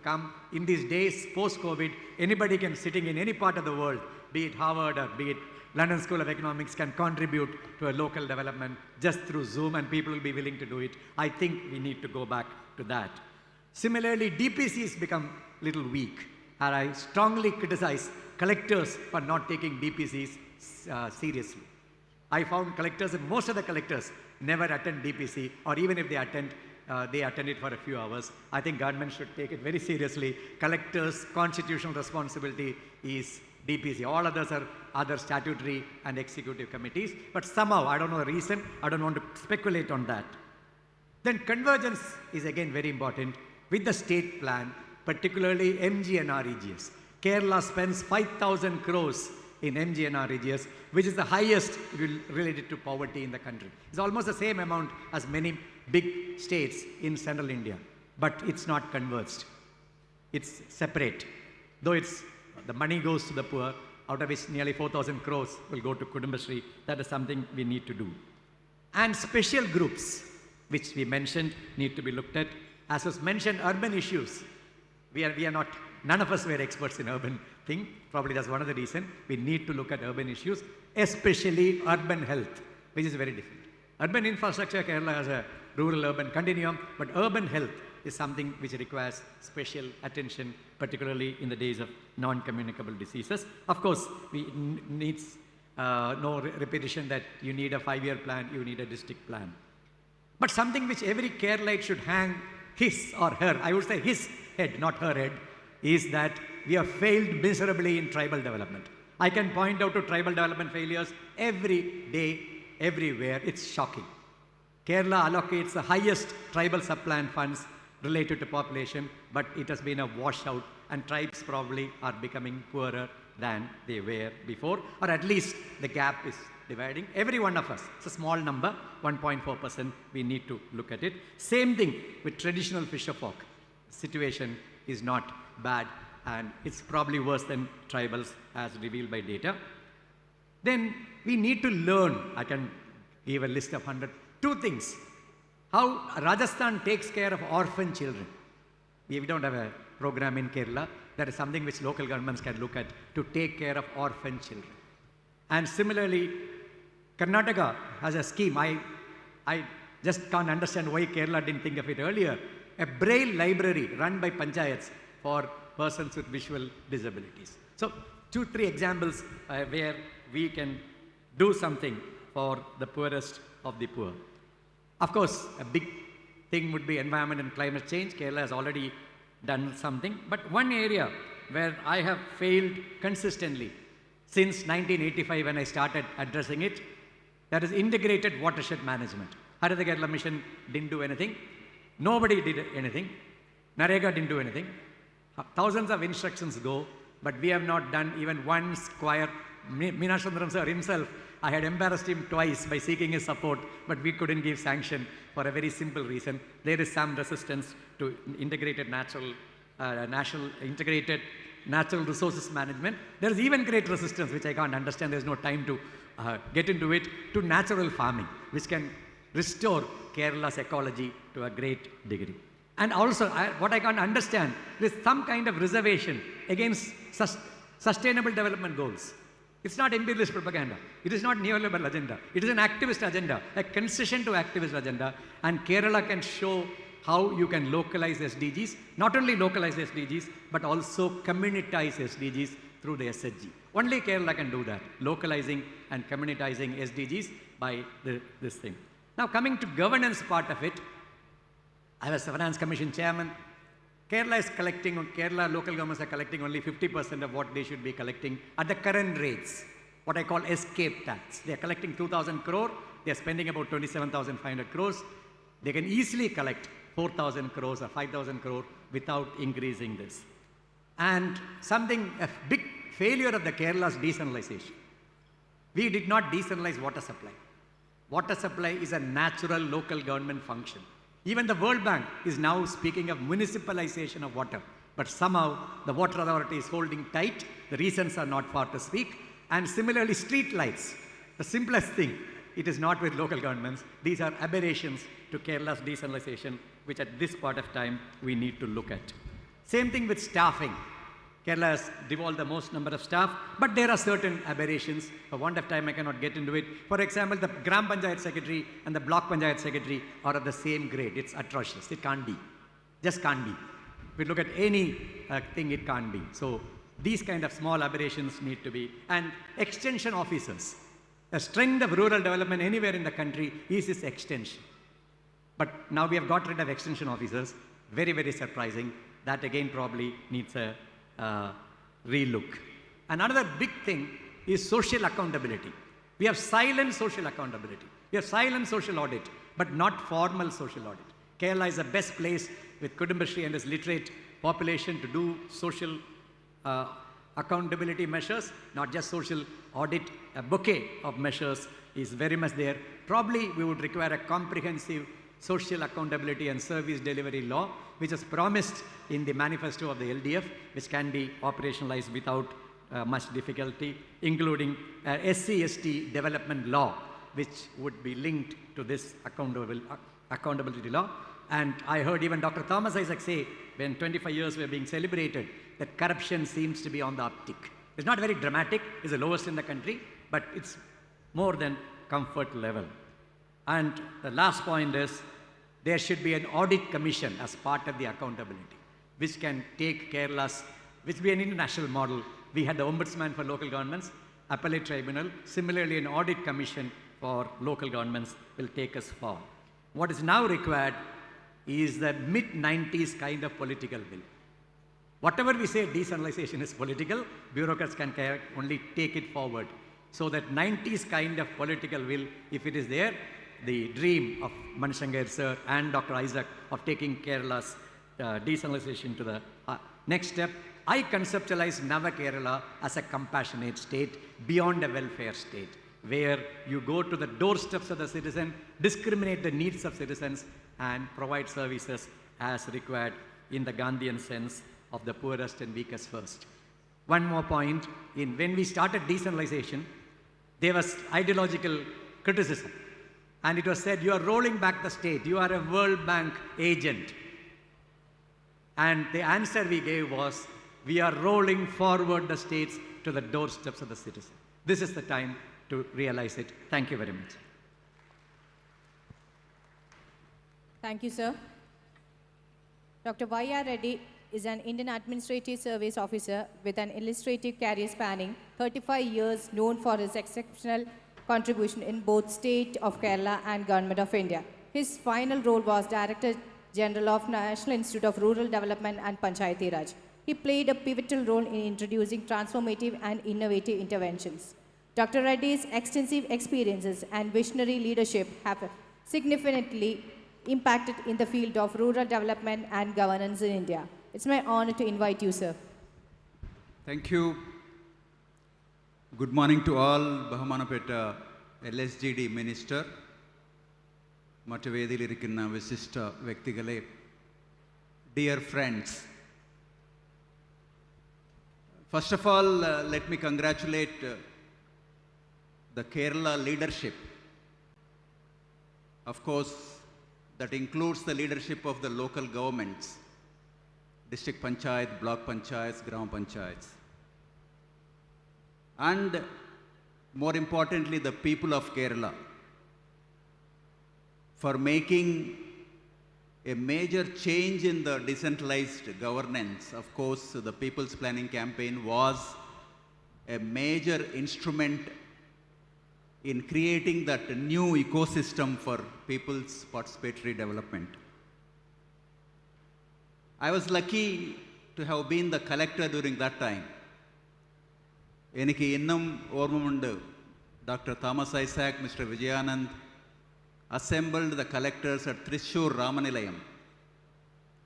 come. In these days, post-COVID, anybody can, sitting in any part of the world, be it Harvard or be it London School of Economics, can contribute to a local development just through Zoom, and people will be willing to do it. I think we need to go back to that. Similarly, DPCs become a little weak, and I strongly criticize collectors for not taking DPCs seriously. I found collectors, and most of the collectors never attend DPC, or even if they attend it for a few hours. I think government should take it very seriously. Collectors' constitutional responsibility is DPC. All others are other statutory and executive committees. But somehow, I don't know the reason, I don't want to speculate on that. Then convergence is again very important with the state plan, particularly MGNREGS. Kerala spends 5,000 crores in MGNREGS, which is the highest related to poverty in the country. It's almost the same amount as many big states in central India, but it's not converged. It's separate. Though the money goes to the poor, out of which nearly 4,000 crores will go to Kudumbashree. That is something we need to do. And special groups, which we mentioned, need to be looked at. As was mentioned, urban issues. We are not, none of us were experts in urban thing. Probably that's one of the reasons. We need to look at urban issues, especially urban health, which is very different. Urban infrastructure, Kerala has a rural-urban continuum, but urban health is something which requires special attention, particularly in the days of non-communicable diseases. Of course, we needs no repetition that you need a 5-year plan, you need a district plan. But something which every Keralite should hang his or her, I would say his head, not her head, is that we have failed miserably in tribal development. I can point out to tribal development failures every day, everywhere. It's shocking. Kerala allocates the highest tribal sub-plan funds related to population, but it has been a washout, and tribes probably are becoming poorer than they were before, or at least the gap is dividing. Every one of us, it's a small number, 1.4%, we need to look at it. Same thing with traditional fisherfolk. Situation is not bad, and it's probably worse than tribals as revealed by data. Then we need to learn, I can give a list of 2 things. How Rajasthan takes care of orphan children. We don't have a program in Kerala. That is something which local governments can look at to take care of orphan children. And similarly, Karnataka has a scheme. I just can't understand why Kerala didn't think of it earlier. A braille library run by panchayats for persons with visual disabilities. So 2-3 examples where we can do something for the poorest of the poor. Of course, a big thing would be environment and climate change. Kerala has already done something. But one area where I have failed consistently since 1985 when I started addressing it, that is integrated watershed management. Haritha Kerala Mission didn't do anything. Nobody did anything. Narega didn't do anything. Thousands of instructions go, but we have not done even one square. Meenasundram sir himself, I had embarrassed him twice by seeking his support, but we couldn't give sanction for a very simple reason. There is some resistance to integrated integrated natural resources management. There is even great resistance, which I can't understand. There's no time to get into it, to natural farming, which can restore Kerala's ecology to a great degree. And also, what I can't understand is some kind of reservation against sustainable development goals. It's not imperialist propaganda. It is not neoliberal agenda. It is an activist agenda, a concession to activist agenda. And Kerala can show how you can localize SDGs, not only localize SDGs, but also communitize SDGs through the SHG. Only Kerala can do that, localizing and communitizing SDGs by this thing. Now coming to governance part of it, I was a finance commission chairman. Kerala local governments are collecting only 50% of what they should be collecting at the current rates, what I call escape tax. They are collecting 2,000 crore, they are spending about 27,500 crores. They can easily collect 4,000 crores or 5,000 crore without increasing this. And a big failure of the Kerala's decentralization. We did not decentralize water supply. Water supply is a natural local government function. Even the World Bank is now speaking of municipalization of water. But somehow the water authority is holding tight. The reasons are not far to speak. And similarly, street lights, the simplest thing, it is not with local governments. These are aberrations to Kerala's decentralization, which at this part of time we need to look at. Same thing with staffing. Kerala has devolved the most number of staff, but there are certain aberrations. For want of time, I cannot get into it. For example, the Gram Panchayat Secretary and the Block Panchayat Secretary are of the same grade. It's atrocious. It can't be. Just can't be. If we look at any thing, it can't be. So these kind of small aberrations need to be. And extension officers. The strength of rural development anywhere in the country is its extension. But now we have got rid of extension officers. Very, very surprising. That again probably needs a relook. And another big thing is social accountability. We have silent social accountability. We have silent social audit, but not formal social audit. Kerala is the best place with Kudumbashree and its literate population to do social accountability measures, not just social audit. A bouquet of measures is very much there. Probably we would require a comprehensive social accountability and service delivery law, which is promised in the manifesto of the LDF, which can be operationalized without much difficulty, including SC/ST development law, which would be linked to this accountability law. And I heard even Dr. Thomas Isaac say, when 25 years were being celebrated, that corruption seems to be on the uptick. It's not very dramatic, it's the lowest in the country, but it's more than comfort level. And the last point is, there should be an audit commission as part of the accountability, which can take Kerala's, which be an international model. We had the Ombudsman for local governments, appellate tribunal. Similarly, an audit commission for local governments will take us far. What is now required is the mid-90s kind of political will. Whatever we say decentralization is political, bureaucrats can only take it forward. So that 90s kind of political will, if it is there, the dream of Manishankar sir and Dr. Isaac of taking Kerala's decentralization to the next step. I conceptualize Nava Kerala as a compassionate state beyond a welfare state, where you go to the doorsteps of the citizen, discriminate the needs of citizens, and provide services as required in the Gandhian sense of the poorest and weakest first. One more point, when we started decentralization, there was ideological criticism. And it was said, you are rolling back the state, you are a World Bank agent. And the answer we gave was, we are rolling forward the states to the doorsteps of the citizen. This is the time to realize it. Thank you very much. Thank you, sir. Dr. Y.R. Reddy is an Indian Administrative Service Officer with an illustrative career spanning 35 years, known for his exceptional contribution in both State of Kerala and Government of India. His final role was Director General of National Institute of Rural Development and Panchayati Raj. He played a pivotal role in introducing transformative and innovative interventions. Dr. Reddy's extensive experiences and visionary leadership have significantly impacted in the field of rural development and governance in India. It's my honor to invite you, sir. Thank you. Good morning to all. Bahamanapeta LSGD Minister, Matavedilirikina Visista Vektigale, dear friends. First of all, let me congratulate the Kerala leadership. Of course, that includes the leadership of the local governments, district panchayat, block panchayats, gram panchayats. And more importantly, the people of Kerala, for making a major change in the decentralized governance. Of course, the People's Planning Campaign was a major instrument in creating that new ecosystem for people's participatory development. I was lucky to have been the collector during that time. എനിക്ക് ഇന്നും ഓർമ്മയുണ്ട്, Dr. Thomas Isaac, Mr. Vijayanand assembled the collectors at Thrissur Ramanilayam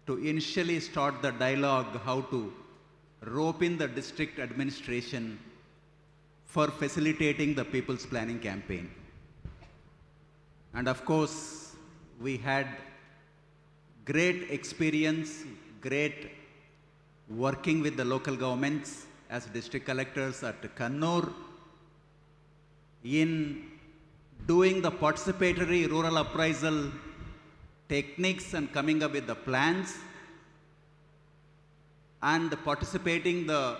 to initially start the dialogue how to rope in the district administration for facilitating the People's Planning Campaign. And of course, we had great experience, great working with the local governments as district collectors at Kannur in doing the participatory rural appraisal techniques and coming up with the plans. and participating the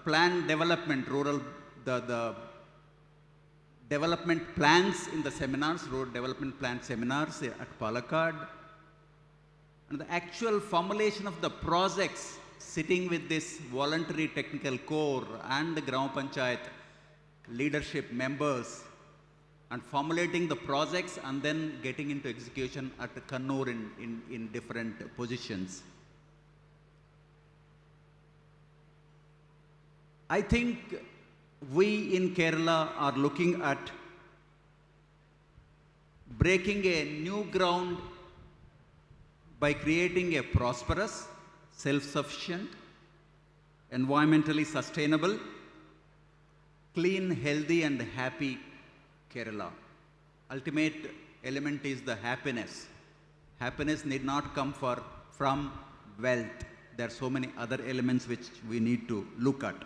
plan development, the development plans in the seminars, road development plan seminars at Palakkad, and the actual formulation of the projects, sitting with this voluntary technical core and the Gram Panchayat leadership members and formulating the projects and then getting into execution at Kannur in different positions. I think we in Kerala are looking at breaking a new ground by creating a prosperous, self-sufficient, environmentally sustainable, clean, healthy and happy Kerala. Ultimate element is the happiness. Happiness need not come from wealth. There are so many other elements which we need to look at.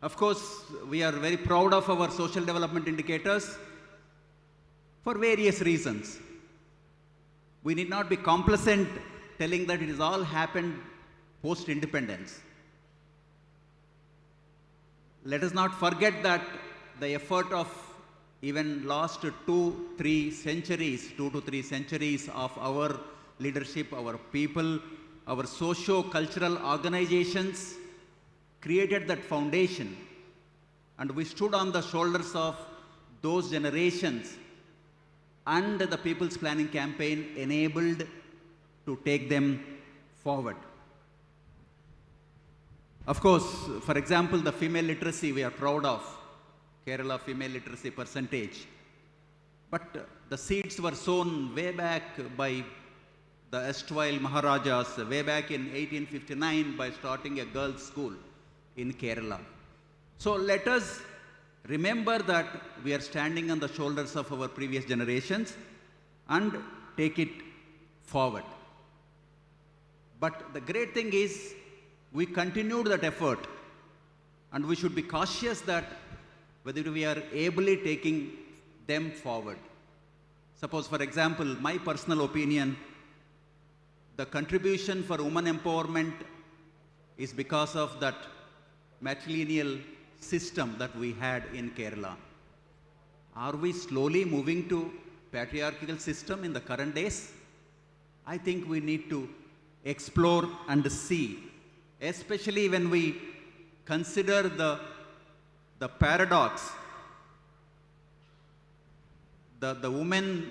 Of course, we are very proud of our social development indicators for various reasons. We need not be complacent telling that it has all happened post-independence. Let us not forget that the effort of even last 2 to 3 centuries of our leadership, our people, our socio-cultural organizations created that foundation, and we stood on the shoulders of those generations, and the People's Planning Campaign enabled to take them forward. Of course, for example, the female literacy we are proud of, Kerala female literacy percentage. But the seeds were sown way back by the erstwhile Maharajas, way back in 1859 by starting a girls' school in Kerala. So let us remember that we are standing on the shoulders of our previous generations and take it forward. But the great thing is we continued that effort, and we should be cautious that whether we are ably taking them forward. Suppose, for example, my personal opinion, the contribution for women empowerment is because of that matrilineal system that we had in Kerala. Are we slowly moving to patriarchal system in the current days? I think we need to explore and see, especially when we consider the paradox, the women,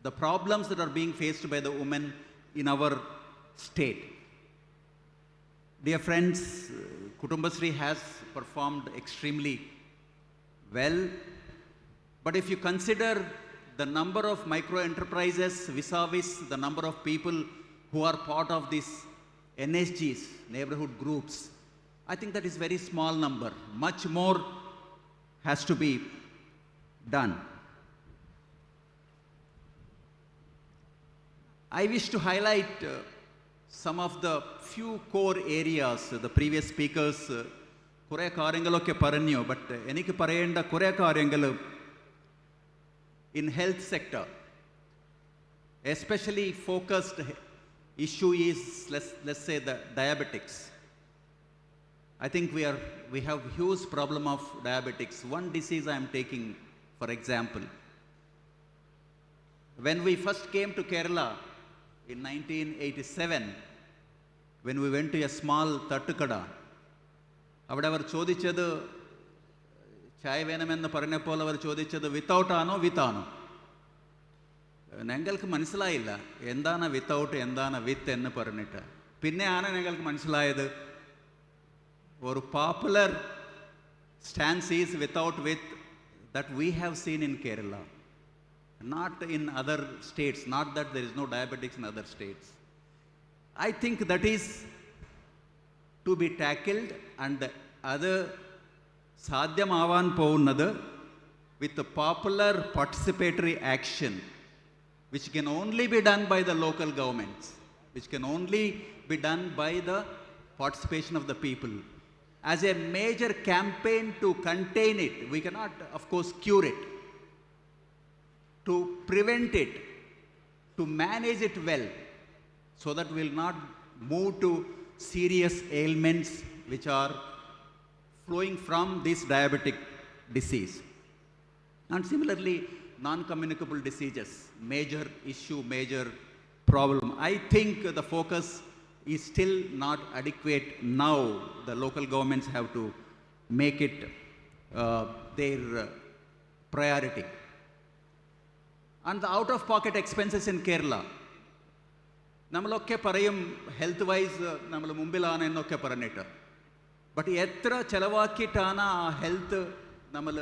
the problems that are being faced by the women in our state. Dear friends, Kutumbasri has performed extremely well, but if you consider the number of micro enterprises vis-a-vis the number of people who are part of these NSGs, neighborhood groups, I think that is very small number. Much more has to be done. I wish to highlight some of the few core areas. The previous speakers കുറെ കാര്യങ്ങളൊക്കെ പറഞ്ഞു, but എനിക്ക് പറയേണ്ട കുറെ കാര്യങ്ങൾ in health sector, especially focused issue is let's say the diabetics. I think we have huge problem of diabetics. One disease I am taking for example. When we first came to Kerala in 1987, when we went to a small tattukada, അവിടെ അവർ ചോദിച്ചത് ചായ വേണമെന്ന് പറഞ്ഞപ്പോൾ അവർ ചോദിച്ചത് without ആണോ വിത്താണോ? ഞങ്ങൾക്ക് മനസ്സിലായില്ല എന്താണ് വിത്തൗട്ട് എന്താണ് വിത്ത് എന്ന് പറഞ്ഞിട്ട്. പിന്നെയാണ് ഞങ്ങൾക്ക് മനസ്സിലായത് ഒരു popular stance is without with that we have seen in Kerala, not in other states, not that there is no diabetics in other states. I think that is to be tackled, and other sadhyamavan povunadu with the popular participatory action, which can only be done by the local governments, which can only be done by the participation of the people. As a major campaign to contain it, we cannot, of course, cure it. To prevent it, to manage it well, so that we will not move to serious ailments which are flowing from this diabetic disease. And similarly, non-communicable diseases, major issue, major problem. I think the focus is still not adequate now. The local governments have to make it their priority. And the out-of-pocket expenses in Kerala. നമ്മളൊക്കെ പറയും health vice നമ്മൾ മുമ്പിലാണ് എന്നൊക്കെ പറഞ്ഞിട്ട്, but എത്ര ചിലവാക്കിയിട്ടാണ് ആ health നമ്മൾ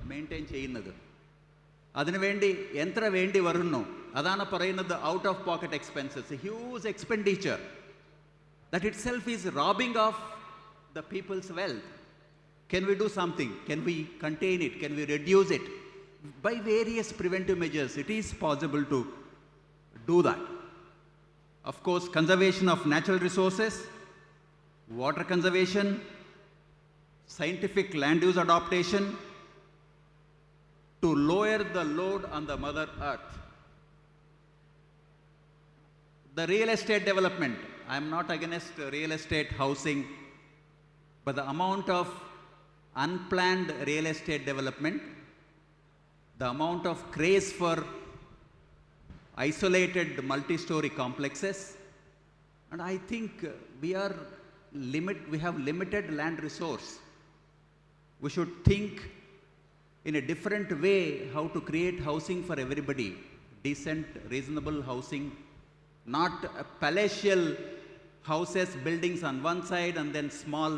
maintain ചെയ്യുന്നത്? അതിനുവേണ്ടി എത്ര വേണ്ടി വരുന്നു? അതാണ് പറയുന്നത് out of pocket expenses, huge expenditure. That itself is robbing of the people's wealth. Can we do something? Can we contain it? Can we reduce it? By various preventive measures, it is possible to do that. Of course, conservation of natural resources, water conservation, scientific land use adaptation to lower the load on the Mother Earth. The real estate development, I am not against real estate housing, but the amount of unplanned real estate development, the amount of craze for isolated multi-story complexes, and I think we have limited land resource. We should think in a different way how to create housing for everybody, decent, reasonable housing, not palatial houses, buildings on one side and then small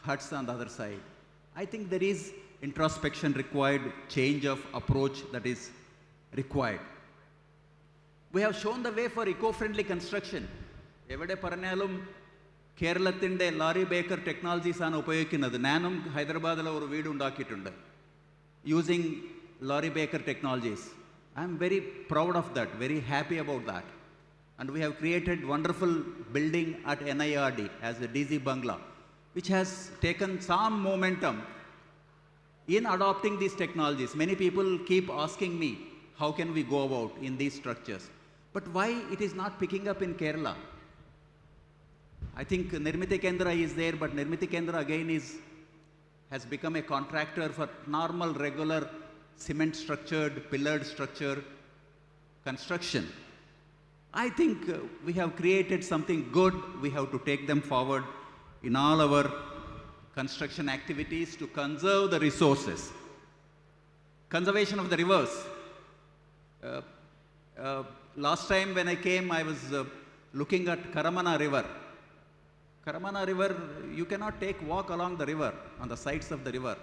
huts on the other side. I think there is introspection required, change of approach that is required. We have shown the way for eco-friendly construction. എവിടെ പറഞ്ഞാലും കേരളത്തിൻ്റെ Larry Baker technologies ആണ് ഉപയോഗിക്കുന്നത്. ഞാനും ഹൈദരാബാദിലെ ഒരു വീട് ഉണ്ടാക്കിയിട്ടുണ്ട് using Larry Baker technologies. I am very proud of that, very happy about that. And we have created wonderful building at NIRD as a DC Bangla, which has taken some momentum in adopting these technologies. Many people keep asking me, how can we go about in these structures? But why it is not picking up in Kerala? I think Nirmiti Kendra is there, but Nirmiti Kendra again has become a contractor for normal, regular, cement structured, pillared structure construction. I think we have created something good. We have to take them forward in all our construction activities to conserve the resources. Conservation of the rivers. Last time when I came, I was looking at Karamana River. Karamana River, you cannot walk along the river, on the sides of the river.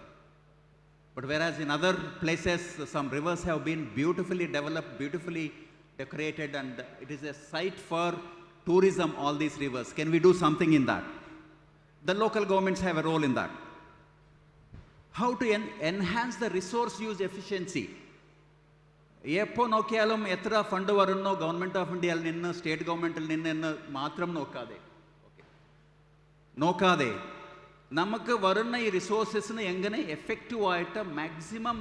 But whereas in other places, some rivers have been beautifully developed, beautifully decorated, and it is a site for tourism, all these rivers. Can we do something in that? The local governments have a role in that. How to enhance the resource use efficiency? എപ്പോൾ നോക്കിയാലും എത്ര fund വരുന്നോ government of ഇന്ത്യയിൽ നിന്ന്, state ഗവൺമെൻറ്റിൽ നിന്ന് മാത്രം നോക്കാതെ നമുക്ക് വരുന്ന ഈ റിസോഴ്സസിന് എങ്ങനെ എഫക്റ്റീവായിട്ട് മാക്സിമം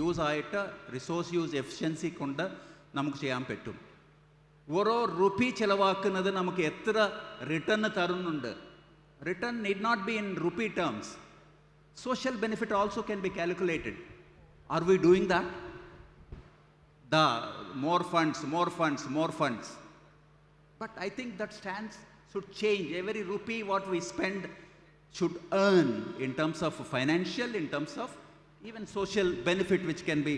യൂസ് ആയിട്ട് റിസോഴ്സ് യൂസ് എഫിഷ്യൻസി കൊണ്ട് നമുക്ക് ചെയ്യാൻ പറ്റും. ഓരോ റുപ്പി ചിലവാക്കുന്നത് നമുക്ക് എത്ര റിട്ടേൺ തരുന്നുണ്ട്? Return need not be in rupee terms. Social benefit also can be calculated. Are we doing that? The more funds. But I think that stance should change. Every rupee what we spend should earn in terms of financial, in terms of even social benefit which can be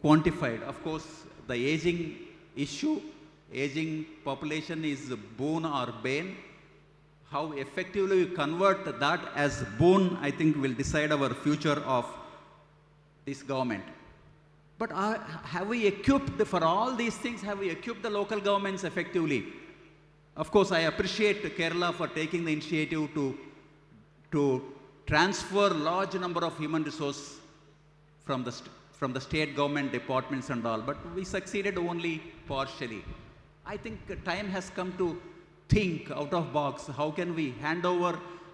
quantified. Of course, the aging issue, aging population is a boon or bane. How effectively we convert that as boon, I think, will decide our future of this government. But have we equipped, for all these things, have we equipped the local governments effectively? Of course, I appreciate Kerala for taking the initiative to transfer large number of human resource from the state government departments and all, but we succeeded only partially. I think time has come to think out of box. How can we hand over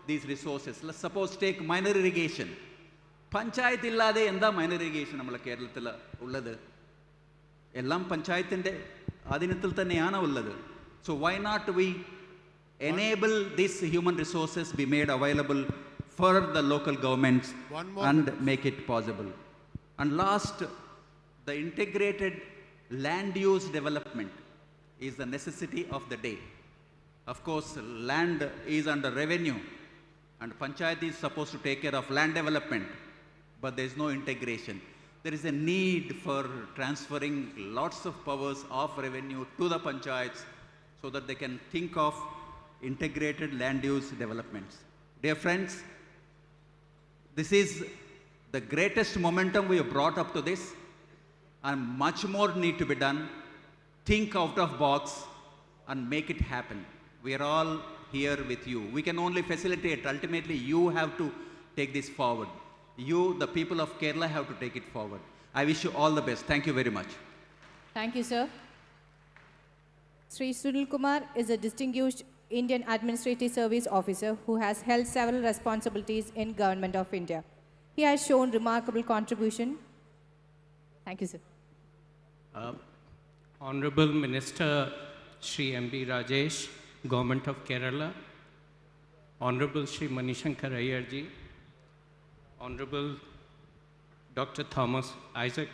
these resources? Let's suppose take minor irrigation. Panchayat ഇല്ലാതെ എന്താ minor irrigation നമ്മളെ കേരളത്തിൽ ഉള്ളത്? എല്ലാം പഞ്ചായത്തിൻ്റെ അധീനത്തിൽ തന്നെയാണ് ഉള്ളത്. So why not we enable these human resources be made available for the local governments One more and minute. make it possible. And last, the integrated land use development is the necessity of the day. Of course, land is under revenue and Panchayat is supposed to take care of land development, but there is no integration. There is a need for transferring lots of powers of revenue to the Panchayats so that they can think of integrated land use developments. Dear friends, this is the greatest momentum we have brought up to this, and much more need to be done. Think out of box and make it happen. We are all here with you. We can only facilitate. Ultimately, you have to take this forward. You, the people of Kerala, have to take it forward. I wish you all the best. Thank you very much. Thank you, sir. Sri Sunil Kumar is a distinguished Indian Administrative Service officer who has held several responsibilities in Government of India. He has shown remarkable contribution. Thank you, sir. Honorable Minister Shri M.B. Rajesh, Government of Kerala, Honorable Shri Manishankar Iyer ji, Honorable Dr. Thomas Isaac,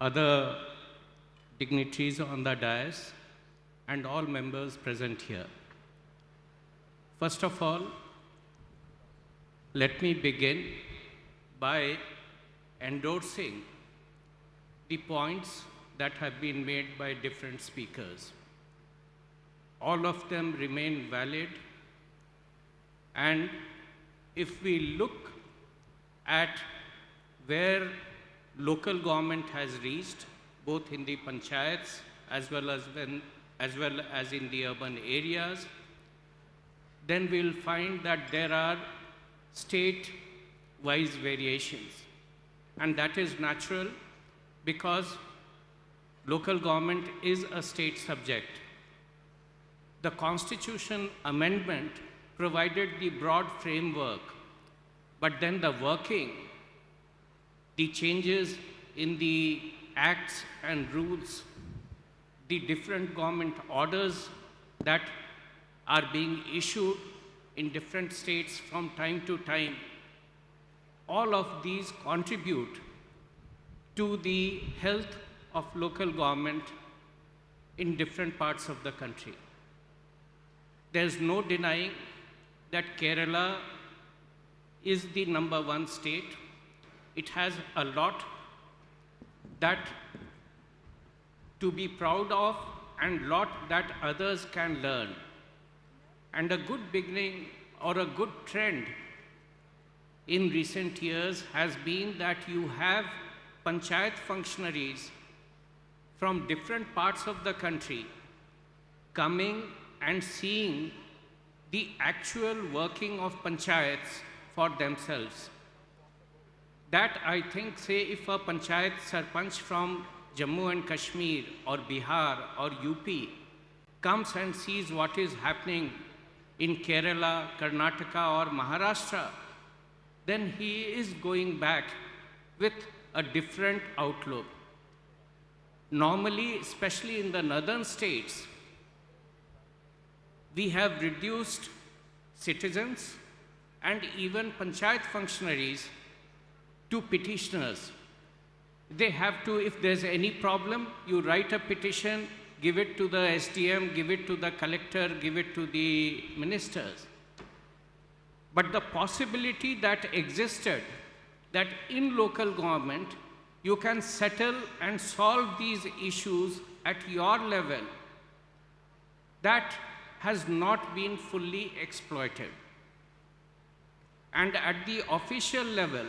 other dignitaries on the dais, and all members present here. First of all, let me begin by endorsing the points that have been made by different speakers. All of them remain valid, and if we look at where local government has reached, both in the panchayats as well as in the urban areas, then we'll find that there are state-wise variations. And that is natural because local government is a state subject. The Constitution amendment provided the broad framework, but then the working, the changes in the acts and rules, the different government orders that are being issued in different states from time to time, all of these contribute to the health of local government in different parts of the country. There's no denying that Kerala is the #1 state. It has a lot that to be proud of and lot that others can learn. And a good beginning or a good trend in recent years has been that you have panchayat functionaries from different parts of the country coming and seeing the actual working of panchayats for themselves. That I think, say, if a panchayat sarpanch from Jammu and Kashmir or Bihar or UP comes and sees what is happening in Kerala, Karnataka or Maharashtra, then he is going back with a different outlook. Normally, especially in the northern states, we have reduced citizens and even panchayat functionaries to petitioners. They have to, if there's any problem, you write a petition, give it to the SDM, give it to the collector, give it to the ministers. But the possibility that existed, that in local government, you can settle and solve these issues at your level, that has not been fully exploited. And at the official level,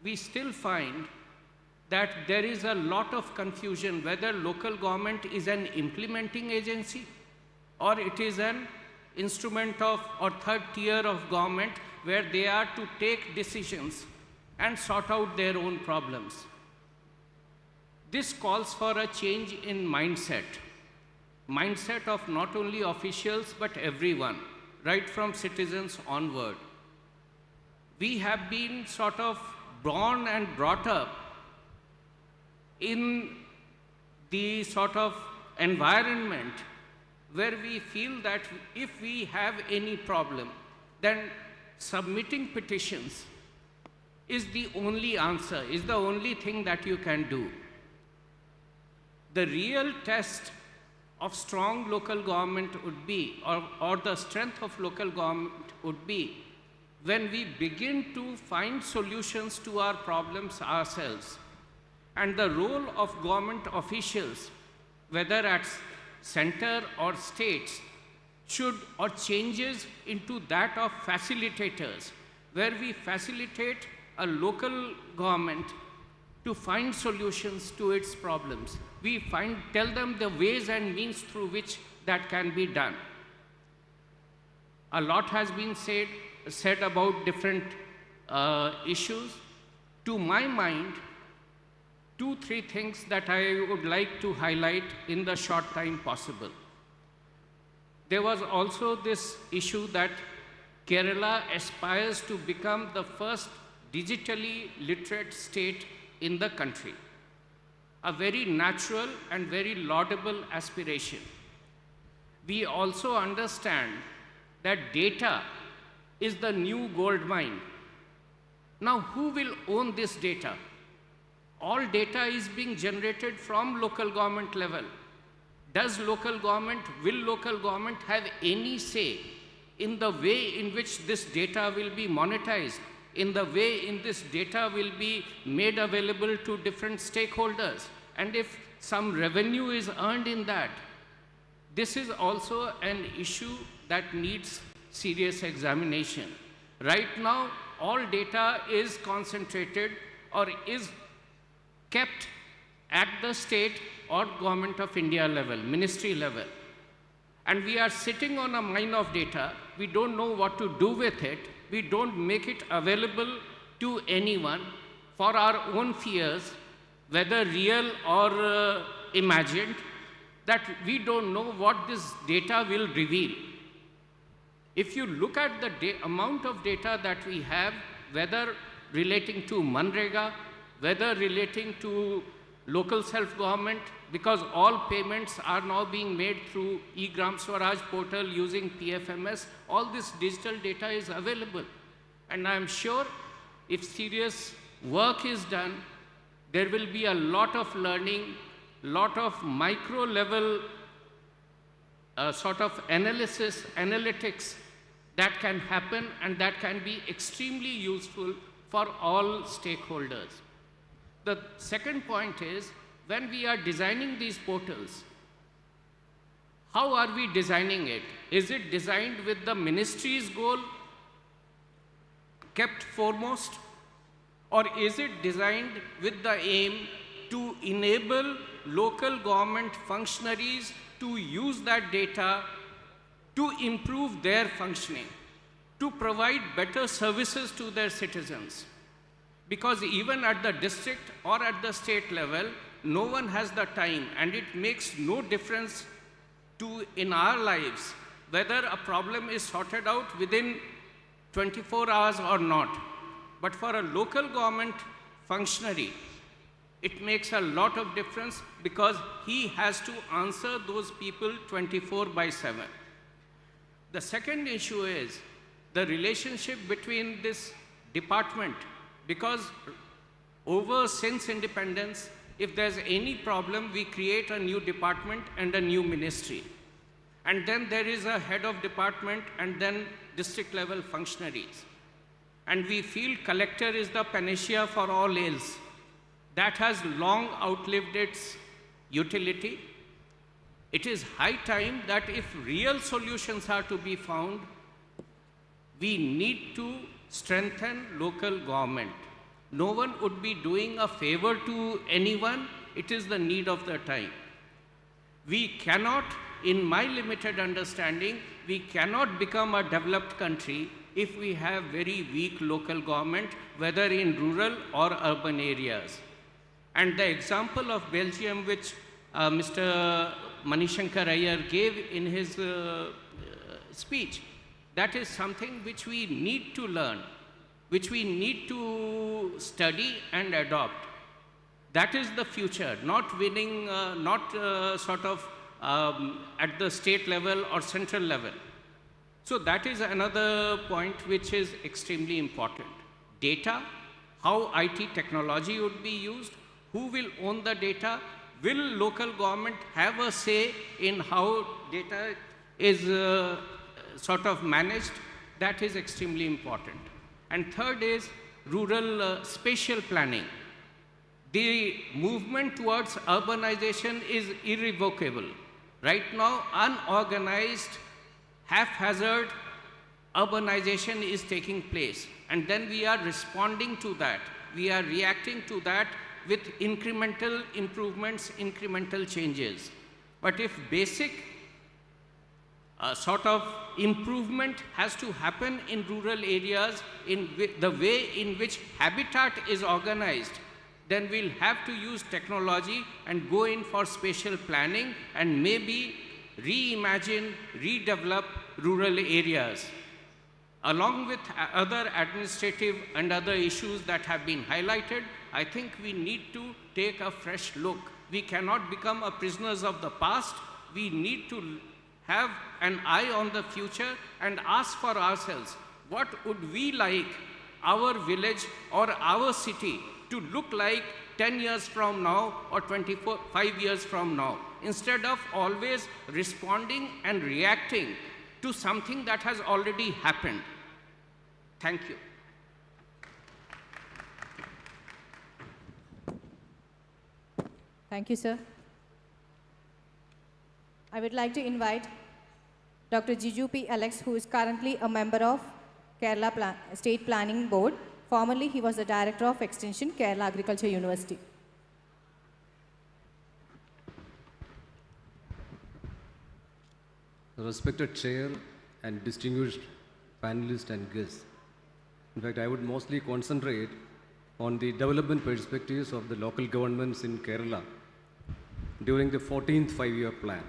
we still find that there is a lot of confusion whether local government is an implementing agency or it is an instrument of or third tier of government where they are to take decisions and sort out their own problems. This calls for a change in mindset of not only officials but everyone, right from citizens onward. We have been sort of born and brought up in the sort of environment where we feel that if we have any problem, then submitting petitions is the only answer, is the only thing that you can do. The real test of strong local government would be, or the strength of local government would be, when we begin to find solutions to our problems ourselves. And the role of government officials, whether at center or states, should or changes into that of facilitators, where we facilitate a local government to find solutions to its problems. We tell them the ways and means through which that can be done. A lot has been said about different issues. To my mind, 2-3 things that I would like to highlight in the short time possible. There was also this issue that Kerala aspires to become the first digitally literate state in the country. A very natural and very laudable aspiration. We also understand that data is the new gold mine. Now, who will own this data? All data is being generated from local government level. Will local government have any say in the way in which this data will be monetized, in the way in this data will be made available to different stakeholders? And if some revenue is earned in that, this is also an issue that needs serious examination. Right now, all data is concentrated or is kept at the state or Government of India level, ministry level. And we are sitting on a mine of data. We don't know what to do with it. We don't make it available to anyone for our own fears, whether real or imagined, that we don't know what this data will reveal. If you look at the amount of data that we have, whether relating to Manrega, whether relating to local self-government, because all payments are now being made through e-Gram Swaraj portal using PFMS, all this digital data is available. And I'm sure if serious work is done, there will be a lot of learning, lot of micro-level sort of analytics that can happen and that can be extremely useful for all stakeholders. The second point is, when we are designing these portals, how are we designing it? Is it designed with the ministry's goal kept foremost? Or is it designed with the aim to enable local government functionaries to use that data to improve their functioning, to provide better services to their citizens? Because even at the district or at the state level, no one has the time, and it makes no difference in our lives whether a problem is sorted out within 24 hours or not. But for a local government functionary, it makes a lot of difference because he has to answer those people 24/7. The second issue is the relationship between this department, because since independence, if there's any problem, we create a new department and a new ministry. And then there is a head of department and then district level functionaries. And we feel collector is the panacea for all ills. That has long outlived its utility. It is high time that if real solutions are to be found, we need to strengthen local government. No one would be doing a favor to anyone. It is the need of the time. We cannot, in my limited understanding, we cannot become a developed country if we have very weak local government, whether in rural or urban areas. And the example of Belgium, which Mr. Manishankar Iyer gave in his speech, that is something which we need to learn, which we need to study and adopt. That is the future, not winning, sort of at the state level or central level. So that is another point which is extremely important. Data, how IT technology would be used, who will own the data, will local government have a say in how data is sort of managed? That is extremely important. And third is rural spatial planning. The movement towards urbanization is irrevocable. Right now, unorganized, haphazard urbanization is taking place. And then we are responding to that. We are reacting to that with incremental improvements, incremental changes. But if basic sort of improvement has to happen in rural areas in the way in which habitat is organized, then we'll have to use technology and go in for spatial planning and maybe reimagine, redevelop rural areas. Along with other administrative and other issues that have been highlighted, I think we need to take a fresh look. We cannot become a prisoners of the past. We need to have an eye on the future and ask for ourselves, what would we like our village or our city to look like 10 years from now or 5 years from now, instead of always responding and reacting to something that has already happened. Thank you. Thank you, sir. I would like to invite Dr. Jiju P. Alex, who is currently a member of Kerala State Planning Board. Formerly, he was the Director of Extension, Kerala Agriculture University. Respected Chair and distinguished panelists and guests. In fact, I would mostly concentrate on the development perspectives of the local governments in Kerala during the 14th five-year plan,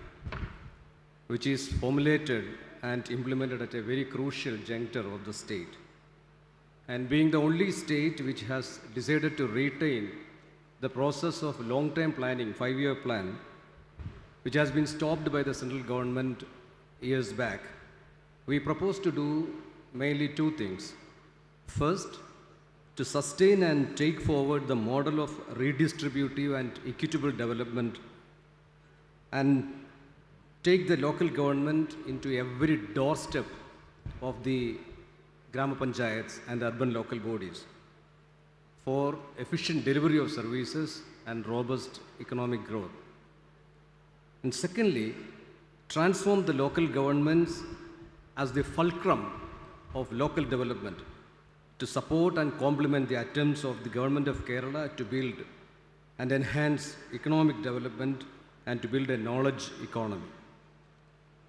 which is formulated and implemented at a very crucial juncture of the state. And being the only state which has decided to retain the process of long-term planning, five-year plan, which has been stopped by the central government years back, we propose to do mainly two things. First, to sustain and take forward the model of redistributive and equitable development and take the local government into every doorstep of the Grama Panchayats and urban local bodies for efficient delivery of services and robust economic growth. And secondly, transform the local governments as the fulcrum of local development to support and complement the attempts of the government of Kerala to build and enhance economic development and to build a knowledge economy.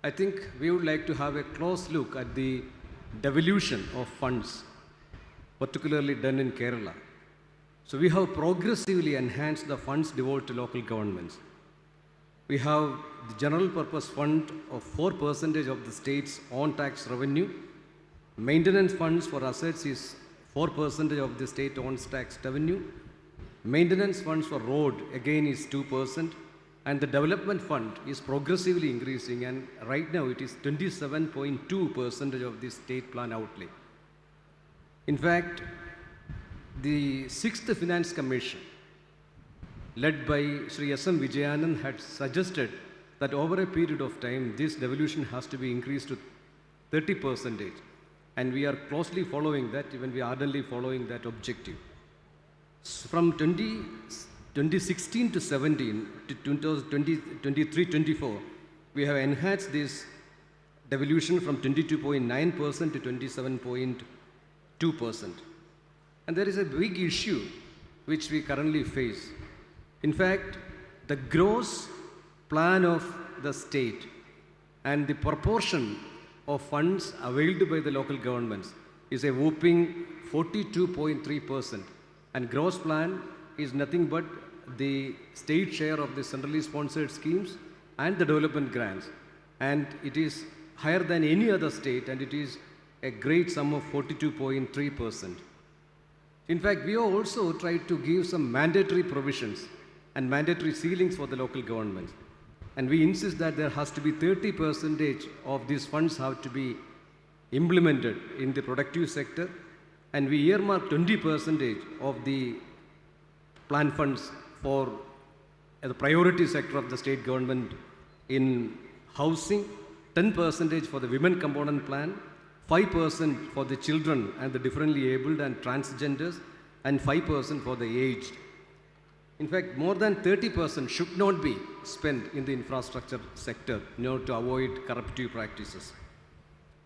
I think we would like to have a close look at the devolution of funds, particularly done in Kerala. So we have progressively enhanced the funds devoted to local governments. We have the general purpose fund of 4% of the state's own tax revenue. Maintenance funds for assets is 4% of the state owns tax revenue. Maintenance funds for road again is 2%. And the development fund is progressively increasing, and right now it is 27.2% of the state plan outlay. In fact, the 6th Finance Commission, led by Sri S.M. Vijayanand, had suggested that over a period of time, this devolution has to be increased to 30%. And we are closely following that, even we are ardently following that objective. From 2016 to 17 to 2023-24, we have enhanced this devolution from 22.9% to 27.2%. And there is a big issue which we currently face. In fact, the gross plan of the state and the proportion of funds availed by the local governments is a whopping 42.3%. And gross plan is nothing but the state share of the centrally sponsored schemes and the development grants. And it is higher than any other state, and it is a great sum of 42.3%. In fact, we have also tried to give some mandatory provisions and mandatory ceilings for the local governments. And we insist that there has to be 30% of these funds have to be implemented in the productive sector, and we earmark 20% of the plan funds for the priority sector of the state government in housing, 10% for the women component plan, 5% for the children and the differently abled and transgenders, and 5% for the aged. In fact, more than 30% should not be spent in the infrastructure sector in order to avoid corruptive practices.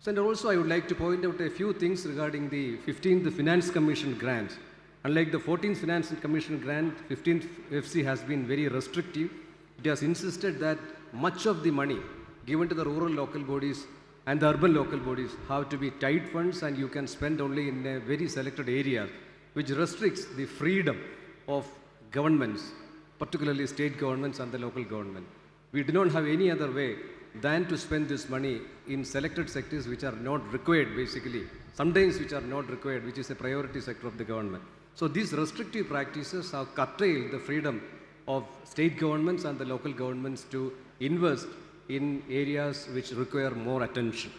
So, and also I would like to point out a few things regarding the 15th Finance Commission grants. Unlike the 14th Finance Commission grant, 15th FC has been very restrictive. It has insisted that much of the money given to the rural local bodies and the urban local bodies have to be tight funds, and you can spend only in a very selected area, which restricts the freedom of governments, particularly state governments and the local government. We do not have any other way than to spend this money in selected sectors which are not required, basically, sometimes which are not required, which is a priority sector of the government. So these restrictive practices have curtailed the freedom of state governments and the local governments to invest in areas which require more attention.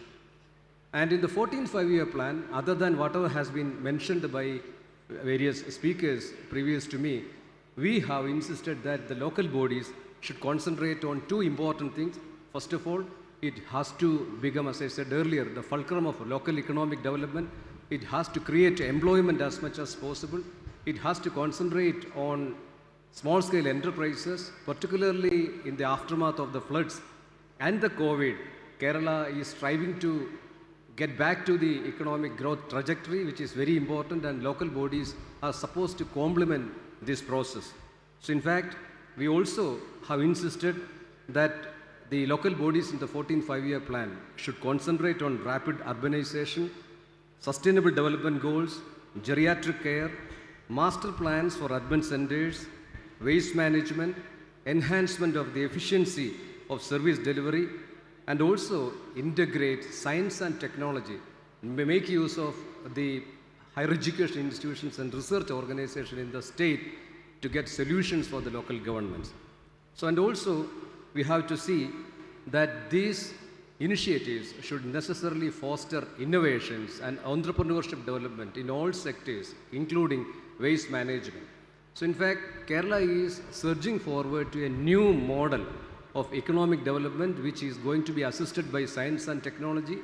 And in the 14th five-year plan, other than whatever has been mentioned by various speakers previous to me, we have insisted that the local bodies should concentrate on two important things. First of all, it has to become, as I said earlier, the fulcrum of local economic development. It has to create employment as much as possible. It has to concentrate on small-scale enterprises, particularly in the aftermath of the floods and the COVID. Kerala is striving to get back to the economic growth trajectory, which is very important, and local bodies are supposed to complement this process. So in fact, we also have insisted that the local bodies in the 14th five-year plan should concentrate on rapid urbanization, sustainable development goals, geriatric care, master plans for urban centers, waste management, enhancement of the efficiency of service delivery, and also integrate science and technology, make use of the higher education institutions and research organizations in the state to get solutions for the local governments. So, and also we have to see that these initiatives should necessarily foster innovations and entrepreneurship development in all sectors, including waste management. So in fact, Kerala is surging forward to a new model of economic development which is going to be assisted by science and technology.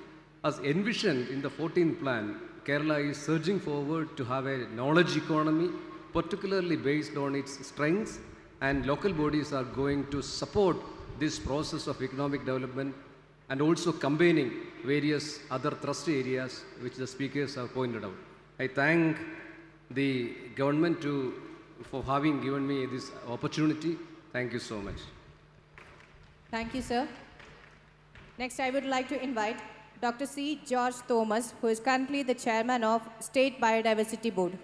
As envisioned in the 14th plan, Kerala is surging forward to have a knowledge economy, particularly based on its strengths, and local bodies are going to support this process of economic development and also combining various other thrust areas which the speakers have pointed out. I thank the government for having given me this opportunity. Thank you so much. Thank you, sir. Next, I would like to invite Dr. C. George Thomas, who is currently the chairman of State Biodiversity Board.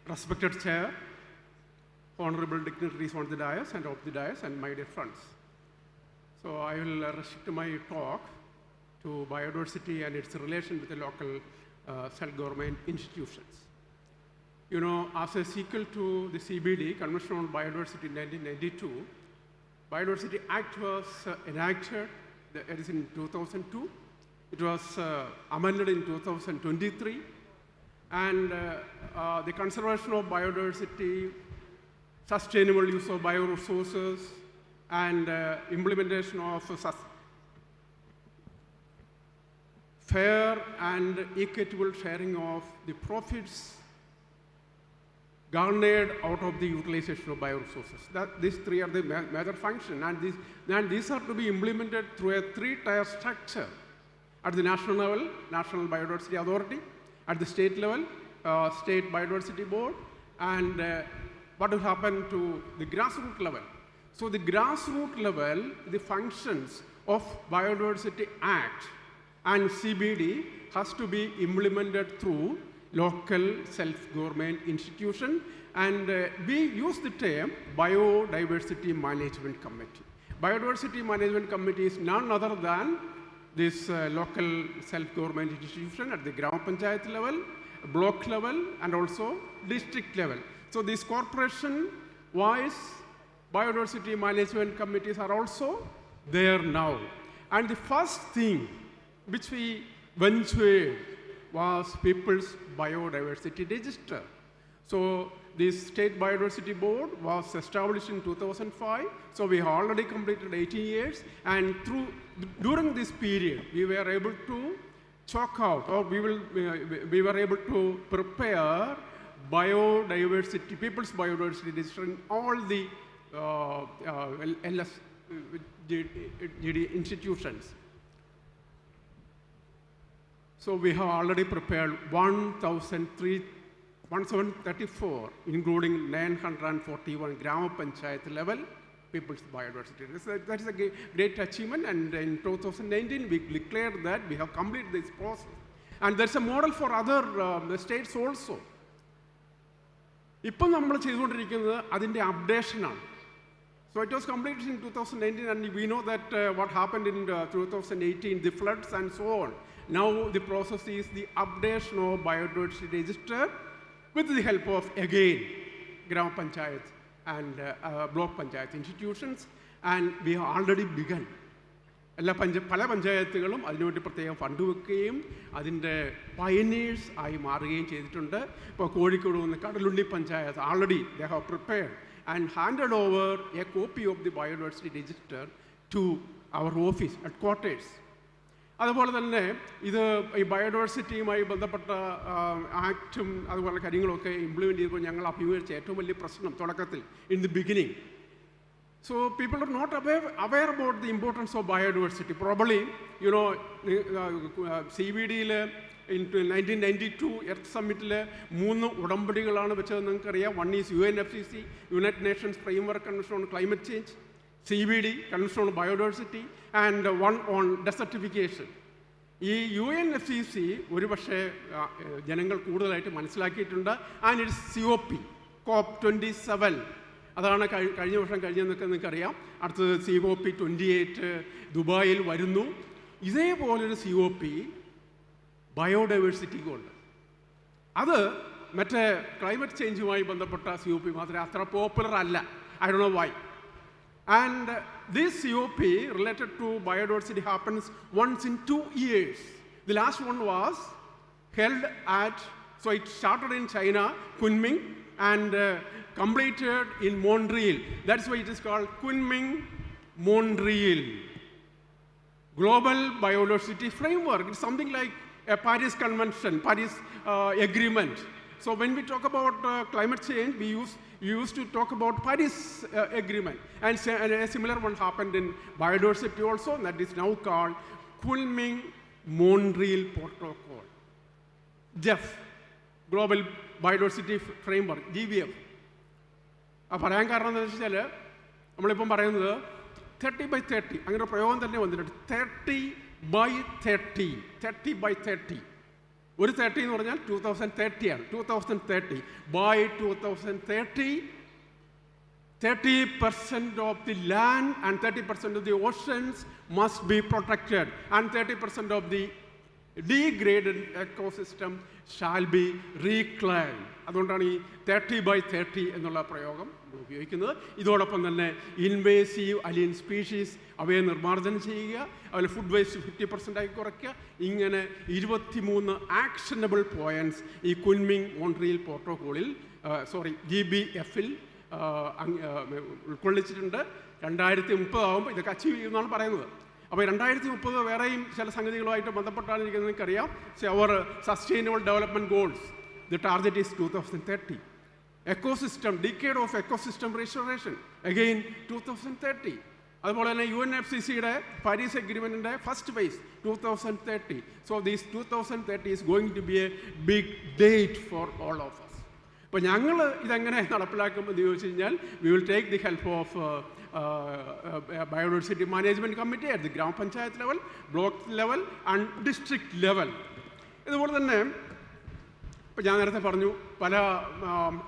Respected Chair, honorable dignitaries on the dais and off the dais, and my dear friends. So I will restrict my talk to biodiversity and its relation with the local self-government institutions. You know, as a sequel to the CBD, Convention on Biodiversity in 1992, Biodiversity Act was enacted, it is in 2002. It was amended in 2023. And the conservation of biodiversity, sustainable use of bioresources, and implementation of fair and equitable sharing of the profits garnered out of the utilization of bioresources. These three are the major functions, and these are to be implemented through a three-tier structure at the national level, National Biodiversity Authority, at the state level, State Biodiversity Board, and what will happen to the grassroots level. So the grassroots level, the functions of Biodiversity Act and CBD has to be implemented through local self-government institution, and we use the term Biodiversity Management Committee. Biodiversity Management Committee is none other than this local self-government institution at the Gram Panchayat level, block level, and also district level. So these corporation-wise biodiversity management committees are also there now. And the first thing which we ventured was People's Biodiversity Register. So the State Biodiversity Board was established in 2005. So we have already completed 18 years. And during this period, we were able to chalk out, or we were able to prepare biodiversity, People's Biodiversity Register in all the LSGD institutions. So we have already prepared 1,734, including 941 Gram Panchayat level People's Biodiversity. That is a great achievement, and in 2019 we declared that we have completed this process. And there's a model for other states also. ഇപ്പോൾ നമ്മൾ ചെയ്തുകൊണ്ടിരിക്കുന്നത് അതിൻ്റെ അപ്ഡേഷനാണ്. So it was completed in 2019, and we know that what happened in 2018, the floods and so on. Now the process is the updation of biodiversity register with the help of, again, Gram Panchayat and block Panchayat institutions, and we have already begun. പല പഞ്ചായത്തുകളും അതിനുവേണ്ടി പ്രത്യേകം fund വെക്കുകയും അതിൻ്റെ പയനീഴ്സ് ആയി മാറുകയും ചെയ്തിട്ടുണ്ട്. ഇപ്പോൾ കോഴിക്കോട് വന്ന് Kadalundi panchayat already they have prepared and handed over a copy of the biodiversity register to our office at quarters. അതുപോലെ തന്നെ ഇത് ഈ ബയോഡൈവേഴ്സിറ്റിയുമായി ബന്ധപ്പെട്ട ആക്റ്റും അതുപോലെ കാര്യങ്ങളൊക്കെ ഇംപ്ലിമെൻറ്റ് ചെയ്തപ്പോൾ ഞങ്ങൾ അഭിമുഖീകരിച്ച ഏറ്റവും വലിയ പ്രശ്നം തുടക്കത്തിൽ in the beginning. So people are not aware about the importance of biodiversity. Probably, you know, CBD-യിൽ in 1992 എർത്ത് സമ്മിറ്റിൽ 3 ഉടമ്പടികളാണ് വെച്ചത് നിങ്ങൾക്കറിയാം. One is UNFCCC, United Nations framework convention on climate change, CBD, convention on biodiversity, and one on desertification. ഈ UNFCCC ഒരുപക്ഷെ ജനങ്ങൾ കൂടുതലായിട്ട് മനസ്സിലാക്കിയിട്ടുണ്ട്. And it's COP, COP27. അതാണ് കഴിഞ്ഞ വർഷം കഴിഞ്ഞെന്നൊക്കെ നിങ്ങൾക്കറിയാം. അടുത്തത് COP 28 ദുബായിൽ വരുന്നു. ഇതേപോലൊരു COP ബയോഡൈവേഴ്സിറ്റിക്കുണ്ട്. അത് മറ്റേ ക്ലൈമറ്റ് ചേഞ്ചുമായി ബന്ധപ്പെട്ട COP മാത്രമേ അത്ര പോപ്പുലർ അല്ല. I don't know why. And this COP related to biodiversity happens once in 2 years. The last one was held at, so it started in China, Kunming, and completed in Montreal. That's why it is called Kunming-Montreal Global Biodiversity Framework. It's something like a Paris Convention, Paris Agreement. So when we talk about climate change, we used to talk about Paris Agreement. And a similar one happened in biodiversity also, and that is now called Kunming-Montreal Protocol. GEF, Global Biodiversity Framework, GBF. പറയാൻ കാരണം എന്താണെന്ന് വെച്ചാൽ നമ്മളിപ്പം പറയുന്നത് 30/30 അങ്ങനെ പ്രയോഗം തന്നെ വന്നിട്ടുണ്ട്. 30/30, 30/30. ഒരു 30 എന്ന് പറഞ്ഞാൽ 2030 ആണ്. 2030. By 2030, 30% of the land and 30% of the oceans must be protected, and 30% of the degraded ecosystem shall be reclaimed. അതുകൊണ്ടാണ് ഈ 30/30 എന്നുള്ള പ്രയോഗം ഉപയോഗിക്കുന്നത്. ഇതോടൊപ്പം തന്നെ ഇൻവേസീവ് അലിയൻ സ്പീഷീസ് അവയെ നിർമ്മാർജ്ജനം ചെയ്യുക, അതുപോലെ ഫുഡ് വേസ്റ്റ് 50% ആയി കുറയ്ക്കുക. ഇങ്ങനെ 23 ആക്ഷനബിൾ പോയിന്റ്സ് ഈ കുൻമിങ്-മോൺട്രിയൽ പ്രോട്ടോക്കോളിൽ GBF-ൽ ഉൾക്കൊള്ളിച്ചിട്ടുണ്ട്. 2030 ആകുമ്പോൾ ഇതൊക്കെ അച്ചീവ് ചെയ്യുമെന്നാണ് പറയുന്നത്. അപ്പോൾ 2030 വേറെയും ചില സംഗതികളുമായിട്ട് ബന്ധപ്പെട്ടാണ് ഇരിക്കുന്നത്. നിങ്ങൾക്കറിയാം, അവർ sustainable development goals, the target is 2030. Ecosystem, decade of ecosystem restoration, again 2030. അതുപോലെ തന്നെ UNFCCCയുടെ പാരീസ് അഗ്രിമെൻറ്റിൻ്റെ first phase 2030. So this 2030 is going to be a big date for all of us. അപ്പോൾ ഞങ്ങൾ ഇതെങ്ങനെ നടപ്പിലാക്കുമെന്ന് ചോദിച്ചു കഴിഞ്ഞാൽ, we will take the help of biodiversity management committee at the Gram Panchayat level, block level and district level. ഇതുപോലെ തന്നെ ഇപ്പോൾ ഞാൻ നേരത്തെ പറഞ്ഞു പല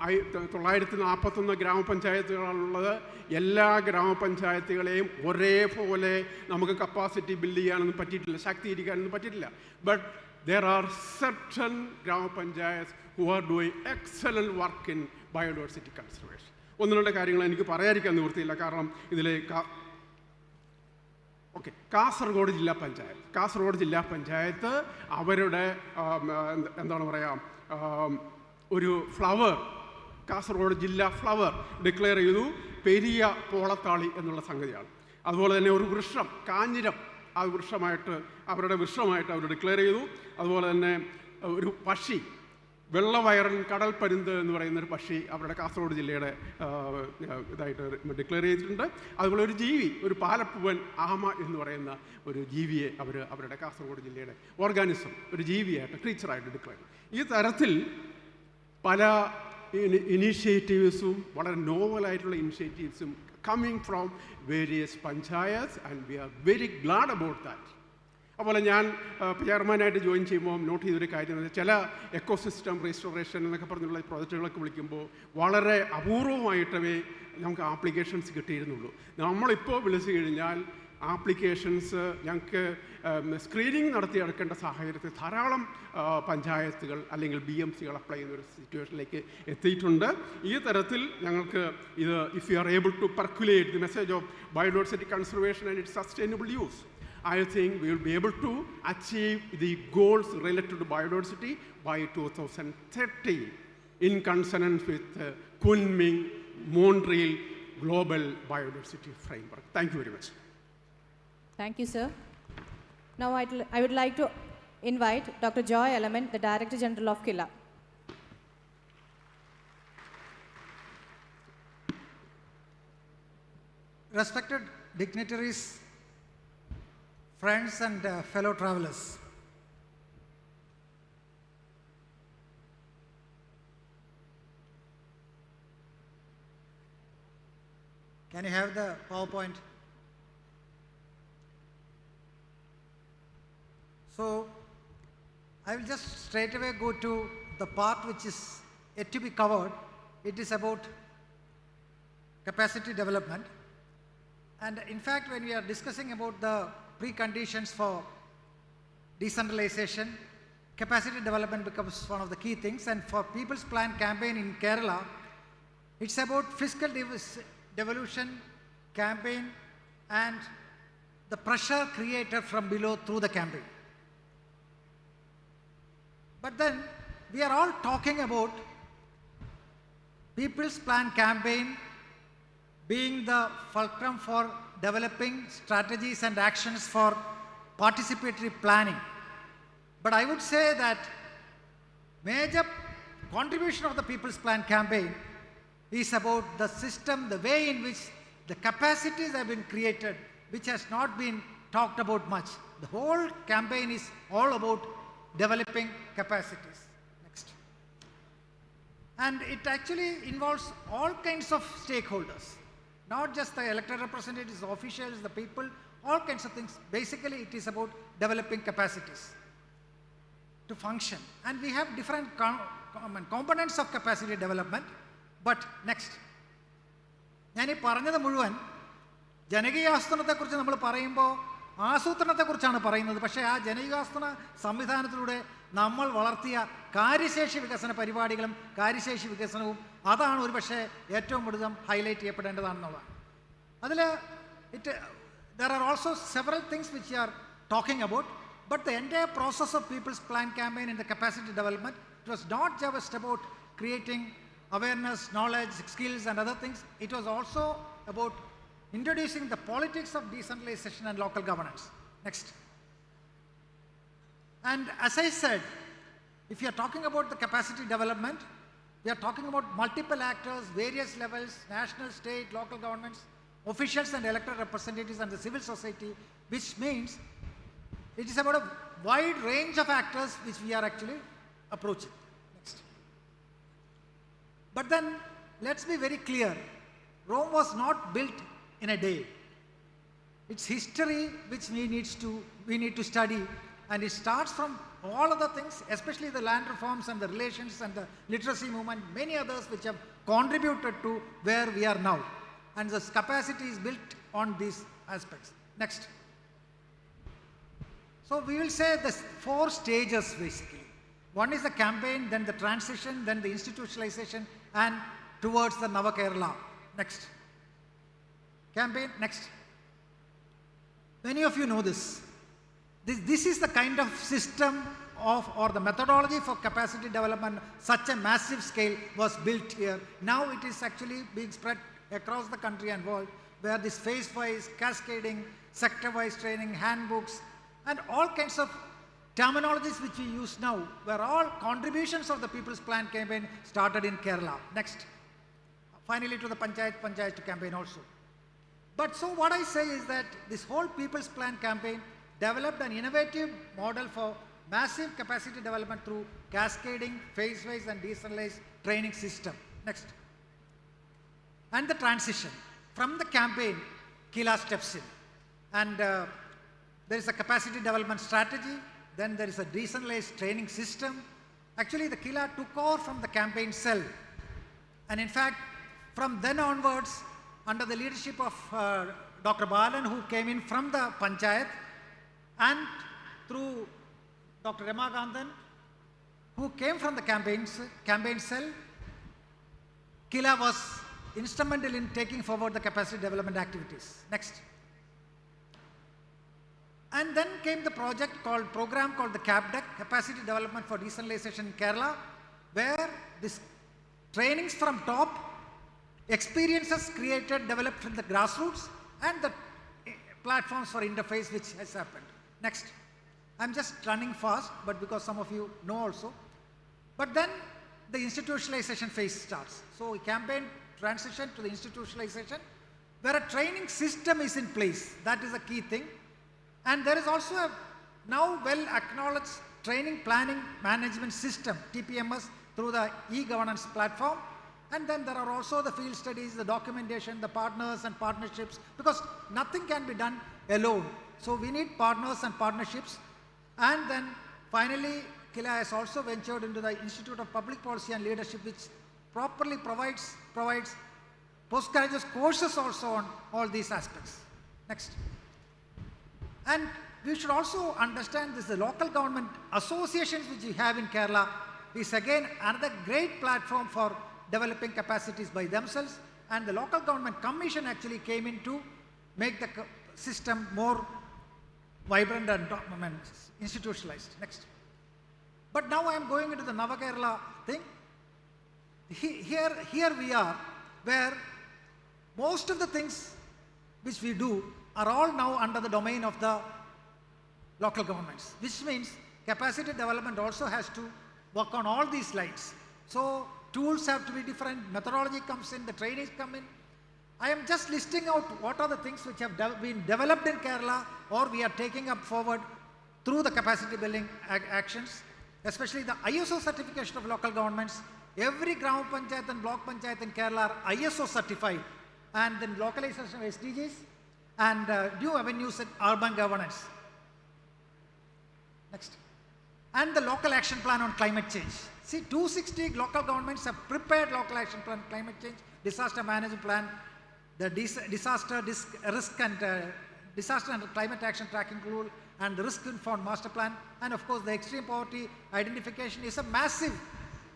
941 ഗ്രാമപഞ്ചായത്തുകളാണുള്ളത്. എല്ലാ ഗ്രാമപഞ്ചായത്തുകളെയും ഒരേപോലെ നമുക്ക് കപ്പാസിറ്റി ബിൽഡ് ചെയ്യാനൊന്നും പറ്റിയിട്ടില്ല, ശാക്തീകരിക്കാനൊന്നും പറ്റിയിട്ടില്ല. ബട്ട് there are certain ഗ്രാമപഞ്ചായത്ത് who are doing excellent work in biodiversity conservation. ഒന്ന് രണ്ട് കാര്യങ്ങൾ എനിക്ക് പറയാതിരിക്കാൻ നിവൃത്തിയില്ല, കാരണം ഇതിൽ കാസർഗോഡ് ജില്ലാ പഞ്ചായത്ത് അവരുടെ എന്താണ് പറയുക, ഒരു ഫ്ലവർ, കാസർഗോഡ് ജില്ലാ ഫ്ലവർ ഡിക്ലെയർ ചെയ്തു, പെരിയ പോളത്താളി എന്നുള്ള സംഗതിയാണ്. അതുപോലെ തന്നെ ഒരു വൃക്ഷം, കാഞ്ഞിരം, ആ വൃക്ഷമായിട്ട് അവർ ഡിക്ലെയർ ചെയ്തു. അതുപോലെ തന്നെ ഒരു പക്ഷി, വെള്ളവയറൻ കടൽ പരുന്ത് എന്ന് പറയുന്നൊരു പക്ഷി അവരുടെ കാസർഗോഡ് ജില്ലയുടെ ഇതായിട്ട് ഡിക്ലെയർ ചെയ്തിട്ടുണ്ട്. അതുപോലെ ഒരു ജീവി, ഒരു പാലപ്പൂവൻ ആമ എന്ന് പറയുന്ന ഒരു ജീവിയെ അവരുടെ കാസർഗോഡ് ജില്ലയുടെ ഓർഗാനിസം, ഒരു ജീവിയായിട്ട്, ക്രീച്ചറായിട്ട് ഡിക്ലെയർ ചെയ്തു. ഈ തരത്തിൽ പല ഇനീഷ്യേറ്റീവ്സും, വളരെ നോവലായിട്ടുള്ള ഇനിഷ്യേറ്റീവ്സും coming from various panchayats, and we are very glad about that. അതുപോലെ ഞാൻ ചെയർമാനായിട്ട് ജോയിൻ ചെയ്യുമ്പോൾ നോട്ട് ചെയ്തൊരു കാര്യം, ചില എക്കോസിസ്റ്റം റീസ്റ്റോറേഷൻ എന്നൊക്കെ പറഞ്ഞുള്ള പ്രോജക്റ്റുകളൊക്കെ വിളിക്കുമ്പോൾ വളരെ അപൂർവമായിട്ടവേ നമുക്ക് ആപ്ലിക്കേഷൻസ് കിട്ടിയിരുന്നുള്ളൂ. നമ്മളിപ്പോൾ വിളിച്ചു കഴിഞ്ഞാൽ ആപ്ലിക്കേഷൻസ് ഞങ്ങൾക്ക് സ്ക്രീനിങ് നടത്തിയെടുക്കേണ്ട സാഹചര്യത്തിൽ ധാരാളം പഞ്ചായത്തുകൾ അല്ലെങ്കിൽ BMCകൾ അപ്ലൈ ചെയ്യുന്ന ഒരു സിറ്റുവേഷനിലേക്ക് എത്തിയിട്ടുണ്ട്. ഈ തരത്തിൽ ഞങ്ങൾക്ക് ഇത്, if you are able to percolate the message of biodiversity conservation and its sustainable use, I think we will be able to achieve the goals related to biodiversity by 2030 in consonance with Kunming Montreal Global Biodiversity Framework. Thank you very much. Thank you, sir. Now I would like to invite Dr. Joy Element, the Director General of KILA. Respected dignitaries, friends and fellow travelers, can you have the PowerPoint? So I will just straight away go to the part which is yet to be covered. It is about capacity development. And in fact, when we are discussing about the preconditions for decentralization, capacity development becomes one of the key things. And for People's Plan campaign in Kerala, it's about fiscal devolution campaign and the pressure created from below through the campaign. But then we are all talking about People's Plan campaign being the fulcrum for developing strategies and actions for participatory planning. But I would say that major contribution of the People's Plan campaign is about the system, the way in which the capacities have been created, which has not been talked about much. The whole campaign is all about developing capacities. Next. And it actually involves all kinds of stakeholders, not just the elected representatives, the officials, the people, all kinds of things. Basically, it is about developing capacities to function. And we have different components of capacity development. But next. ഞാൻ ഈ പറഞ്ഞത് മുഴുവൻ ജനകീയാസൂത്രണത്തെക്കുറിച്ച് നമ്മൾ പറയുമ്പോൾ ആസൂത്രണത്തെക്കുറിച്ചാണ് പറയുന്നത്. പക്ഷേ ആ ജനകീയാസൂത്രണ സംവിധാനത്തിലൂടെ നമ്മൾ വളർത്തിയ കാര്യശേഷി വികസന പരിപാടികളും കാര്യശേഷി വികസനവും അതാണ് ഒരു പക്ഷേ ഏറ്റവും കൂടുതൽ ഹൈലൈറ്റ് ചെയ്യപ്പെടേണ്ടതാണെന്നുള്ളതാണ്. അതിൽ there are also several things which we are talking about, but the entire process of People's Plan campaign in the capacity development, it was not just about creating awareness, knowledge, skills and other things. It was also about introducing the politics of decentralization and local governance. Next. And as I said, if you are talking about the capacity development, we are talking about multiple actors, various levels, national, state, local governments, officials and elected representatives and the civil society, which means it is about a wide range of actors which we are actually approaching. Next. But then, let's be very clear, Rome was not built in a day. It's history which we need to study, and it starts from all other things, especially the land reforms and the relations and the literacy movement, many others which have contributed to where we are now. And this capacity is built on these aspects. Next. So we will say the 4 stages basically. One is the campaign, then the transition, then the institutionalization, and towards the Nava Kerala. Next. Campaign, next. Many of you know this. This is the kind of system of, or the methodology for capacity development, such a massive scale was built here. Now it is actually being spread across the country and world, where this phase-wise, cascading, sector-wise training, handbooks, and all kinds of terminologies which we use now were all contributions of the People's Plan campaign started in Kerala. Next. Finally to the Panchayat campaign also. But so what I say is that this whole People's Plan campaign developed an innovative model for massive capacity development through cascading, phase-wise and decentralized training system. Next. And the transition. From the campaign, Kila steps in. And there is a capacity development strategy, then there is a decentralized training system. Actually, the Kila took over from the campaign cell. And in fact, from then onwards, under the leadership of Dr. Balan, who came in from the Panchayat, and through Dr. Ramakanthan, who came from the campaign cell, Kila was instrumental in taking forward the capacity development activities. Next. And then came the program called the CAPDEC, Capacity Development for Decentralization in Kerala, where this trainings from top, experiences created, developed from the grassroots, and the platforms for interface which has happened. Next. I'm just running fast, but because some of you know also. But then the institutionalization phase starts. So we campaign transition to the institutionalization, where a training system is in place. That is a key thing. And there is also a now well acknowledged training planning management system, TPMS, through the e-governance platform. And then there are also the field studies, the documentation, the partners and partnerships, because nothing can be done alone. So we need partners and partnerships. And then finally, Kila has also ventured into the Institute of Public Policy and Leadership, which properly provides postgraduate courses also on all these aspects. Next. And we should also understand this, the local government associations which we have in Kerala is again another great platform for developing capacities by themselves, and the local government commission actually came in to make the system more vibrant and institutionalized. Next. But now I am going into the Nava Kerala thing. Here we are, where most of the things which we do are all now under the domain of the local governments, which means capacity development also has to work on all these lines. So tools have to be different, methodology comes in, the trainings come in. I am just listing out what are the things which have been developed in Kerala or we are taking up forward through the capacity building actions, especially the ISO certification of local governments. Every Gram Panchayat and Block Panchayat in Kerala are ISO certified, and then localization of SDGs and new avenues in urban governance. Next. And the local action plan on climate change. See, 260 local governments have prepared local action plan on climate change, disaster management plan, the disaster and climate action tracking rule, and the risk-informed master plan, and of course the extreme poverty identification is a massive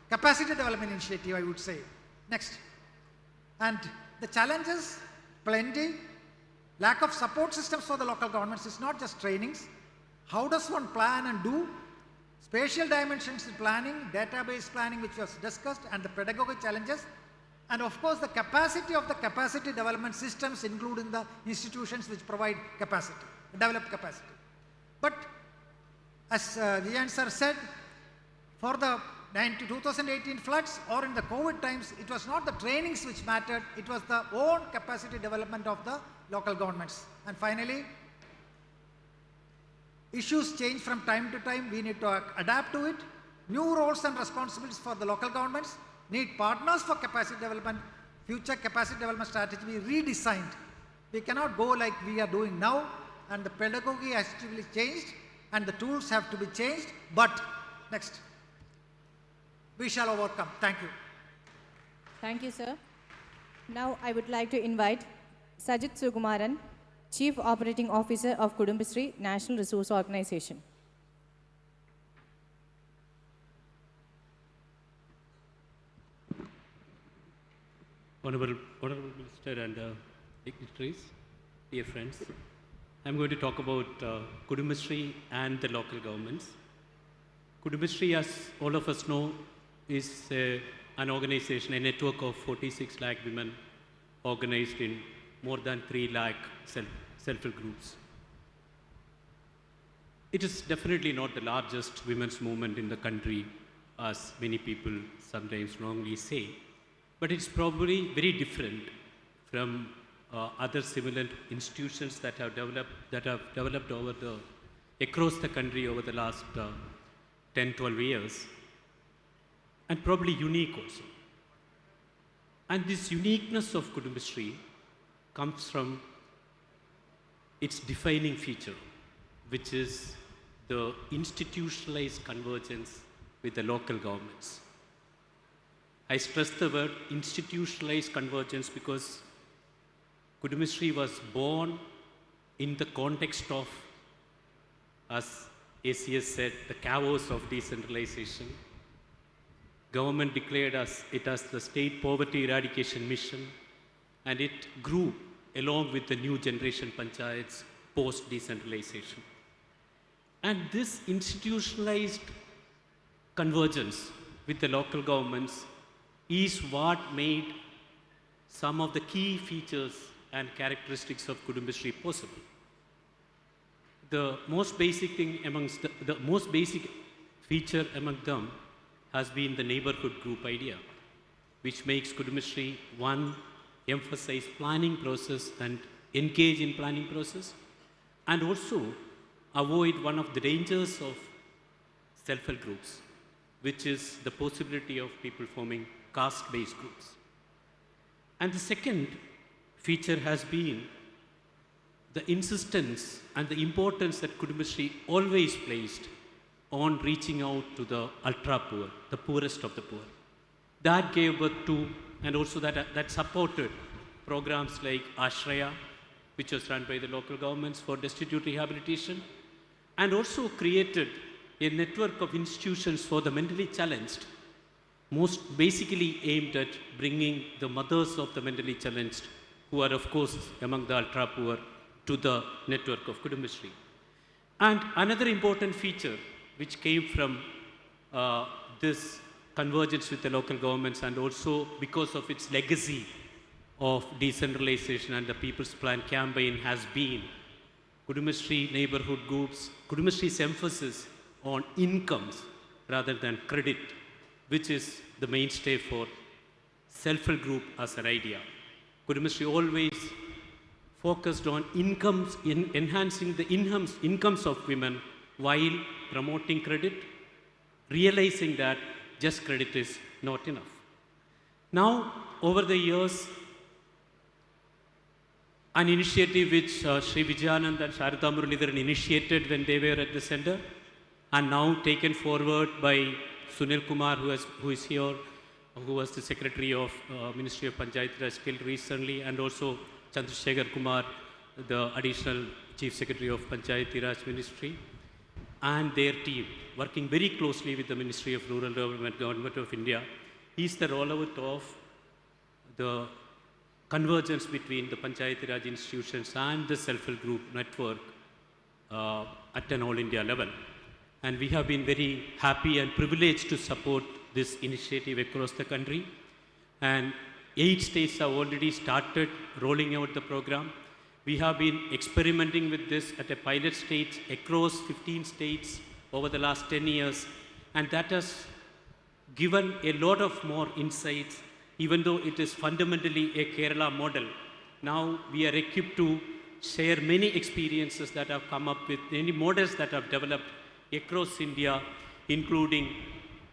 capacity development initiative, I would say. Next. And the challenges, plenty. Lack of support systems for the local governments is not just trainings. How does one plan and do? Spatial dimensions in planning, database planning which was discussed, and the pedagogical challenges. And of course the capacity of the capacity development systems, including the institutions which provide capacity, develop capacity. But as Vijan sir said, for the 2018 floods or in the COVID times, it was not the trainings which mattered, it was the own capacity development of the local governments. And finally, issues change from time to time, we need to adapt to it. New roles and responsibilities for the local governments, need partners for capacity development, future capacity development strategy be redesigned. We cannot go like we are doing now, and the pedagogy has to be changed, and the tools have to be changed, but next, we shall overcome. Thank you. Thank you, sir. Now I would like to invite Sajit Sukumaran, Chief Operating Officer of Kudumbashree National Resource Organization. Honorable Minister and dignitaries, dear friends, I'm going to talk about Kudumbashree and the local governments. Kudumbashree, as all of us know, is an organization, a network of 46 lakh women organized in more than 3 lakh self-help groups. It is definitely not the largest women's movement in the country, as many people sometimes wrongly say, but it's probably very different from other similar institutions that have developed across the country over the last 10, 12 years, and probably unique also. And this uniqueness of Kudumbashree comes from its defining feature, which is the institutionalized convergence with the local governments. I stress the word institutionalized convergence because Kudumbashree was born in the context of, as ACS said, the chaos of decentralization. Government declared it as the state poverty eradication mission, and it grew along with the new generation panchayats post-decentralization. And this institutionalized convergence with the local governments is what made some of the key features and characteristics of Kudumbashree possible. The most basic thing amongst the most basic feature among them has been the neighborhood group idea, which makes Kudumbashree, one, emphasize planning process and engage in planning process, and also avoid one of the dangers of self-help groups, which is the possibility of people forming caste-based groups. And the second feature has been the insistence and the importance that Kudumbashree always placed on reaching out to the ultra-poor, the poorest of the poor. That gave birth to, and also that supported programs like Ashraya, which was run by the local governments for destitute rehabilitation, and also created a network of institutions for the mentally challenged, most basically aimed at bringing the mothers of the mentally challenged, who are of course among the ultra-poor, to the network of Kudumbashree. And another important feature which came from this convergence with the local governments, and also because of its legacy of decentralization and the People's Plan campaign, has been Kudumbashree neighborhood groups, Kudumbashree's emphasis on incomes rather than credit, which is the mainstay for self-help group as an idea. Kudumbashree always focused on incomes, enhancing the incomes of women while promoting credit, realizing that just credit is not enough. Now, over the years, an initiative which Sri Vijayanand and Sharada Muralidharan initiated when they were at the center, and now taken forward by Sunil Kumar, who is here, who was the Secretary of Ministry of Panchayat Raj till recently, and also Chandrasekhar Kumar, the Additional Chief Secretary of Panchayat Raj Ministry, and their team, working very closely with the Ministry of Rural Development, Government of India, is the rollout of the convergence between the Panchayat Raj institutions and the self-help group network at an all India level. And we have been very happy and privileged to support this initiative across the country. And 8 states have already started rolling out the program. We have been experimenting with this at a pilot stage across 15 states over the last 10 years. And that has given a lot of more insights, even though it is fundamentally a Kerala model. Now we are equipped to share many experiences that have come up with, many models that have developed across India, including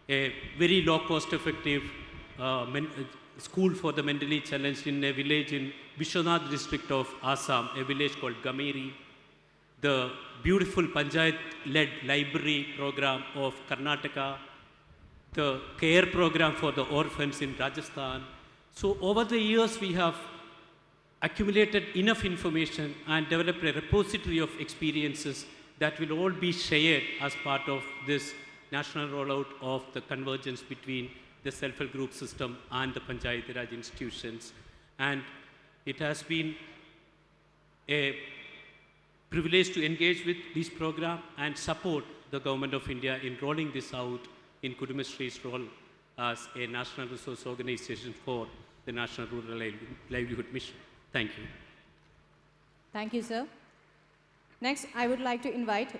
a very low cost effective school for the mentally challenged in a village in Vishwanath district of Assam, a village called Gameri. the beautiful Panchayat-led library program of Karnataka, the care program for the orphans in Rajasthan. So over the years, we have accumulated enough information and developed a repository of experiences that will all be shared as part of this national rollout of the convergence between the self-help group system and the Panchayati Raj institutions. And it has been a privilege to engage with this program and support the Government of India in rolling this out in Kudumashree's role as a national resource organization for the National Rural Livelihood Mission. Thank you. Thank you, sir. Next, I would like to invite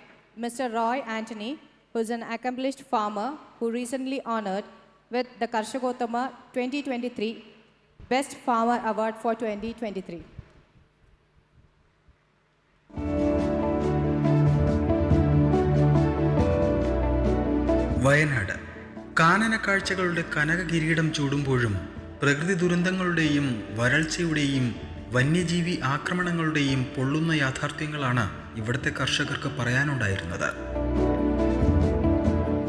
Mr. Roy Anthony, who is an accomplished farmer who recently honored with the Karshakottama 2023 Best Farmer Award for 2023. Wayanad കാനനക്കാഴ്ചകളുടെ കനകകിരീടം ചൂടുമ്പോഴും പ്രകൃതി ദുരന്തങ്ങളുടെയും വരൾച്ചയുടെയും വന്യജീവി ആക്രമണങ്ങളുടെയും പൊള്ളുന്ന യാഥാർത്ഥ്യങ്ങളാണ് ഇവിടുത്തെ കർഷകർക്ക് പറയാനുണ്ടായിരുന്നത്.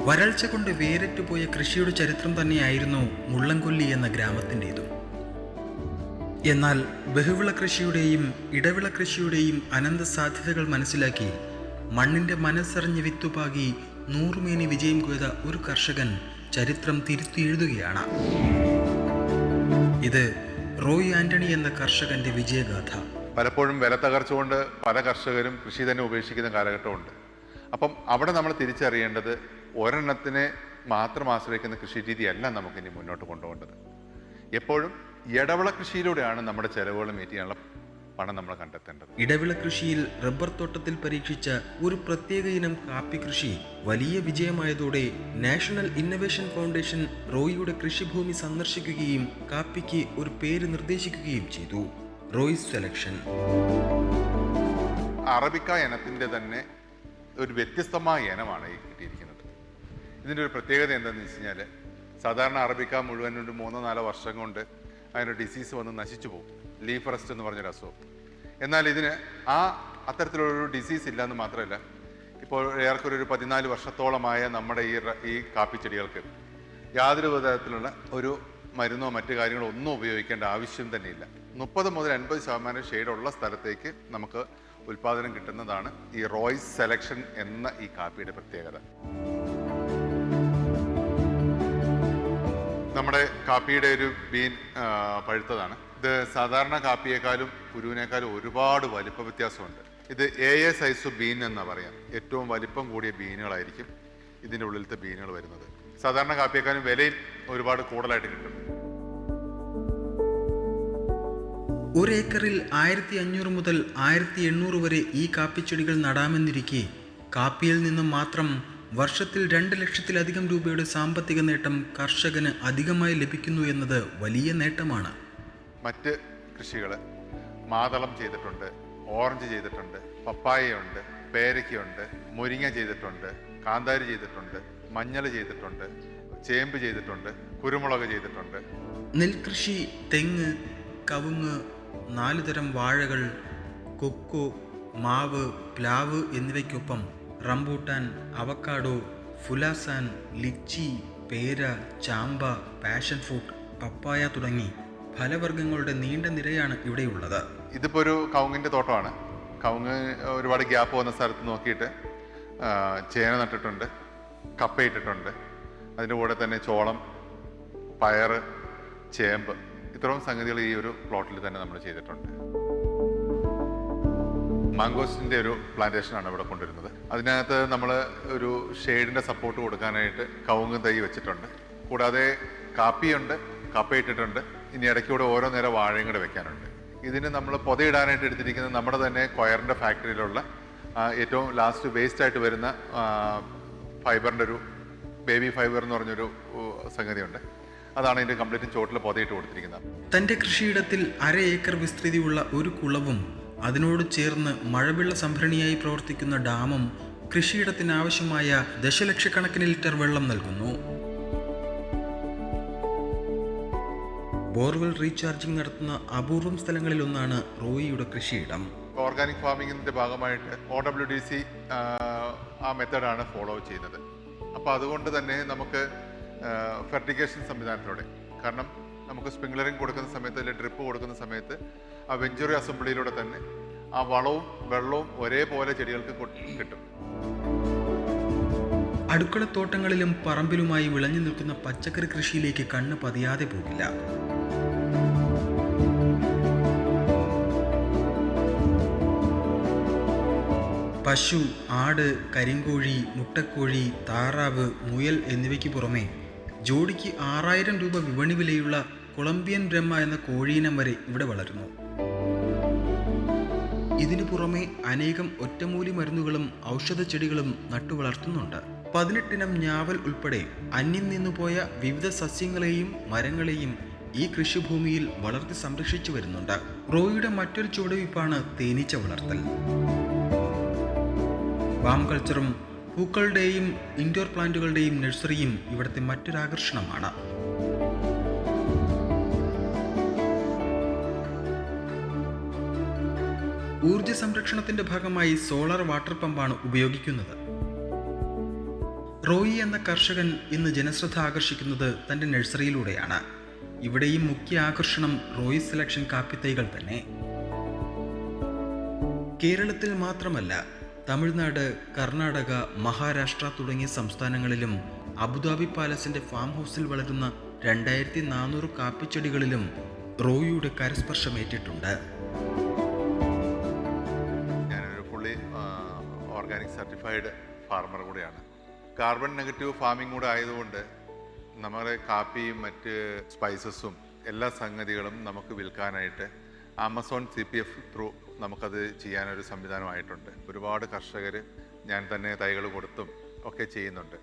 വരൾച്ച കൊണ്ട് വേരറ്റുപോയ കൃഷിയുടെ ചരിത്രം തന്നെയായിരുന്നു മുള്ളംകൊല്ലി എന്ന ഗ്രാമത്തിൻ്റെതും. എന്നാൽ ബഹുവിള കൃഷിയുടെയും ഇടവിള കൃഷിയുടെയും അനന്ത സാധ്യതകൾ മനസ്സിലാക്കി മണ്ണിൻ്റെ മനസ്സറിഞ്ഞ് വിത്തുപാകി നൂറുമേനി വിജയം കൊയ്ത ഒരു കർഷകൻ ചരിത്രം തിരുത്തി എഴുതുകയാണ്. ഇത് റോയ് ആന്റണി എന്ന കർഷകന്റെ വിജയഗാഥ. പലപ്പോഴും വില തകർച്ച കൊണ്ട് പല കർഷകരും കൃഷി തന്നെ ഉപേക്ഷിക്കുന്ന കാലഘട്ടമുണ്ട്. അപ്പം അവിടെ നമ്മൾ തിരിച്ചറിയേണ്ടത് ഒരെണ്ണത്തിനെ മാത്രം ആശ്രയിക്കുന്ന കൃഷി രീതിയല്ല നമുക്കിനി മുന്നോട്ട് കൊണ്ടുപോകേണ്ടത്. എപ്പോഴും ഇടവിള കൃഷിയിലൂടെയാണ് നമ്മുടെ ചെലവുകൾ മീറ്റ് ചെയ്യാനുള്ള പണം നമ്മൾ കണ്ടെത്തേണ്ടത്. ഇടവിള കൃഷിയിൽ റബ്ബർ തോട്ടത്തിൽ പരീക്ഷിച്ച ഒരു പ്രത്യേക ഇനം കാപ്പി കൃഷി വലിയ വിജയമായതോടെ നാഷണൽ ഇന്നൊവേഷൻ ഫൗണ്ടേഷൻ റോയിയുടെ കൃഷിഭൂമി സന്ദർശിക്കുകയും കാപ്പിക്ക് ഒരു പേര് നിർദ്ദേശിക്കുകയും ചെയ്തു, റോയ്സ് സെലക്ഷൻ. അറബിക്ക ഇനത്തിൻ്റെ തന്നെ ഒരു വ്യത്യസ്തമായ ഇനമാണ് ഈ കിട്ടിയിരിക്കുന്നത്. ഇതിൻ്റെ ഒരു പ്രത്യേകത എന്താണെന്ന് വെച്ച് കഴിഞ്ഞാൽ, സാധാരണ അറബിക്ക മുഴുവൻ ഒരു 3-4 വർഷം കൊണ്ട് അതിനൊരു ഡിസീസ് വന്ന് നശിച്ചു പോകും, ലീഫ് റസ്റ്റ് എന്ന് പറഞ്ഞൊരു അസുഖം. എന്നാൽ ഇതിന് അത്തരത്തിലുള്ളൊരു ഡിസീസ് ഇല്ല എന്ന് മാത്രമല്ല, ഇപ്പോൾ ഏറെക്കുറെ ഒരു 14 വർഷത്തോളമായ നമ്മുടെ ഈ കാപ്പി ചെടികൾക്ക് യാതൊരു തരത്തിലുള്ള ഒരു മരുന്നോ മറ്റു കാര്യങ്ങളോ ഒന്നും ഉപയോഗിക്കേണ്ട ആവശ്യം തന്നെയില്ല. 30 മുതൽ 80% ഷെയ്ഡുള്ള സ്ഥലത്തേക്ക് നമുക്ക് ഉൽപ്പാദനം കിട്ടുന്നതാണ് ഈ റോയ്സ് സെലക്ഷൻ എന്ന ഈ കാപ്പിയുടെ പ്രത്യേകത. നമ്മുടെ കാപ്പിയുടെ ഒരു ബീൻ പഴുത്തതാണ്. ഇത് സാധാരണ കാപ്പിയേക്കാളും കുരുവിനേക്കാളും ഒരുപാട് വലിപ്പ വ്യത്യാസമുണ്ട്. ഇത് AA സൈസ് ബീൻ എന്നാ പറയാം. ഏറ്റവും വലിപ്പം കൂടിയ ബീനുകളായിരിക്കും ഇതിൻ്റെ ഉള്ളിലത്തെ ബീനുകൾ വരുന്നത്. സാധാരണ കാപ്പിയേക്കാളും വിലയും ഒരുപാട് കൂടുതലായിട്ട് കിട്ടും. 1 ഏക്കറിൽ 1500 മുതൽ 1800 വരെ ഈ കാപ്പിച്ചെടികൾ നടാമെന്നിരിക്കെ കാപ്പിയിൽ നിന്നും മാത്രം വർഷത്തിൽ 2 ലക്ഷത്തിലധികം രൂപയുടെ സാമ്പത്തിക നേട്ടം കർഷകന് അധികമായി ലഭിക്കുന്നു എന്നത് വലിയ നേട്ടമാണ്. മറ്റ് കൃഷികൾ മാതളം ചെയ്തിട്ടുണ്ട്, ഓറഞ്ച് ചെയ്തിട്ടുണ്ട്, പപ്പായയുണ്ട്, പേരയ്ക്കയുണ്ട്, മുരിങ്ങ ചെയ്തിട്ടുണ്ട്, കാന്താരി ചെയ്തിട്ടുണ്ട്, മഞ്ഞൾ ചെയ്തിട്ടുണ്ട്, ചേമ്പ് ചെയ്തിട്ടുണ്ട്, കുരുമുളക് ചെയ്തിട്ടുണ്ട്. നെൽകൃഷി, തെങ്ങ്, കവുങ്ങ്, 4 തരം വാഴകൾ, കൊക്കോ, മാവ്, പ്ലാവ് എന്നിവയ്ക്കൊപ്പം റംബൂട്ടാൻ, അവക്കാഡോ, ഫുലാസാൻ, ലിച്ചി, പേര, ചാമ്പ, പാഷൻ ഫ്രൂട്ട്, പപ്പായ തുടങ്ങി ഫലവർഗ്ഗങ്ങളുടെ നീണ്ട നിരയാണ് ഇവിടെയുള്ളത്. ഇതിപ്പോൾ ഒരു കവുങ്ങിൻ്റെ തോട്ടമാണ്. കവുങ്ങ് ഒരുപാട് ഗ്യാപ്പ് വന്ന സ്ഥലത്ത് നോക്കിയിട്ട് ചേന നട്ടിട്ടുണ്ട്, കപ്പയിട്ടിട്ടുണ്ട്. അതിൻ്റെ കൂടെ തന്നെ ചോളം, പയറ്, ചേമ്പ്, ഇത്രയും സംഗതികൾ ഈ ഒരു പ്ലോട്ടിൽ തന്നെ നമ്മൾ ചെയ്തിട്ടുണ്ട്. മാംഗോസിൻ്റെ ഒരു പ്ലാന്റേഷനാണ് ഇവിടെ കൊണ്ടുവരുന്നത്. അതിനകത്ത് നമ്മൾ ഒരു ഷെയ്ഡിൻ്റെ സപ്പോർട്ട് കൊടുക്കാനായിട്ട് കവുങ്ങ് തൈ വെച്ചിട്ടുണ്ട്. കൂടാതെ കാപ്പിയുണ്ട്, കപ്പയിട്ടിട്ടുണ്ട്. ഇനി ഇടയ്ക്കൂടെ ഓരോ നേരം വാഴയും കൂടെ വെക്കാനുണ്ട്. ഇതിന് നമ്മൾ പൊതയിടാനായിട്ട് എടുത്തിരിക്കുന്നത് നമ്മുടെ തന്നെ കൊയറിൻ്റെ ഫാക്ടറിയിലുള്ള ഏറ്റവും ലാസ്റ്റ് വേസ്റ്റായിട്ട് വരുന്ന ഫൈബറിൻ്റെ ഒരു ബേബി ഫൈബർ എന്ന് പറഞ്ഞൊരു സംഗതിയുണ്ട്. അതാണ് ഇതിൻ്റെ കംപ്ലീറ്റ് ചോട്ടിൽ പൊതയിട്ട് കൊടുത്തിരിക്കുന്നത്. തൻ്റെ കൃഷിയിടത്തിൽ 1/2 ഏക്കർ വിസ്തൃതിയുള്ള ഒരു കുളവും അതിനോട് ചേർന്ന് മഴവെള്ള സംഭരണിയായി പ്രവർത്തിക്കുന്ന ഡാമും കൃഷിയിടത്തിനാവശ്യമായ ദശലക്ഷക്കണക്കിന് ലിറ്റർ വെള്ളം നൽകുന്നു. ബോർവെൽ റീചാർജിംഗ് നടത്തുന്ന അപൂർവം സ്ഥലങ്ങളിലൊന്നാണ് റോയിയുടെ കൃഷിയിടം. ഓർഗാനിക് ഫാമിങ്ങിൻ്റെ ഭാഗമായിട്ട് OWDC ആ മെത്തേഡാണ് ഫോളോ ചെയ്യുന്നത്. അപ്പോൾ അതുകൊണ്ട് തന്നെ നമുക്ക് ഫെർട്ടിഗേഷൻ സംവിധാനത്തിലൂടെ, കാരണം നമുക്ക് സ്പ്രിംഗ്ലറിങ് കൊടുക്കുന്ന സമയത്ത് അല്ലെങ്കിൽ ഡ്രിപ്പ് കൊടുക്കുന്ന സമയത്ത് ആ വെഞ്ചുറി അസംബ്ലിയിലൂടെ തന്നെ ആ വളവും വെള്ളവും ഒരേപോലെ ചെടികൾക്ക് കിട്ടും. അടുക്കളത്തോട്ടങ്ങളിലും പറമ്പിലുമായി വിളഞ്ഞു നിൽക്കുന്ന പച്ചക്കറി കൃഷിയിലേക്ക് കണ്ണ് പതിയാതെ പോകില്ല. പശു, ആട്, കരിങ്കോഴി, മുട്ടക്കോഴി, താറാവ്, മുയൽ എന്നിവയ്ക്ക് പുറമെ ജോഡിക്ക് 6000 രൂപ വിപണി വിലയുള്ള കൊളംബിയൻ ബ്രഹ്മ എന്ന കോഴിയിനം വരെ ഇവിടെ വളരുന്നു. ഇതിനു പുറമെ അനേകം ഒറ്റമൂലി മരുന്നുകളും ഔഷധ ചെടികളും നട്ടുവളർത്തുന്നുണ്ട്. 18 ഇനം ഞാവൽ ഉൾപ്പെടെ അന്യം നിന്നുപോയ വിവിധ സസ്യങ്ങളെയും മരങ്ങളെയും ഈ കൃഷിഭൂമിയിൽ വളർത്തി സംരക്ഷിച്ചു വരുന്നുണ്ട്. റോയിയുടെ മറ്റൊരു ചുവടുവയ്പ്പാണ് തേനീച്ച വളർത്തൽ. പാം കൾച്ചറും പൂക്കളുടെയും ഇൻഡോർ പ്ലാന്റുകളുടെയും നഴ്സറിയും ഇവിടുത്തെ മറ്റൊരാകർഷണമാണ്. ഊർജ സംരക്ഷണത്തിന്റെ ഭാഗമായി സോളാർ വാട്ടർ പമ്പാണ് ഉപയോഗിക്കുന്നത്. റോയി എന്ന കർഷകൻ ഇന്ന് ജനശ്രദ്ധ ആകർഷിക്കുന്നത് തന്റെ നഴ്സറിയിലൂടെയാണ്. ഇവിടെയും മുഖ്യ ആകർഷണം റോയി സെലക്ഷൻ കാപ്പിത്തൈകൾ തന്നെ. കേരളത്തിൽ മാത്രമല്ല, തമിഴ്നാട്, കർണാടക, മഹാരാഷ്ട്ര തുടങ്ങിയ സംസ്ഥാനങ്ങളിലും അബുദാബി പാലസിന്റെ ഫാം ഹൗസിൽ വളരുന്ന 2400 കാപ്പിച്ചെടികളിലും റോയിയുടെ കരസ്പർശമേറ്റിട്ടുണ്ട്. ഞാനൊരു ഫുള്ളി ഓർഗാനിക് സർട്ടിഫൈഡ് ഫാർമർ കൂടെയാണ്. കാർബൺ നെഗറ്റീവ് ഫാമിംഗ് കൂടെ ആയതുകൊണ്ട് നമ്മുടെ കാപ്പിയും മറ്റ് സ്പൈസസും എല്ലാ സംഗതികളും നമുക്ക് വിൽക്കാനായിട്ട് ആമസോൺ CPF ത്രൂ നമുക്കത് ചെയ്യാനൊരു സംവിധാനമായിട്ടുണ്ട്. ഒരുപാട് കർഷകർ ഞാൻ തന്നെ തൈകൾ കൊടുത്തും ഒക്കെ ചെയ്യുന്നുണ്ട്.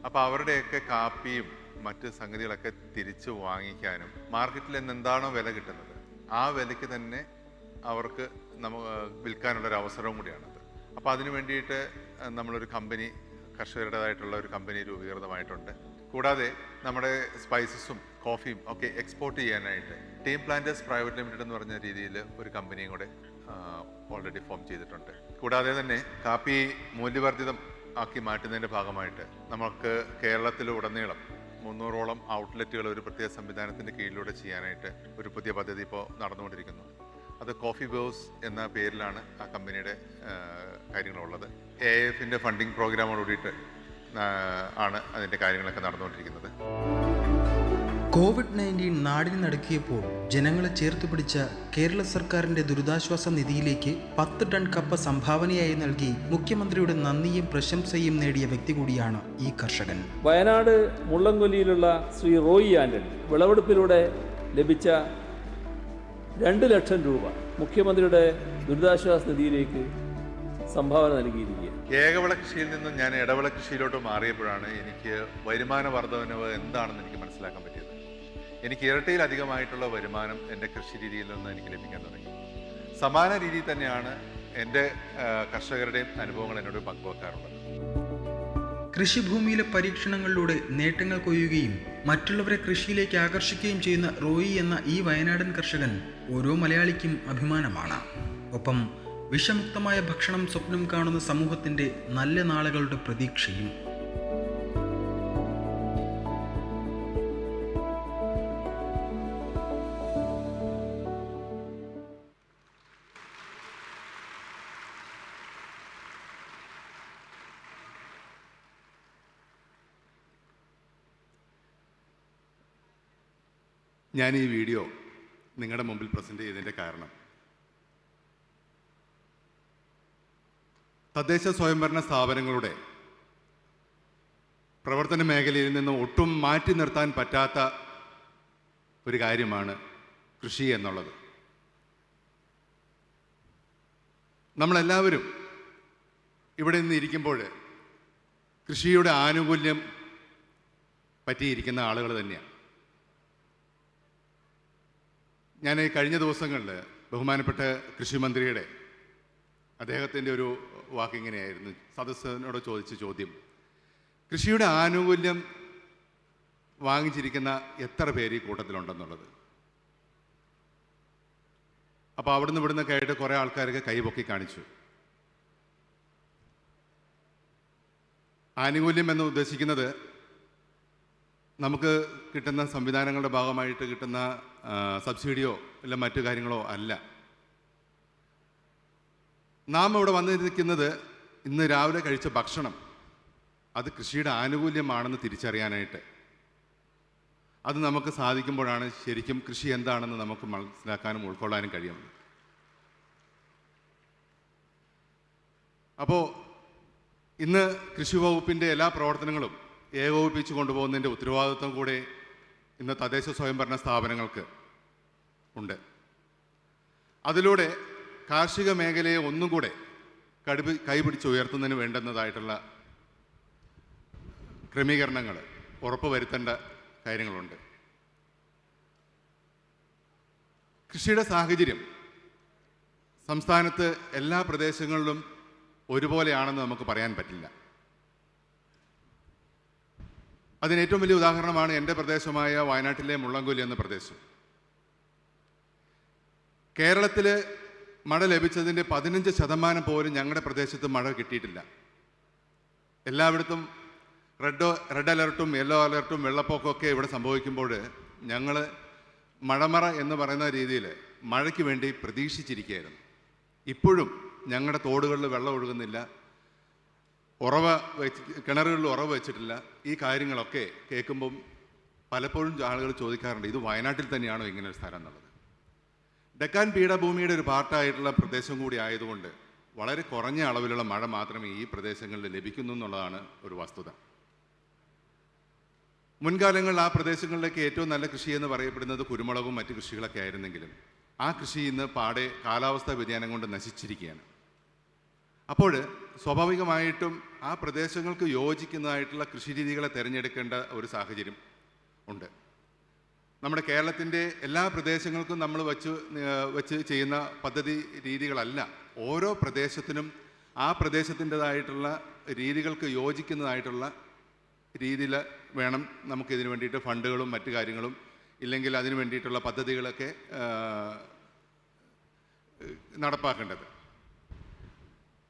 അപ്പോൾ അവരുടെയൊക്കെ കാപ്പിയും മറ്റ് സംഗതികളൊക്കെ തിരിച്ചു വാങ്ങിക്കാനും മാർക്കറ്റിൽ നിന്ന് എന്താണോ വില കിട്ടുന്നത് ആ വിലയ്ക്ക് തന്നെ അവർക്ക് വിൽക്കാനുള്ളൊരു അവസരവും കൂടിയാണത്. അപ്പോൾ അതിനു വേണ്ടിയിട്ട് നമ്മളൊരു കമ്പനി, കർഷകരുടേതായിട്ടുള്ള ഒരു കമ്പനി രൂപീകൃതമായിട്ടുണ്ട്. കൂടാതെ നമ്മുടെ സ്പൈസസും കോഫിയും ഒക്കെ എക്സ്പോർട്ട് ചെയ്യാനായിട്ട് ടീം പ്ലാന്റേഴ്സ് പ്രൈവറ്റ് ലിമിറ്റഡ് എന്ന് പറഞ്ഞ രീതിയിൽ ഒരു കമ്പനിയും കൂടെ ഓൾറെഡി ഫോം ചെയ്തിട്ടുണ്ട്. കൂടാതെ തന്നെ കാപ്പി മൂല്യവർദ്ധിതം ആക്കി മാറ്റുന്നതിൻ്റെ ഭാഗമായിട്ട് നമുക്ക് കേരളത്തിലുടനീളം 300ഓളം ഔട്ട്ലെറ്റുകൾ ഒരു പ്രത്യേക സംവിധാനത്തിൻ്റെ കീഴിലൂടെ ചെയ്യാനായിട്ട് ഒരു പുതിയ പദ്ധതി ഇപ്പോൾ നടന്നുകൊണ്ടിരിക്കുന്നു. അത് കോഫി ബോസ് എന്ന പേരിലാണ് ആ കമ്പനിയുടെ കാര്യങ്ങളുള്ളത്. AIFൻ്റെ ഫണ്ടിങ് പ്രോഗ്രാമോടുകൂടിയിട്ട് ആണ് അതിൻ്റെ കാര്യങ്ങളൊക്കെ നടന്നുകൊണ്ടിരിക്കുന്നത്. COVID-19 നാടിന് നടുക്കിയപ്പോൾ ജനങ്ങളെ ചേർത്ത് പിടിച്ച കേരള സർക്കാരിന്റെ ദുരിതാശ്വാസ നിധിയിലേക്ക് 10 ടൺ കപ്പ സംഭാവനയായി നൽകി മുഖ്യമന്ത്രിയുടെ നന്ദിയും പ്രശംസയും നേടിയ വ്യക്തി കൂടിയാണ് ഈ കർഷകൻ. വയനാട് മുള്ളംകൊല്ലിയിലുള്ള ശ്രീ റോയി ആന്റണി വിളവെടുപ്പിലൂടെ ലഭിച്ച 2 ലക്ഷം രൂപ മുഖ്യമന്ത്രിയുടെ ദുരിതാശ്വാസ നിധിയിലേക്ക് സംഭാവന നൽകിയിരിക്കുക. ഏകവിള കൃഷിയിൽ നിന്നും ഞാൻ ഇടവിള കൃഷിയിലോട്ട് മാറിയപ്പോഴാണ് എനിക്ക് വരുമാന വർധനവ് എന്താണെന്ന് എനിക്ക് മനസ്സിലാക്കാൻ പറ്റിയത്. എനിക്ക് ഇരട്ടിയിലധികമായിട്ടുള്ള വരുമാനം എൻ്റെ കൃഷി രീതിയിൽ നിന്ന് എനിക്ക് ലഭിക്കാൻ തുടങ്ങി. സമാന രീതിയിൽ തന്നെയാണ് എൻ്റെ കർഷകരുടെയും അനുഭവങ്ങൾ എന്നോട് പങ്കുവെക്കാറുള്ളത്. കൃഷിഭൂമിയിലെ പരീക്ഷണങ്ങളിലൂടെ നേട്ടങ്ങൾ കൊയ്യുകയും മറ്റുള്ളവരെ കൃഷിയിലേക്ക് ആകർഷിക്കുകയും ചെയ്യുന്ന റോയി എന്ന ഈ വയനാടൻ കർഷകൻ ഓരോ മലയാളിക്കും അഭിമാനമാണ്. ഒപ്പം വിഷമുക്തമായ ഭക്ഷണം സ്വപ്നം കാണുന്ന സമൂഹത്തിൻ്റെ നല്ല നാളുകളുടെ പ്രതീക്ഷയും. ഞാൻ ഈ വീഡിയോ നിങ്ങളുടെ മുമ്പിൽ പ്രസൻറ്റ് ചെയ്തതിൻ്റെ കാരണം തദ്ദേശ സ്വയംഭരണ സ്ഥാപനങ്ങളുടെ പ്രവർത്തന മേഖലയിൽ നിന്ന് ഒട്ടും മാറ്റി നിർത്താൻ പറ്റാത്ത ഒരു കാര്യമാണ് കൃഷി എന്നുള്ളത്. നമ്മളെല്ലാവരും ഇവിടെ നിന്ന് ഇരിക്കുമ്പോൾ കൃഷിയുടെ ആനുകൂല്യം പറ്റിയിരിക്കുന്ന ആളുകൾ തന്നെയാണ്. ഞാൻ കഴിഞ്ഞ ദിവസങ്ങളിൽ ബഹുമാനപ്പെട്ട കൃഷിമന്ത്രിയുടെ അദ്ദേഹത്തിൻ്റെ ഒരു വാക്കിങ്ങനെയായിരുന്നു, സദസ്സിനോട് ചോദിച്ച ചോദ്യം, കൃഷിയുടെ ആനുകൂല്യം വാങ്ങിച്ചിരിക്കുന്ന എത്ര പേര് ഈ കൂട്ടത്തിലുണ്ടെന്നുള്ളത്. അപ്പോൾ അവിടുന്ന് ഇവിടുന്നൊക്കെ ആയിട്ട് കുറേ ആൾക്കാരൊക്കെ കൈപൊക്കി കാണിച്ചു. ആനുകൂല്യം എന്ന് ഉദ്ദേശിക്കുന്നത് നമുക്ക് കിട്ടുന്ന സംവിധാനങ്ങളുടെ ഭാഗമായിട്ട് കിട്ടുന്ന സബ്സിഡിയോ ഇല്ല മറ്റു കാര്യങ്ങളോ അല്ല. നാം ഇവിടെ വന്നിരിക്കുന്നത് ഇന്ന് രാവിലെ കഴിച്ച ഭക്ഷണം അത് കൃഷിയുടെ ആനുകൂല്യമാണെന്ന് തിരിച്ചറിയാനായിട്ട്. അത് നമുക്ക് സാധിക്കുമ്പോഴാണ് ശരിക്കും കൃഷി എന്താണെന്ന് നമുക്ക് മനസ്സിലാക്കാനും ഉൾക്കൊള്ളാനും കഴിയുന്നത്. അപ്പോൾ ഇന്ന് കൃഷി വകുപ്പിൻ്റെ എല്ലാ പ്രവർത്തനങ്ങളും ഏകോപിപ്പിച്ച് കൊണ്ടുപോകുന്നതിൻ്റെ ഉത്തരവാദിത്വം കൂടെ ഇന്ന് തദ്ദേശ സ്വയംഭരണ സ്ഥാപനങ്ങൾക്ക് ഉണ്ട്. അതിലൂടെ കാർഷിക മേഖലയെ ഒന്നും കൂടെ കൈപിടിച്ച് ഉയർത്തുന്നതിന് വേണ്ടുന്നതായിട്ടുള്ള ക്രമീകരണങ്ങൾ ഉറപ്പുവരുത്തേണ്ട കാര്യങ്ങളുണ്ട്. കൃഷിയുടെ സാഹചര്യം സംസ്ഥാനത്ത് എല്ലാ പ്രദേശങ്ങളിലും ഒരുപോലെയാണെന്ന് നമുക്ക് പറയാൻ പറ്റില്ല. അതിന് ഏറ്റവും വലിയ ഉദാഹരണമാണ് എൻ്റെ പ്രദേശമായ വയനാട്ടിലെ മുള്ളംകൊല്ലി എന്ന പ്രദേശം. കേരളത്തിൽ മഴ ലഭിച്ചതിൻ്റെ 15% പോലും ഞങ്ങളുടെ പ്രദേശത്ത് മഴ കിട്ടിയിട്ടില്ല. എല്ലായിടത്തും റെഡ് അലർട്ടും യെല്ലോ അലർട്ടും വെള്ളപ്പൊക്കമൊക്കെ ഇവിടെ സംഭവിക്കുമ്പോൾ ഞങ്ങൾ മഴമറ എന്ന് പറയുന്ന രീതിയിൽ മഴയ്ക്ക് വേണ്ടി പ്രതീക്ഷിച്ചിരിക്കുകയായിരുന്നു. ഇപ്പോഴും ഞങ്ങളുടെ തോടുകളിൽ വെള്ളം ഒഴുകുന്നില്ല, കിണറുകളിൽ ഉറവ് വെച്ചിട്ടില്ല. ഈ കാര്യങ്ങളൊക്കെ കേൾക്കുമ്പം പലപ്പോഴും ആളുകൾ ചോദിക്കാറുണ്ട്, ഇത് വയനാട്ടിൽ തന്നെയാണോ ഇങ്ങനെ ഒരു സ്ഥലം എന്നുള്ളത്. ഡെക്കാൻ പീഠഭൂമിയുടെ ഒരു പാർട്ടായിട്ടുള്ള പ്രദേശം കൂടി ആയതുകൊണ്ട് വളരെ കുറഞ്ഞ അളവിലുള്ള മഴ മാത്രമേ ഈ പ്രദേശങ്ങളിൽ ലഭിക്കുന്നു എന്നുള്ളതാണ് ഒരു വസ്തുത. മുൻകാലങ്ങളിൽ ആ പ്രദേശങ്ങളിലേക്ക് ഏറ്റവും നല്ല കൃഷി എന്ന് പറയപ്പെടുന്നത് കുരുമുളകും മറ്റ് കൃഷികളൊക്കെ ആയിരുന്നെങ്കിലും ആ കൃഷി ഇന്ന് പാടെ കാലാവസ്ഥാ വ്യതിയാനം കൊണ്ട് നശിച്ചിരിക്കുകയാണ്. അപ്പോൾ സ്വാഭാവികമായിട്ടും ആ പ്രദേശങ്ങൾക്ക് യോജിക്കുന്നതായിട്ടുള്ള കൃഷിരീതികളെ തിരഞ്ഞെടുക്കേണ്ട ഒരു സാഹചര്യം ഉണ്ട്. നമ്മുടെ കേരളത്തിൻ്റെ എല്ലാ പ്രദേശങ്ങൾക്കും നമ്മൾ വച്ച് ചെയ്യുന്ന പദ്ധതി രീതികളല്ല. ഓരോ പ്രദേശത്തിനും ആ പ്രദേശത്തിൻ്റെതായിട്ടുള്ള രീതികൾക്ക് യോജിക്കുന്നതായിട്ടുള്ള രീതിയിൽ വേണം നമുക്കിതിന് വേണ്ടിയിട്ട് ഫണ്ടുകളും മറ്റു കാര്യങ്ങളും ഇല്ലെങ്കിൽ അതിന് വേണ്ടിയിട്ടുള്ള പദ്ധതികളൊക്കെ നടപ്പാക്കേണ്ടത്.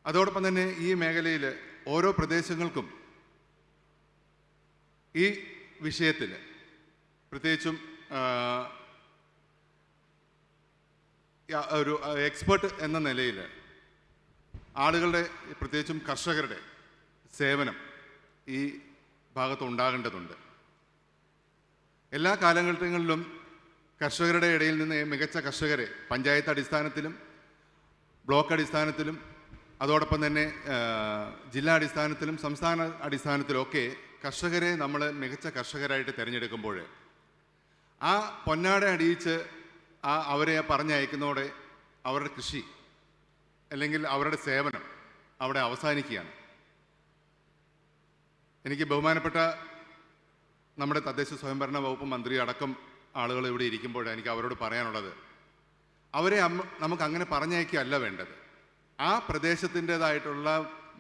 അതോടൊപ്പം തന്നെ ഈ മേഖലയിൽ ഓരോ പ്രദേശങ്ങൾക്കും ഈ വിഷയത്തിൽ പ്രത്യേകിച്ചും ഒരു എക്സ്പെർട്ട് എന്ന നിലയിൽ ആളുകളുടെ പ്രത്യേകിച്ചും കർഷകരുടെ സേവനം ഈ ഭാഗത്ത് ഉണ്ടാകേണ്ടതുണ്ട്. എല്ലാ കാലഘട്ടങ്ങളിലും കർഷകരുടെ ഇടയിൽ നിന്ന് മികച്ച കർഷകരെ പഞ്ചായത്ത് അടിസ്ഥാനത്തിലും ബ്ലോക്ക് അടിസ്ഥാനത്തിലും അതോടൊപ്പം തന്നെ ജില്ലാ അടിസ്ഥാനത്തിലും സംസ്ഥാന അടിസ്ഥാനത്തിലുമൊക്കെ കർഷകരെ നമ്മൾ മികച്ച കർഷകരായിട്ട് തിരഞ്ഞെടുക്കുമ്പോൾ ആ പൊന്നാട അടിയിച്ച് അവരെ പറഞ്ഞയക്കുന്നതോടെ അവരുടെ കൃഷി അല്ലെങ്കിൽ അവരുടെ സേവനം അവിടെ അവസാനിക്കുകയാണ്. എനിക്ക് ബഹുമാനപ്പെട്ട നമ്മുടെ തദ്ദേശ സ്വയംഭരണ വകുപ്പ് മന്ത്രി അടക്കം ആളുകൾ ഇവിടെ ഇരിക്കുമ്പോൾ എനിക്ക് അവരോട് പറയാനുള്ളത്, അവരെ നമുക്ക് അങ്ങനെ പറഞ്ഞയക്കുകയല്ല വേണ്ടത്. ആ പ്രദേശത്തിൻ്റേതായിട്ടുള്ള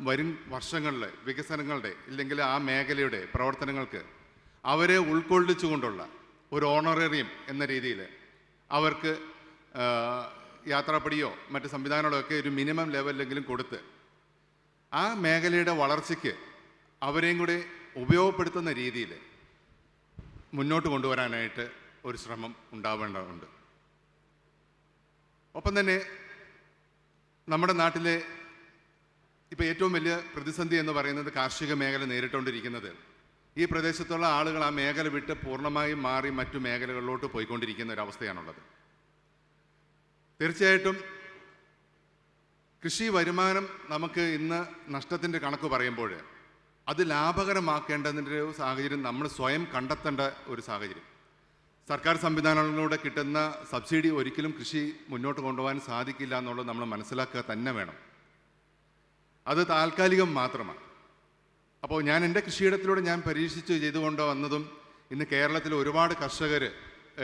വരും വർഷങ്ങളിലെ വികസനങ്ങളുടെ ഇല്ലെങ്കിൽ ആ മേഖലയുടെ പ്രവർത്തനങ്ങൾക്ക് അവരെ ഉൾക്കൊള്ളിച്ചുകൊണ്ടുള്ള ഒരു ഓണറേറിയം എന്ന രീതിയിൽ അവർക്ക് യാത്രാപ്പടിയോ മറ്റ് സംവിധാനങ്ങളോ ഒക്കെ ഒരു മിനിമം ലെവലിലെങ്കിലും കൊടുത്ത് ആ മേഖലയുടെ വളർച്ചയ്ക്ക് അവരെയും കൂടി ഉപയോഗപ്പെടുത്തുന്ന രീതിയിൽ മുന്നോട്ട് കൊണ്ടുവരാനായിട്ട് ഒരു ശ്രമം ഉണ്ടാവേണ്ടതുണ്ട്. ഒപ്പം തന്നെ നമ്മുടെ നാട്ടിലെ ഇപ്പോൾ ഏറ്റവും വലിയ പ്രതിസന്ധി എന്ന് പറയുന്നത് കാർഷിക മേഖല നേരിട്ടുകൊണ്ടിരിക്കുന്നത് ഈ പ്രദേശത്തുള്ള ആളുകൾ ആ മേഖല വിട്ട് പൂർണ്ണമായും മാറി മറ്റു മേഖലകളിലോട്ട് പോയിക്കൊണ്ടിരിക്കുന്ന ഒരവസ്ഥയാണുള്ളത്. തീർച്ചയായിട്ടും കൃഷി വരുമാനം നമുക്ക് ഇന്ന് നഷ്ടത്തിൻ്റെ കണക്ക് പറയുമ്പോൾ അത് ലാഭകരമാക്കേണ്ടതിൻ്റെ ഒരു സാഹചര്യം നമ്മൾ സ്വയം കണ്ടെത്തേണ്ട ഒരു സാഹചര്യം. സർക്കാർ സംവിധാനങ്ങളിലൂടെ കിട്ടുന്ന സബ്സിഡി ഒരിക്കലും കൃഷി മുന്നോട്ട് കൊണ്ടുപോകാൻ സാധിക്കില്ല എന്നുള്ളത് നമ്മൾ മനസ്സിലാക്കുക തന്നെ വേണം. അത് താൽക്കാലികം മാത്രമാണ്. അപ്പോൾ ഞാൻ എൻ്റെ കൃഷിയിടത്തിലൂടെ ഞാൻ പരീക്ഷിച്ച് ചെയ്തുകൊണ്ട് വന്നതും ഇന്ന് കേരളത്തിൽ ഒരുപാട് കർഷകർ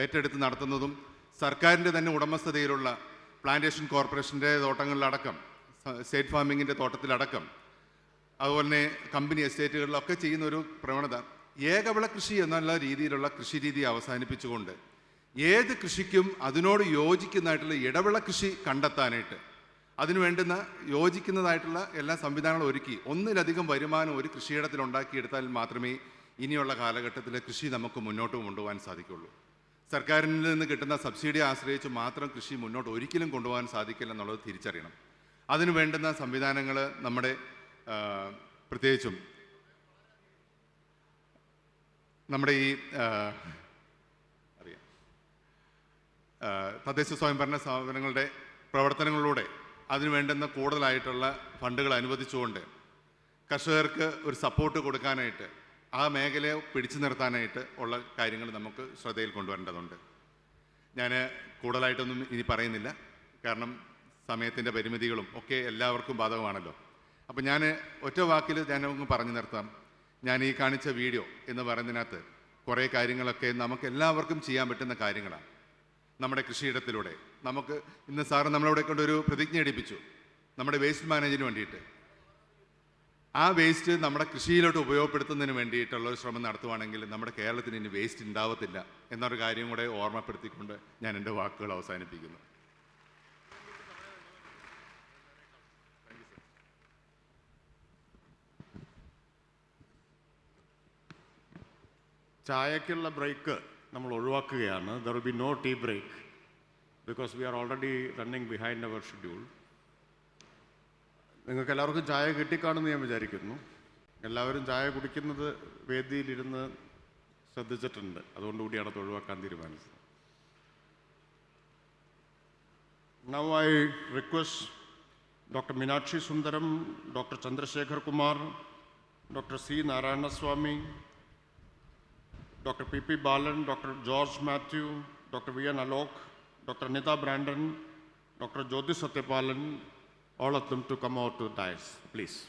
ഏറ്റെടുത്ത് നടത്തുന്നതും സർക്കാരിൻ്റെ തന്നെ ഉടമസ്ഥതയിലുള്ള പ്ലാന്റേഷൻ കോർപ്പറേഷൻ്റെ തോട്ടങ്ങളിലടക്കം സ്റ്റേറ്റ് ഫാമിങ്ങിൻ്റെ തോട്ടത്തിലടക്കം അതുപോലെ തന്നെ കമ്പനി എസ്റ്റേറ്റുകളിലൊക്കെ ചെയ്യുന്ന ഒരു പ്രവണത ഏകവിള കൃഷി എന്നുള്ള രീതിയിലുള്ള കൃഷി രീതി അവസാനിപ്പിച്ചുകൊണ്ട് ഏത് കൃഷിക്കും അതിനോട് യോജിക്കുന്നതായിട്ടുള്ള ഇടവിള കൃഷി കണ്ടെത്താനായിട്ട് അതിനു വേണ്ടുന്ന യോജിക്കുന്നതായിട്ടുള്ള എല്ലാ സംവിധാനങ്ങളും ഒരുക്കി ഒന്നിലധികം വരുമാനം ഒരു കൃഷിയിടത്തിൽ ഉണ്ടാക്കിയെടുത്താൽ മാത്രമേ ഇനിയുള്ള കാലഘട്ടത്തിൽ കൃഷി നമുക്ക് മുന്നോട്ട് കൊണ്ടുപോകാൻ സാധിക്കുള്ളൂ. സർക്കാരിൽ നിന്ന് കിട്ടുന്ന സബ്സിഡി ആശ്രയിച്ച് മാത്രം കൃഷി മുന്നോട്ട് ഒരിക്കലും കൊണ്ടുപോകാൻ സാധിക്കില്ല എന്നുള്ളത് തിരിച്ചറിയണം. അതിന് വേണ്ടുന്ന സംവിധാനങ്ങൾ നമ്മുടെ പ്രത്യേകിച്ചും നമ്മുടെ ഈ തദ്ദേശ സ്വയംഭരണ സ്ഥാപനങ്ങളുടെ പ്രവർത്തനങ്ങളിലൂടെ അതിന് വേണ്ടുന്ന കൂടുതലായിട്ടുള്ള ഫണ്ടുകൾ അനുവദിച്ചുകൊണ്ട് കർഷകർക്ക് ഒരു സപ്പോർട്ട് കൊടുക്കാനായിട്ട് ആ മേഖലയെ പിടിച്ചു നിർത്താനായിട്ട് ഉള്ള കാര്യങ്ങൾ നമുക്ക് ശ്രദ്ധയിൽ കൊണ്ടുവരേണ്ടതുണ്ട്. ഞാൻ കൂടുതലായിട്ടൊന്നും ഇനി പറയുന്നില്ല, കാരണം സമയത്തിൻ്റെ പരിമിതികളും ഒക്കെ എല്ലാവർക്കും ബാധകമാണല്ലോ. അപ്പോൾ ഞാൻ ഒറ്റ വാക്കിൽ ഞാനൊന്ന് പറഞ്ഞു നിർത്താം. ഞാൻ ഈ കാണിച്ച വീഡിയോ എന്ന് പറയുന്നതിനകത്ത് കുറേ കാര്യങ്ങളൊക്കെ നമുക്ക് എല്ലാവർക്കും ചെയ്യാൻ പറ്റുന്ന കാര്യങ്ങളാണ്. നമ്മുടെ കൃഷിയിടത്തിലൂടെ നമുക്ക് ഇന്ന് സാറ് നമ്മളവിടെ കൊണ്ടൊരു പ്രതിജ്ഞ എടുപ്പിച്ചു നമ്മുടെ വേസ്റ്റ് മാനേജിന് വേണ്ടിയിട്ട്. ആ വേസ്റ്റ് നമ്മുടെ കൃഷിയിലോട്ട് ഉപയോഗപ്പെടുത്തുന്നതിന് വേണ്ടിയിട്ടുള്ള ഒരു ശ്രമം നടത്തുവാണെങ്കിൽ നമ്മുടെ കേരളത്തിന് ഇനി വേസ്റ്റ് ഉണ്ടാവത്തില്ല എന്നൊരു കാര്യം കൂടെ ഓർമ്മപ്പെടുത്തിക്കൊണ്ട് ഞാൻ എൻ്റെ വാക്കുകൾ അവസാനിപ്പിക്കുന്നു. ചായക്കുള്ള ബ്രേക്ക് നമ്മൾ ഒഴിവാക്കുകയാണ്. There will be no tea break because we are already running behind our schedule. നിങ്ങൾക്ക് എല്ലാവർക്കും ചായ കിട്ടിക്കാണെന്ന് ഞാൻ വിചാരിക്കുന്നു. എല്ലാവരും ചായ കുടിക്കുന്നത് വേദിയിലിരുന്ന് ശ്രദ്ധിച്ചിട്ടുണ്ട്, അതുകൊണ്ടുകൂടിയാണ് അത് ഒഴിവാക്കാൻ തീരുമാനിച്ചത്. Now I request Dr. Meenakshi Sundaram, Dr. Chandrasekhar Kumar, Dr. C. Narayanaswamy, Dr. P.P. Balan, Dr. George Matthew, Dr. V.N. Alok, Dr. Nita Brandon, Dr. Jyoti Satyapalan, all of them to come out to the dais, please.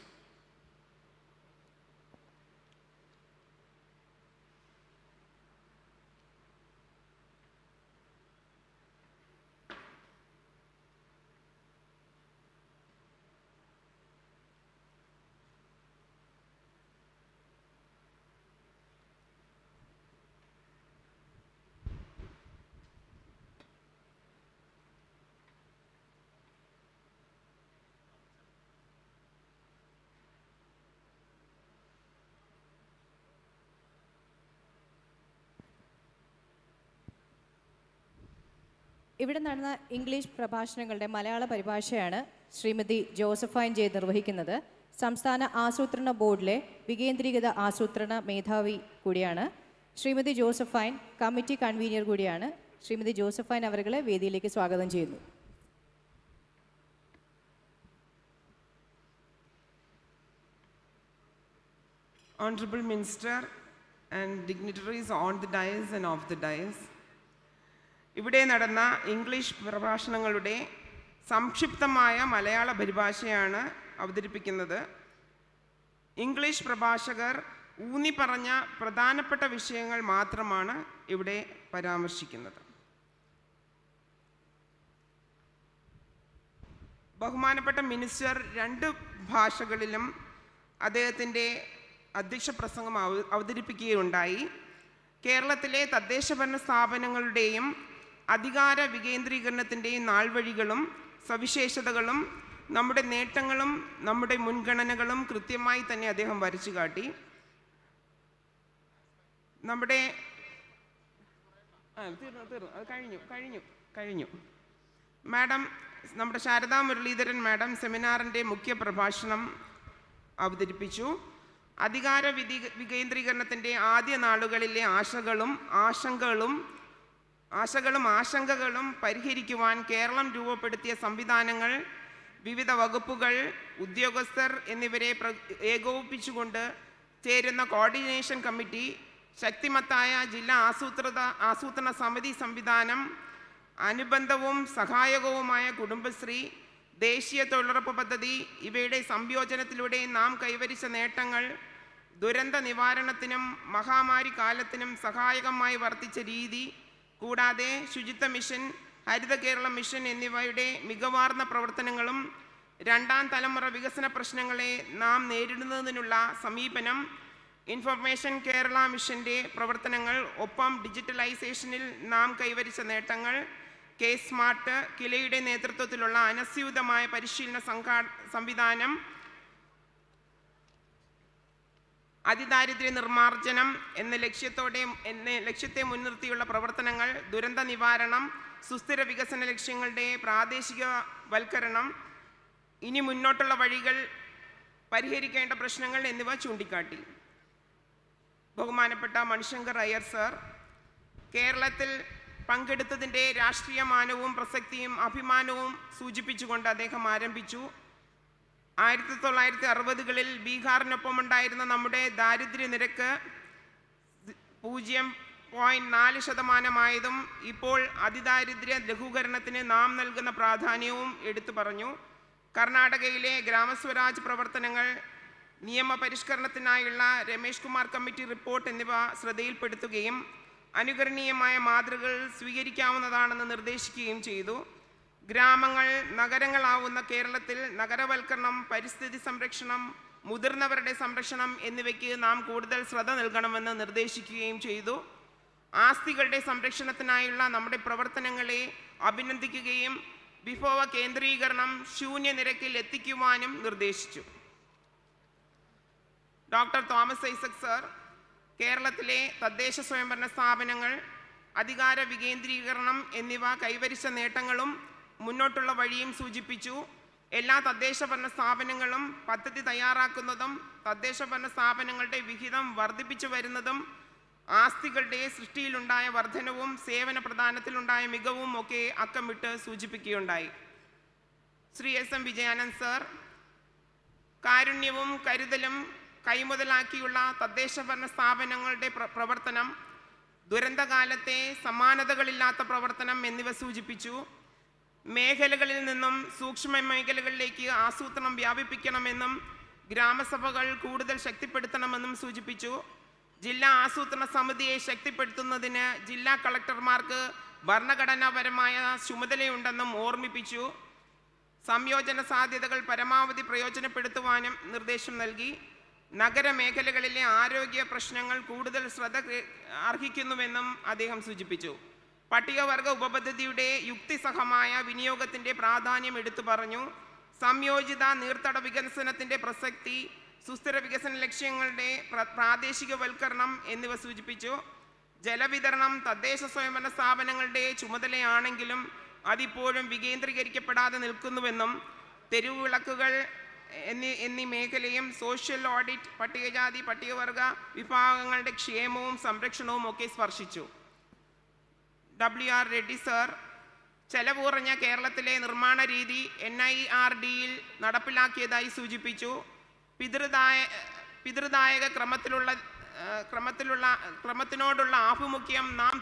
ഇവിടെ നടന്ന English പ്രഭാഷണങ്ങളുടെ മലയാള പരിഭാഷയാണ് Shrimati Josephine J നിർവഹിക്കുന്നത്. സംസ്ഥാന ആസൂത്രണ ബോർഡിലെ വികേന്ദ്രീകൃത ആസൂത്രണ മേധാവി കൂടിയാണ്. Shrimati Josephine committee convener കൂടിയാണ്. ശ്രീമതി ജോസഫൈൻ അവരെ വേദിയിലേക്ക് സ്വാഗതം ചെയ്യുന്നു. Honorable Minister and dignitaries on the dais and off the dais, ഇവിടെ നടന്ന ഇംഗ്ലീഷ് പ്രഭാഷണങ്ങളുടെ സംക്ഷിപ്തമായ മലയാള പരിഭാഷയാണ് അവതരിപ്പിക്കുന്നത്. ഇംഗ്ലീഷ് പ്രഭാഷകർ ഊന്നി പറഞ്ഞ പ്രധാനപ്പെട്ട വിഷയങ്ങൾ മാത്രമാണ് ഇവിടെ പരാമർശിക്കുന്നത്. ബഹുമാനപ്പെട്ട മിനിസ്റ്റർ 2 ഭാഷകളിലും അദ്ദേഹത്തിൻ്റെ അധ്യക്ഷ പ്രസംഗം അവതരിപ്പിക്കുകയുണ്ടായി. കേരളത്തിലെ തദ്ദേശഭരണ സ്ഥാപനങ്ങളുടെയും അധികാര വികേന്ദ്രീകരണത്തിൻ്റെയും നാൾവഴികളും സവിശേഷതകളും നമ്മുടെ നേട്ടങ്ങളും നമ്മുടെ മുൻഗണനകളും കൃത്യമായി തന്നെ അദ്ദേഹം വരച്ചു കാട്ടി. നമ്മുടെ കഴിഞ്ഞു മാഡം, നമ്മുടെ ശാരദാ മുരളീധരൻ മാഡം സെമിനാറിൻ്റെ മുഖ്യ പ്രഭാഷണം അവതരിപ്പിച്ചു. അധികാര വികേന്ദ്രീകരണത്തിൻ്റെ ആദ്യ നാളുകളിലെ ആശങ്കകളും പരിഹരിക്കുവാൻ കേരളം രൂപപ്പെടുത്തിയ സംവിധാനങ്ങൾ, വിവിധ വകുപ്പുകൾ, ഉദ്യോഗസ്ഥർ എന്നിവരെ ഏകോപിപ്പിച്ചുകൊണ്ട് ചേരുന്ന കോർഡിനേഷൻ കമ്മിറ്റി, ശക്തിമത്തായ ജില്ലാ ആസൂത്രണ സമിതി സംവിധാനം, അനുബന്ധവും സഹായകവുമായ കുടുംബശ്രീ, ദേശീയ തൊഴിലുറപ്പ് പദ്ധതി, ഇവയുടെ സംയോജനത്തിലൂടെ നാം കൈവരിച്ച നേട്ടങ്ങൾ, ദുരന്ത നിവാരണത്തിനും മഹാമാരി കാലത്തിനും സഹായകമായി വർത്തിച്ച രീതി, കൂടാതെ ശുചിത്വ മിഷൻ, ഹരിത കേരള മിഷൻ എന്നിവയുടെ മികവാർന്ന പ്രവർത്തനങ്ങളും, 2ാം തലമുറ വികസന പ്രശ്നങ്ങളെ നാം നേരിടുന്നതിനുള്ള സമീപനം, ഇൻഫർമേഷൻ കേരള മിഷൻ്റെ പ്രവർത്തനങ്ങൾ, ഒപ്പം ഡിജിറ്റലൈസേഷനിൽ നാം കൈവരിച്ച നേട്ടങ്ങൾ, കെ സ്മാർട്ട്, കിലയുടെ നേതൃത്വത്തിലുള്ള അനസ്യൂതമായ പരിശീലന സംവിധാനം, അതിദാരിദ്ര്യ നിർമ്മാർജ്ജനം എന്ന ലക്ഷ്യത്തെ മുൻനിർത്തിയുള്ള പ്രവർത്തനങ്ങൾ, ദുരന്ത നിവാരണം, സുസ്ഥിര വികസന ലക്ഷ്യങ്ങളുടെ പ്രാദേശികവൽക്കരണം, ഇനി മുന്നോട്ടുള്ള വഴികൾ, പരിഹരിക്കേണ്ട പ്രശ്നങ്ങൾ എന്നിവ ചൂണ്ടിക്കാട്ടി. ബഹുമാനപ്പെട്ട മണിശങ്കർ അയ്യർ സർ കേരളത്തിൽ പങ്കെടുത്തതിൻ്റെ രാഷ്ട്രീയ മാനവും പ്രസക്തിയും അഭിമാനവും സൂചിപ്പിച്ചുകൊണ്ട് അദ്ദേഹം ആരംഭിച്ചു. 1960കളിൽ ബീഹാറിനൊപ്പമുണ്ടായിരുന്ന നമ്മുടെ ദാരിദ്ര്യ നിരക്ക് 0.4% ഇപ്പോൾ അതിദാരിദ്ര്യ ലഘൂകരണത്തിന് നാം നൽകുന്ന പ്രാധാന്യവും എടുത്തു പറഞ്ഞു. കർണാടകയിലെ ഗ്രാമസ്വരാജ് പ്രവർത്തനങ്ങൾ, നിയമപരിഷ്കരണത്തിനായുള്ള രമേഷ് കുമാർ കമ്മിറ്റി റിപ്പോർട്ട് എന്നിവ ശ്രദ്ധയിൽപ്പെടുത്തുകയും അനുകരണീയമായ മാതൃകകൾ സ്വീകരിക്കാവുന്നതാണെന്ന് നിർദ്ദേശിക്കുകയും ചെയ്തു. ഗ്രാമങ്ങൾ നഗരങ്ങളാവുന്ന കേരളത്തിൽ നഗരവൽക്കരണം, പരിസ്ഥിതി സംരക്ഷണം, മുതിർന്നവരുടെ സംരക്ഷണം എന്നിവയ്ക്ക് നാം കൂടുതൽ ശ്രദ്ധ നൽകണമെന്ന് നിർദ്ദേശിക്കുകയും ചെയ്തു. ആസ്തികളുടെ സംരക്ഷണത്തിനായുള്ള നമ്മുടെ പ്രവർത്തനങ്ങളെ അഭിനന്ദിക്കുകയും വിഭവ കേന്ദ്രീകരണം ശൂന്യനിരക്കിൽ എത്തിക്കുവാനും നിർദ്ദേശിച്ചു. ഡോക്ടർ തോമസ് ഐസക് സർ കേരളത്തിലെ തദ്ദേശ സ്വയംഭരണ സ്ഥാപനങ്ങൾ, അധികാര വികേന്ദ്രീകരണം എന്നിവ കൈവരിച്ച നേട്ടങ്ങളും മുന്നോട്ടുള്ള വഴിയും സൂചിപ്പിച്ചു. എല്ലാ തദ്ദേശ ഭരണ സ്ഥാപനങ്ങളും പദ്ധതി തയ്യാറാക്കുന്നതും തദ്ദേശ ഭരണ സ്ഥാപനങ്ങളുടെ വിഹിതം വർദ്ധിപ്പിച്ചു വരുന്നതും ആസ്തികളുടെ സൃഷ്ടിയിലുണ്ടായ വർധനവും സേവന പ്രദാനത്തിലുണ്ടായ മികവും ഒക്കെ അക്കമിട്ട് സൂചിപ്പിക്കുകയുണ്ടായി. Shri S M Vijayanand sir കാരുണ്യവും കരുതലും കൈമുതലാക്കിയുള്ള തദ്ദേശ ഭരണ സ്ഥാപനങ്ങളുടെ പ്രവർത്തനം, ദുരന്തകാലത്തെ സമാനതകളില്ലാത്ത പ്രവർത്തനം എന്നിവ സൂചിപ്പിച്ചു. മേഖലകളിൽ നിന്നും സൂക്ഷ്മ മേഖലകളിലേക്ക് ആസൂത്രണം വ്യാപിപ്പിക്കണമെന്നും ഗ്രാമസഭകൾ കൂടുതൽ ശക്തിപ്പെടുത്തണമെന്നും സൂചിപ്പിച്ചു. ജില്ലാ ആസൂത്രണ സമിതിയെ ശക്തിപ്പെടുത്തുന്നതിന് ജില്ലാ കളക്ടർമാർക്ക് ഭരണഘടനാപരമായ ചുമതലയുണ്ടെന്നും ഓർമ്മിപ്പിച്ചു. സംയോജന സാധ്യതകൾ പരമാവധി പ്രയോജനപ്പെടുത്തുവാനും നിർദ്ദേശം നൽകി. നഗരമേഖലകളിലെ ആരോഗ്യ പ്രശ്നങ്ങൾ കൂടുതൽ ശ്രദ്ധ അർഹിക്കുന്നുവെന്നും അദ്ദേഹം സൂചിപ്പിച്ചു. പട്ടികവർഗ ഉപപദ്ധതിയുടെ യുക്തിസഹമായ വിനിയോഗത്തിൻ്റെ പ്രാധാന്യം എടുത്തു പറഞ്ഞു. സംയോജിത നീർത്തട വികസനത്തിൻ്റെ പ്രസക്തി, സുസ്ഥിര വികസന ലക്ഷ്യങ്ങളുടെ പ്രാദേശികവൽക്കരണം എന്നിവ സൂചിപ്പിച്ചു. ജലവിതരണം തദ്ദേശ സ്വയംഭരണ സ്ഥാപനങ്ങളുടെ ചുമതലയാണെങ്കിലും അതിപ്പോഴും വികേന്ദ്രീകരിക്കപ്പെടാതെ നിൽക്കുന്നുവെന്നും തെരുവ് വിളക്കുകൾ എന്നീ മേഖലയും സോഷ്യൽ ഓഡിറ്റ്, പട്ടികജാതി പട്ടികവർഗ വിഭാഗങ്ങളുടെ ക്ഷേമവും സംരക്ഷണവും ഒക്കെ സ്പർശിച്ചു. WR റെഡ്ഡി സർ ചെലവ് കുറഞ്ഞ കേരളത്തിലെ നിർമ്മാണ രീതി NIRDയിൽ നടപ്പിലാക്കിയതായി സൂചിപ്പിച്ചു. പിതൃദായക ക്രമത്തിനോടുള്ള ആഭിമുഖ്യം നാം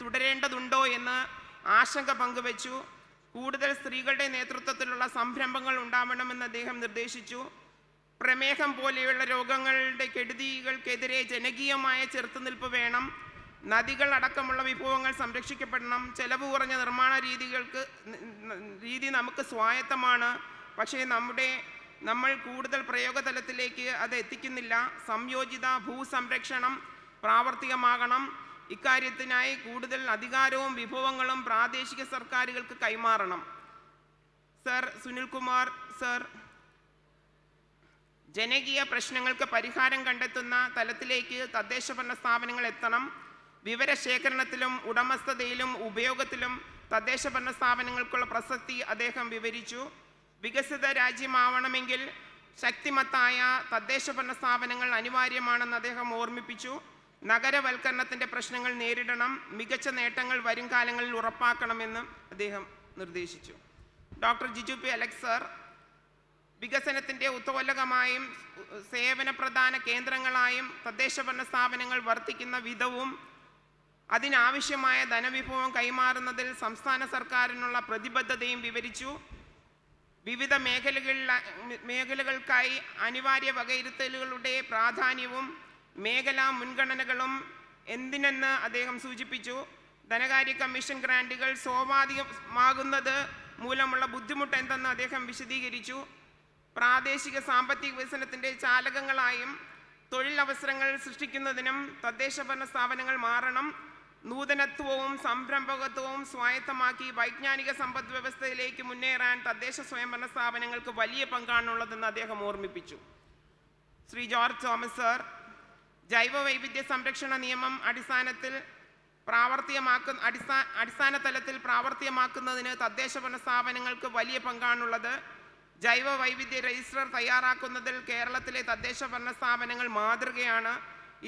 തുടരേണ്ടതുണ്ടോ എന്ന് ആശങ്ക പങ്കുവച്ചു. കൂടുതൽ സ്ത്രീകളുടെ നേതൃത്വത്തിലുള്ള സംരംഭങ്ങൾ ഉണ്ടാവണമെന്ന് അദ്ദേഹം നിർദ്ദേശിച്ചു. പ്രമേഹം പോലെയുള്ള രോഗങ്ങളുടെ കെടുതികൾക്കെതിരെ ജനകീയമായ ചെറുത്തുനിൽപ്പ് വേണം. നദികൾ അടക്കമുള്ള വിഭവങ്ങൾ സംരക്ഷിക്കപ്പെടണം. ചെലവ് കുറഞ്ഞ നിർമ്മാണ രീതി നമുക്ക് സ്വായത്തമാണ്, പക്ഷേ നമ്മൾ കൂടുതൽ പ്രയോഗതലത്തിലേക്ക് അത് എത്തിക്കുന്നില്ല. സംയോജിത ഭൂസംരക്ഷണം പ്രാവർത്തികമാകണം. ഇക്കാര്യത്തിനായി കൂടുതൽ അധികാരവും വിഭവങ്ങളും പ്രാദേശിക സർക്കാരുകൾക്ക് കൈമാറണം. സർ സുനിൽകുമാർ സർ ജനകീയ പ്രശ്നങ്ങൾക്ക് പരിഹാരം കണ്ടെത്തുന്ന തലത്തിലേക്ക് തദ്ദേശ ഭരണ സ്ഥാപനങ്ങൾ എത്തണം. വിവരശേഖരണത്തിലും ഉടമസ്ഥതയിലും ഉപയോഗത്തിലും തദ്ദേശ ഭരണ സ്ഥാപനങ്ങൾക്കുള്ള പ്രസക്തി അദ്ദേഹം വിവരിച്ചു. വികസിത രാജ്യമാവണമെങ്കിൽ ശക്തിമത്തായ തദ്ദേശ ഭരണ സ്ഥാപനങ്ങൾ അനിവാര്യമാണെന്ന് അദ്ദേഹം ഓർമ്മിപ്പിച്ചു. നഗരവൽക്കരണത്തിൻ്റെ പ്രശ്നങ്ങൾ നേരിടണം. മികച്ച നേട്ടങ്ങൾ വരും കാലങ്ങളിൽ ഉറപ്പാക്കണമെന്നും അദ്ദേഹം നിർദ്ദേശിച്ചു. Doctor Jiju P Alex sir വികസനത്തിൻ്റെ ഉത്തോലകമായും സേവന പ്രധാന കേന്ദ്രങ്ങളായും തദ്ദേശ ഭരണ സ്ഥാപനങ്ങൾ വർത്തിക്കുന്ന വിധവും അതിനാവശ്യമായ ധനവിഭവം കൈമാറുന്നതിൽ സംസ്ഥാന സർക്കാരിനുള്ള പ്രതിബദ്ധതയും വിവരിച്ചു. വിവിധ മേഖലകൾക്കായി അനിവാര്യ വകയിരുത്തലുകളുടെ പ്രാധാന്യവും മേഖലാ മുൻഗണനകളും എന്തിനെന്ന് അദ്ദേഹം സൂചിപ്പിച്ചു. ധനകാര്യ കമ്മീഷൻ ഗ്രാൻറ്റുകൾ സ്വാഭാവികമാകുന്നത് മൂലമുള്ള ബുദ്ധിമുട്ട് എന്തെന്ന് അദ്ദേഹം വിശദീകരിച്ചു. പ്രാദേശിക സാമ്പത്തിക വികസനത്തിൻ്റെ ചാലകങ്ങളായും തൊഴിലവസരങ്ങൾ സൃഷ്ടിക്കുന്നതിനും തദ്ദേശഭരണ സ്ഥാപനങ്ങൾ മാറണം. നൂതനത്വവും സംരംഭകത്വവും സ്വായത്തമാക്കി വൈജ്ഞാനിക സമ്പദ് വ്യവസ്ഥയിലേക്ക് മുന്നേറാൻ തദ്ദേശ സ്വയംഭരണ സ്ഥാപനങ്ങൾക്ക് വലിയ പങ്കാണുള്ളതെന്ന് അദ്ദേഹം ഓർമ്മിപ്പിച്ചു. ശ്രീ ജോർജ് തോമസ് സർ, ജൈവ വൈവിധ്യ സംരക്ഷണ നിയമം അടിസ്ഥാന തലത്തിൽ പ്രാവർത്തികമാക്കുന്നതിന് തദ്ദേശഭരണ സ്ഥാപനങ്ങൾക്ക് വലിയ പങ്കാണുള്ളത്. ജൈവ വൈവിധ്യ രജിസ്റ്റർ തയ്യാറാക്കുന്നതിൽ കേരളത്തിലെ തദ്ദേശഭരണ സ്ഥാപനങ്ങൾ മാതൃകയാണ്.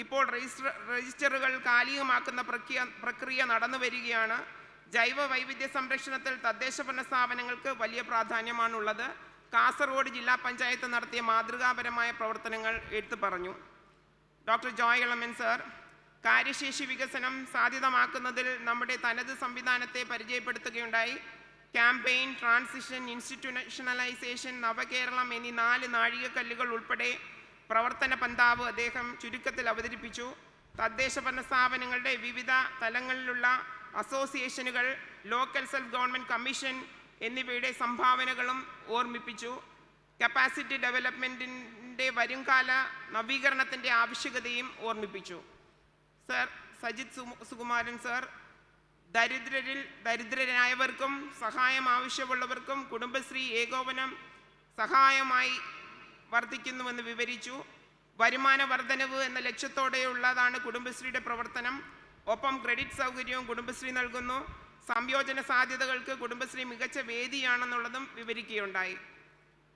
ഇപ്പോൾ രജിസ്റ്ററുകൾ കാലികമാക്കുന്ന പ്രക്രിയ നടന്നു വരികയാണ്. ജൈവ വൈവിധ്യ സംരക്ഷണത്തിൽ തദ്ദേശഭരണ സ്ഥാപനങ്ങൾക്ക് വലിയ പ്രാധാന്യമാണുള്ളത്. കാസർഗോഡ് ജില്ലാ പഞ്ചായത്ത് നടത്തിയ മാതൃകാപരമായ പ്രവർത്തനങ്ങൾ എടുത്തു പറഞ്ഞു. ഡോക്ടർ ജോയ് ഇളമൻ സർ, കാര്യശേഷി വികസനം സാധ്യതമാക്കുന്നതിൽ നമ്മുടെ തനത് സംവിധാനത്തെ പരിചയപ്പെടുത്തുകയുണ്ടായി. ക്യാമ്പയിൻ, ട്രാൻസിഷൻ, ഇൻസ്റ്റിറ്റ്യൂഷണലൈസേഷൻ, നവകേരളം എന്നീ 4 നാഴികക്കല്ലുകൾ ഉൾപ്പെടെ പ്രവർത്തന പന്താവ് അദ്ദേഹം ചുരുക്കത്തിൽ അവതരിപ്പിച്ചു. തദ്ദേശഭരണ സ്ഥാപനങ്ങളുടെ വിവിധ തലങ്ങളിലുള്ള അസോസിയേഷനുകൾ, ലോക്കൽ സെൽഫ് ഗവൺമെൻറ് കമ്മീഷൻ എന്നിവയുടെ സംഭാവനകളും ഓർമ്മിപ്പിച്ചു. കപ്പാസിറ്റി ഡെവലപ്മെൻറ്റിൻ്റെ വരുംകാല നവീകരണത്തിൻ്റെ ആവശ്യകതയും ഓർമ്മിപ്പിച്ചു. സർ സജിത് സുകുമാരൻ സർ, ദരിദ്രരായവർക്കും സഹായം ആവശ്യമുള്ളവർക്കും കുടുംബശ്രീ ഏകോപനം സഹായമായി വർദ്ധിക്കുന്നുവെന്ന് വിവരിച്ചു. വരുമാന വർധനവ് എന്ന ലക്ഷ്യത്തോടെയുള്ളതാണ് കുടുംബശ്രീയുടെ പ്രവർത്തനം. ഒപ്പം ക്രെഡിറ്റ് സൗകര്യവും കുടുംബശ്രീ നൽകുന്നു. സംയോജന സാധ്യതകൾക്ക് കുടുംബശ്രീ മികച്ച വേദിയാണെന്നുള്ളതും വിവരിക്കുകയുണ്ടായി.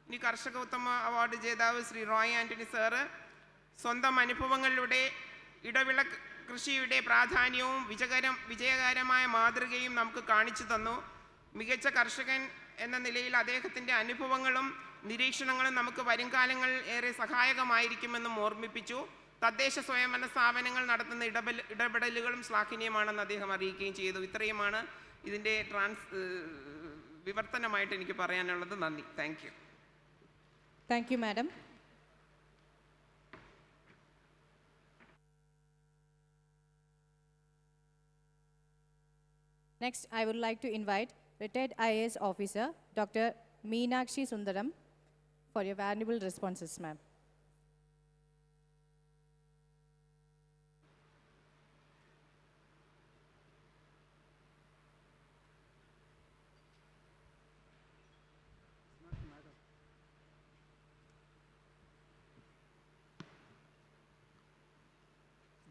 ഇനി കർഷക ഉത്തമ അവാർഡ് ജേതാവ് ശ്രീ റോയ് ആൻ്റണി സാറ് സ്വന്തം അനുഭവങ്ങളിലൂടെ ഇടവിള കൃഷിയുടെ പ്രാധാന്യവും വിജയകരമായ മാതൃകയും നമുക്ക് കാണിച്ചു തന്നു. മികച്ച കർഷകൻ എന്ന നിലയിൽ അദ്ദേഹത്തിൻ്റെ അനുഭവങ്ങളും നിരീക്ഷണങ്ങളും നമുക്ക് വരുംകാലങ്ങളിൽ ഏറെ സഹായകമായിരിക്കുമെന്നും ഓർമ്മിപ്പിച്ചു. തദ്ദേശ സ്വയംഭരണ സ്ഥാപനങ്ങൾ നടത്തുന്ന ഇടപെടലുകളും ശ്ലാഘനീയമാണെന്ന് അദ്ദേഹം അറിയിക്കുകയും ചെയ്തു. ഇത്രയുമാണ് ഇതിൻ്റെ വിവർത്തനമായിട്ട് എനിക്ക് പറയാനുള്ളത്. നന്ദി. Thank you. Thank you, madam. Next, I would like to invite retired IAS officer, Dr. Meenakshi Sundaram, for your valuable responses, ma'am.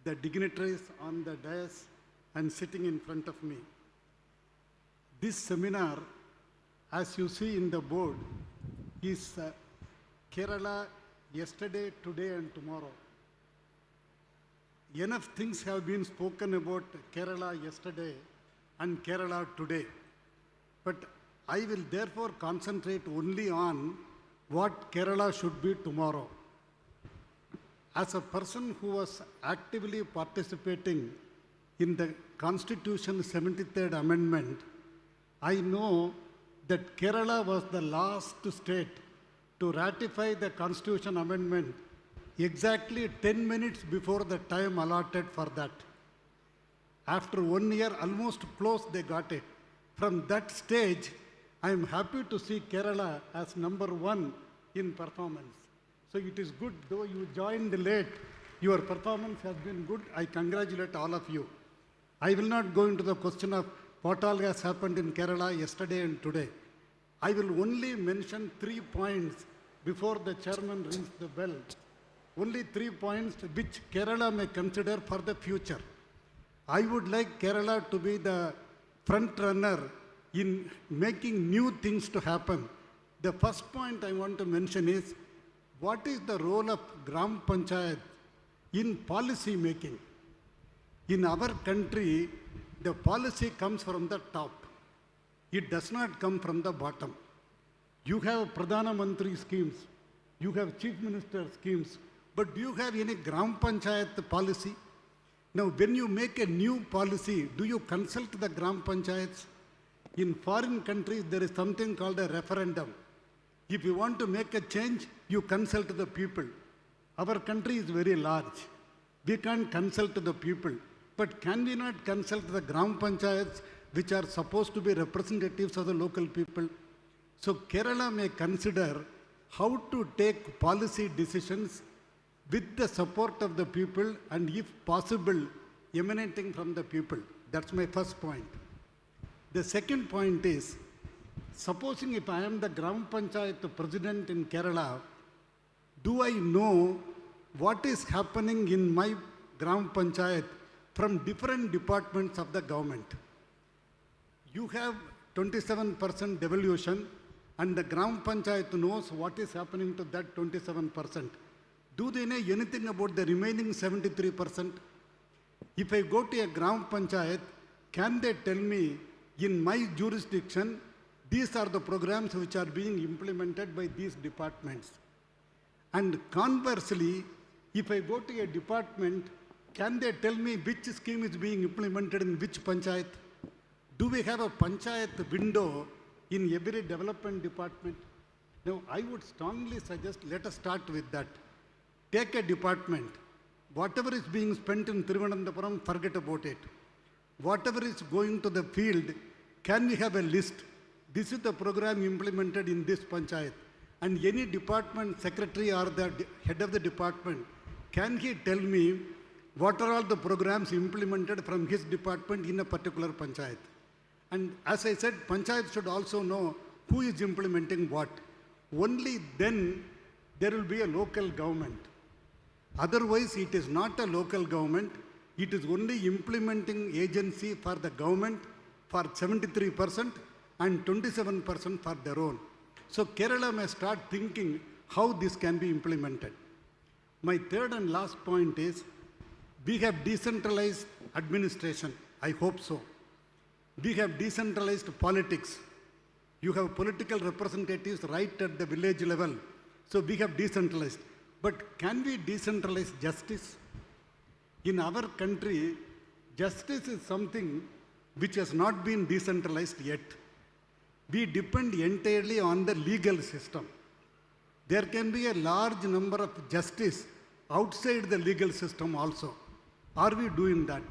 The dignitaries on the dais and sitting in front of me. This seminar, as you see in the board, is Kerala yesterday, today and tomorrow. Enough things have been spoken about Kerala yesterday and Kerala today. But I will therefore concentrate only on what Kerala should be tomorrow. As a person who was actively participating in the Constitution 73rd Amendment, I know that Kerala was the last state to ratify the Constitution Amendment exactly 10 minutes before the time allotted for that. After 1 year, almost close, they got it. From that stage, I am happy to see Kerala as number 1 in performance. So it is good, though you joined late, your performance has been good. I congratulate all of you. I will not go into the question of what all has happened in Kerala yesterday and today. I will only mention 3 points before the chairman rings the bell. Only 3 points which Kerala may consider for the future. I would like Kerala to be the front runner in making new things to happen. The first point I want to mention is, what is the role of Gram Panchayat in policy making? In our country, the policy comes from the top. It does not come from the bottom. You have Pradhana Mantri schemes, you have Chief Minister schemes, but do you have any Gram Panchayat policy? Now, when you make a new policy, do you consult the Gram Panchayats? In foreign countries, there is something called a referendum. If you want to make a change, you consult the people. Our country is very large. We can't consult the people. But can we not consult the Gram Panchayats, which are supposed to be representatives of the local people? So Kerala may consider how to take policy decisions with the support of the people and if possible, emanating from the people. That's my first point. The second point is, supposing if I am the Gram Panchayat president in Kerala, do I know what is happening in my Gram Panchayat from different departments of the government? You have 27% devolution and the Gram Panchayat knows what is happening to that 27%. Do they know anything about the remaining 73%? If I go to a Gram Panchayat, can they tell me in my jurisdiction, these are the programs which are being implemented by these departments? And conversely, if I go to a department, can they tell me which scheme is being implemented in which panchayat? Do we have a panchayat window in every development department? Now, I would strongly suggest let us start with that. Take a department. Whatever is being spent in Thiruvananthapuram, forget about it. Whatever is going to the field, can we have a list? This is the program implemented in this panchayat. And any department secretary or the head of the department, can he tell me what are all the programs implemented from his department in a particular panchayat? And as I said, panchayat should also know who is implementing what. Only then there will be a local government. Otherwise, it is not a local government. It is only implementing agency for the government for 73% and 27% for their own. So Kerala may start thinking how this can be implemented. My third and last point is, we have decentralized administration. I hope so. We have decentralized politics. You have political representatives right at the village level. So we have decentralized. But can we decentralize justice? In our country, justice is something which has not been decentralized yet. We depend entirely on the legal system. There can be a large number of justice outside the legal system also. Are we doing that?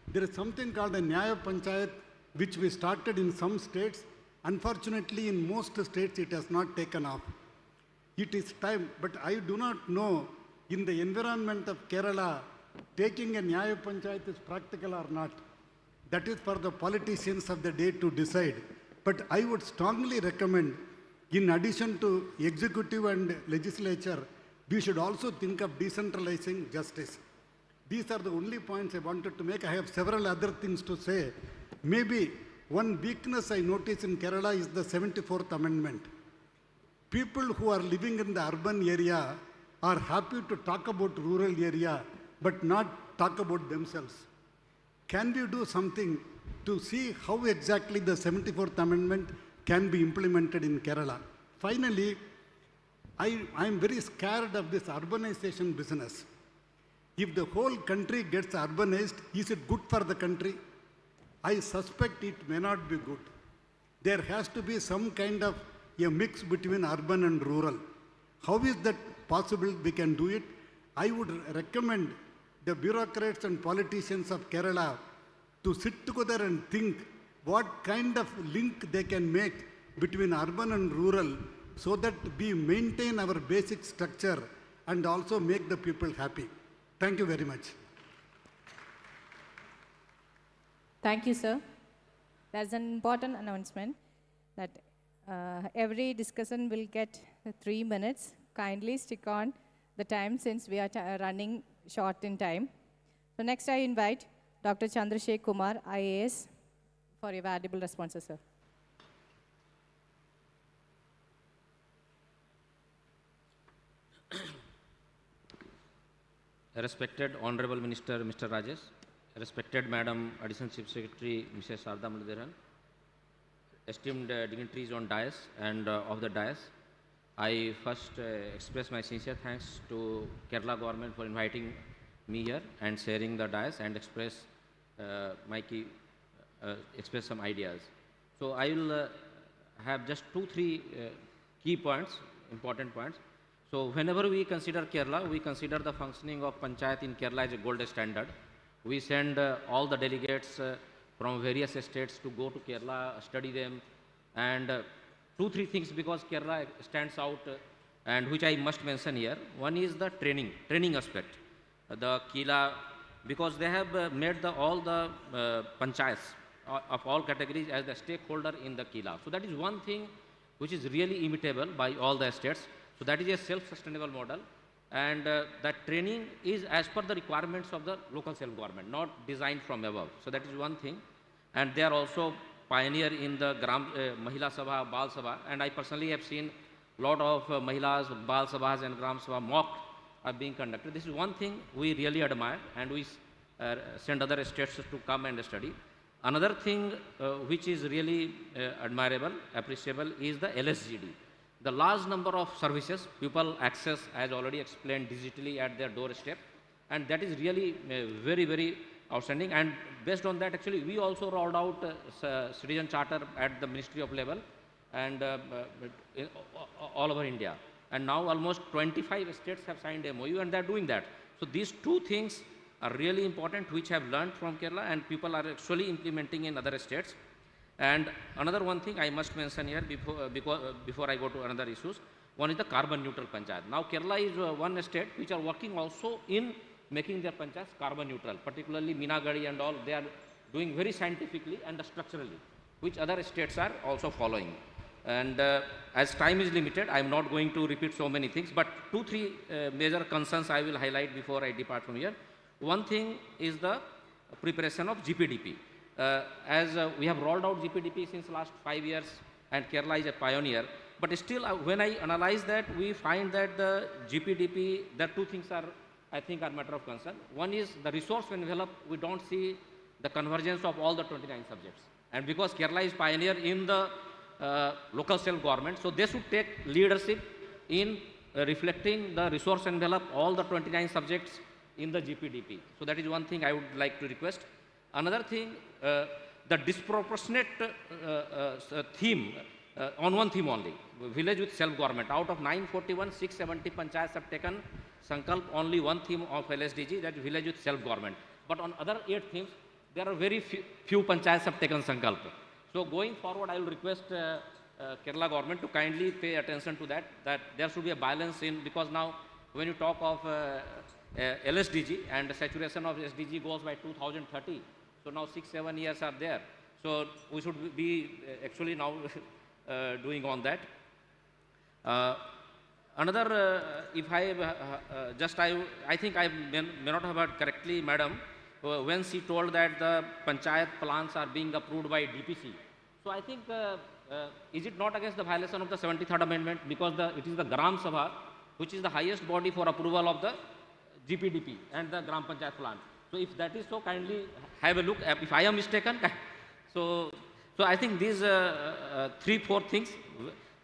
There is something called a Nyaya Panchayat, which we started in some states. Unfortunately, in most states, it has not taken off. It is time, but I do not know in the environment of Kerala, taking a Nyaya Panchayat is practical or not. That is for the politicians of the day to decide. But I would strongly recommend, in addition to executive and legislature, we should also think of decentralizing justice. These are the only points I wanted to make. I have several other things to say. Maybe one weakness I notice in Kerala is the 74th Amendment. People who are living in the urban area are happy to talk about rural area, but not talk about themselves. Can we do something to see how exactly the 74th Amendment can be implemented in Kerala? Finally, I am very scared of this urbanization business. If the whole country gets urbanized, is it good for the country? I suspect it may not be good. There has to be some kind of a mix between urban and rural. How is that possible? We can do it. I would recommend the bureaucrats and politicians of Kerala to sit together and think what kind of link they can make between urban and rural so that we maintain our basic structure and also make the people happy. Thank you very much. Thank you, sir. That's an important announcement that every discussion will get 3 minutes. Kindly stick on the time since we are running short in time. So next I invite Dr. Chandrasekhar Kumar, IAS, for your valuable responses, sir. Respected Honorable Minister, Mr. Rajesh, respected Madam Additional Chief Secretary, Mrs. Sarda Mulderan, esteemed dignitaries on dais and of the dais, I first express my sincere thanks to Kerala government for inviting me here and sharing the dais and express express some ideas. So I will have just 2-3 key points, important points. So whenever we consider Kerala, we consider the functioning of Panchayat in Kerala as a gold standard. We send all the delegates from various states to go to Kerala, study them, and 2-3 things because Kerala stands out and which I must mention here. One is the training aspect. The Kila, because they have made all the panchayats of all categories as the stakeholder in the Kila. So that is one thing which is really imitable by all the estates. So that is a self-sustainable model, and that training is as per the requirements of the local self-government, not designed from above. So that is one thing, and they are also pioneer in the Mahila Sabha, Bal Sabha, and I personally have seen lot of Mahilas, Bal Sabhas and Gram Sabha mock are being conducted. This is one thing we really admire, and we send other states to come and study. Another thing which is really admirable, appreciable is the LSGD. The large number of services people access, as already explained, digitally at their doorstep, and that is really very, very outstanding. And based on that, actually, we also rolled out citizen charter at the Ministry of level and all over India. And now almost 25 states have signed MOU, and they are doing that. So these two things are really important, which have learned from Kerala, and people are actually implementing in other states. And another one thing I must mention here before I go to another issues, one is the carbon neutral panchayat. Now Kerala is one state which are working also in making their panchayats carbon neutral, particularly Minagadi and all. They are doing very scientifically and structurally, which other states are also following. And as time is limited, I am not going to repeat so many things, but 2-3 major concerns I will highlight before I depart from here. One thing is the preparation of GPDP. As we have rolled out GPDP since last 5 years, and Kerala is a pioneer, but still when I analyze that, we find that the GPDP, the two things are, I think, are matter of concern. One is the resource envelope. We don't see the convergence of all the 29 subjects. And because Kerala is pioneer in the local self-government, so they should take leadership in reflecting the resource envelope, all the 29 subjects in the GPDP. So that is one thing I would like to request. Another thing, the disproportionate theme, on one theme only, village with self-government. Out of 941, 670 panchayats have taken Sankalp, only one theme of LSDG, that is village with self-government. But on other 8 themes, there are very few panchayats have taken Sankalp. So going forward, I will request Kerala government to kindly pay attention to that there should be a balance in, because now when you talk of LSDG and the saturation of SDG goes by 2030, so now 6-7 years are there. So we should be actually now doing on that. Another, if I I think I may not have heard correctly, madam, when she told that the panchayat plans are being approved by DPC. So I think, is it not against the violation of the 73rd Amendment, because it is the Gram Sabha which is the highest body for approval of the GPDP and the Gram Panchayat plan. So if that is so, kindly have a look. If I am mistaken, so I think these 3-4 things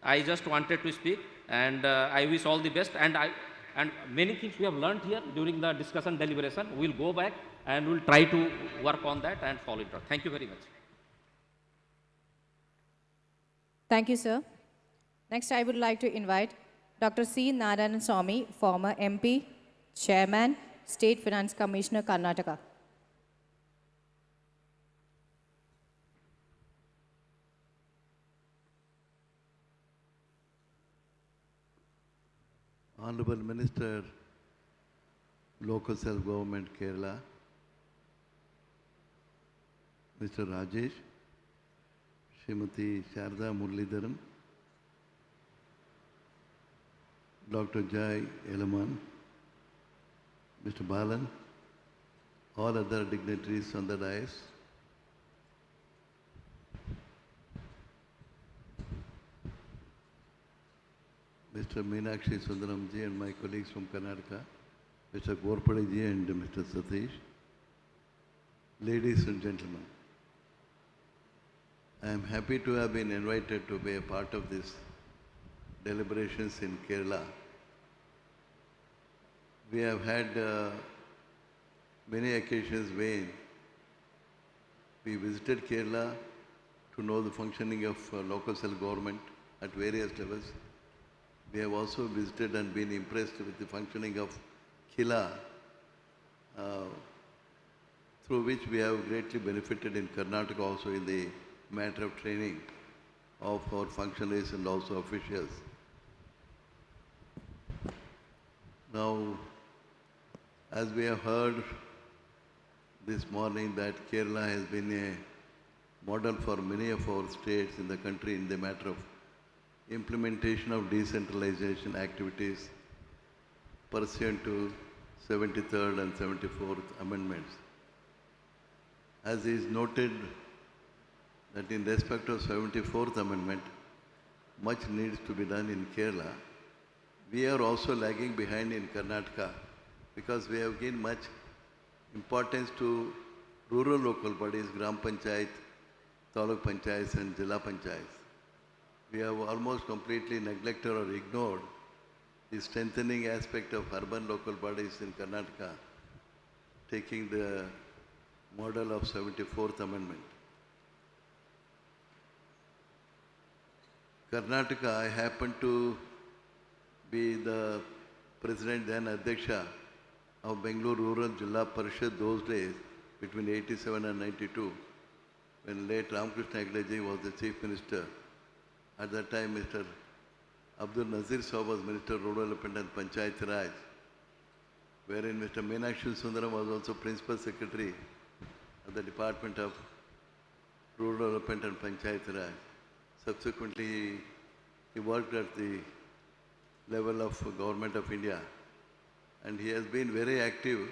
I just wanted to speak, and I wish all the best. And many things we have learned here during the discussion deliberation. We'll go back and we'll try to work on that and follow it out. Thank you very much. Thank you, sir. Next, I would like to invite Dr. C. Narayanan Swamy, former MP, Chairman, State Finance Commissioner, Karnataka. Honorable Minister, Local Self-Government, Kerala, Mr. Rajesh, Srimati Sharda Muralidharan, Dr. Jai Elaman, Mr. Balan, all other dignitaries on the dais, Mr. Meenakshi Sundaramji and my colleagues from Karnataka, Mr. Gorpadaji and Mr. Satish, ladies and gentlemen, I am happy to have been invited to be a part of these deliberations in Kerala. We have had many occasions where we visited Kerala to know the functioning of local self-government at various levels. We have also visited and been impressed with the functioning of Kila, through which we have greatly benefited in Karnataka also in the matter of training of our functionaries and also officials. Now, as we have heard this morning that Kerala has been a model for many of our states in the country in the matter of implementation of decentralization activities pursuant to 73rd and 74th amendments. As is noted that in respect of 74th amendment, much needs to be done in Kerala. We are also lagging behind in Karnataka because we have given much importance to rural local bodies, Gram Panchayat, Taluk Panchayats and Jilla Panchayats. We have almost completely neglected or ignored the strengthening aspect of urban local bodies in Karnataka, taking the model of 74th Amendment. Karnataka, I happen to be the president then Adhyaksha of Bengaluru Rural Jilla Parishad those days between 87 and 92 when late Ramakrishna Hegde was the chief minister. At that time Mr. Abdul Nazir Saab was Minister of Rural Development and Panchayat Raj, wherein Mr. Meenakshi Sundaram was also Principal Secretary of the Department of Rural Development and Panchayat Raj. Subsequently, he worked at the level of Government of India, and he has been very active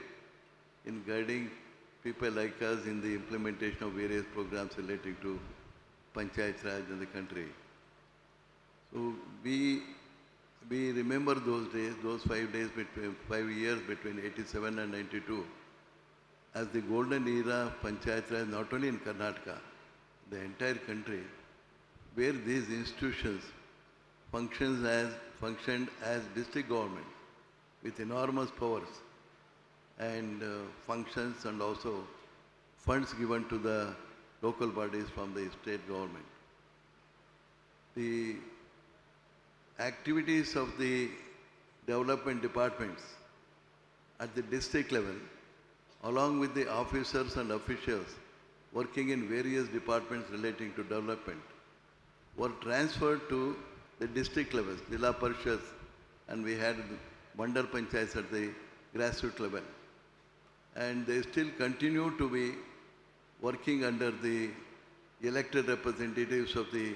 in guiding people like us in the implementation of various programs relating to Panchayat Raj in the country. So we remember those days, those 5 years between 87 and 92, as the golden era of Panchayat Raj, not only in Karnataka, the entire country, where these institutions functioned as district government with enormous powers and functions and also funds given to the local bodies from the state government. The activities of the development departments at the district level, along with the officers and officials working in various departments relating to development, were transferred to the district levels, Jilla Parishads, and we had Mandal Panchayats at the grassroots level. And they still continue to be working under the elected representatives of the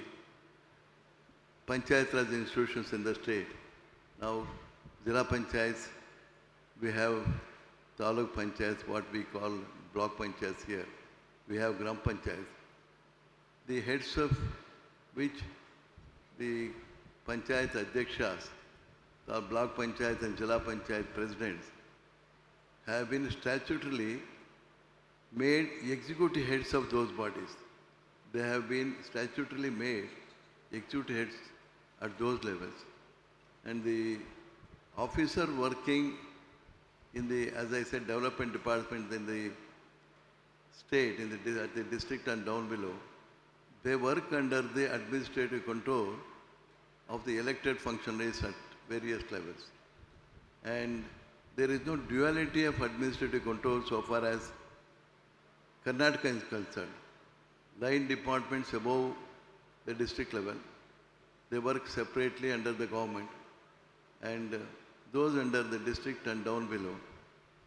Panchayat Raj institutions in the state. Now, Jilla Panchayats, we have Taluk Panchayats, what we call block panchayats here. We have Gram Panchayats. The heads of which the Panchayat Adhyakshas, the block panchayats and Jilla Panchayat presidents, have been statutorily made executive heads of those bodies. They have been statutorily made executive heads at those levels. And the officer working in the, as I said, development department in the state, at the district and down below, they work under the administrative control of the elected functionaries at various levels. And there is no duality of administrative control so far as Karnataka is concerned. Line departments above the district level, they work separately under the government, and those under the district and down below,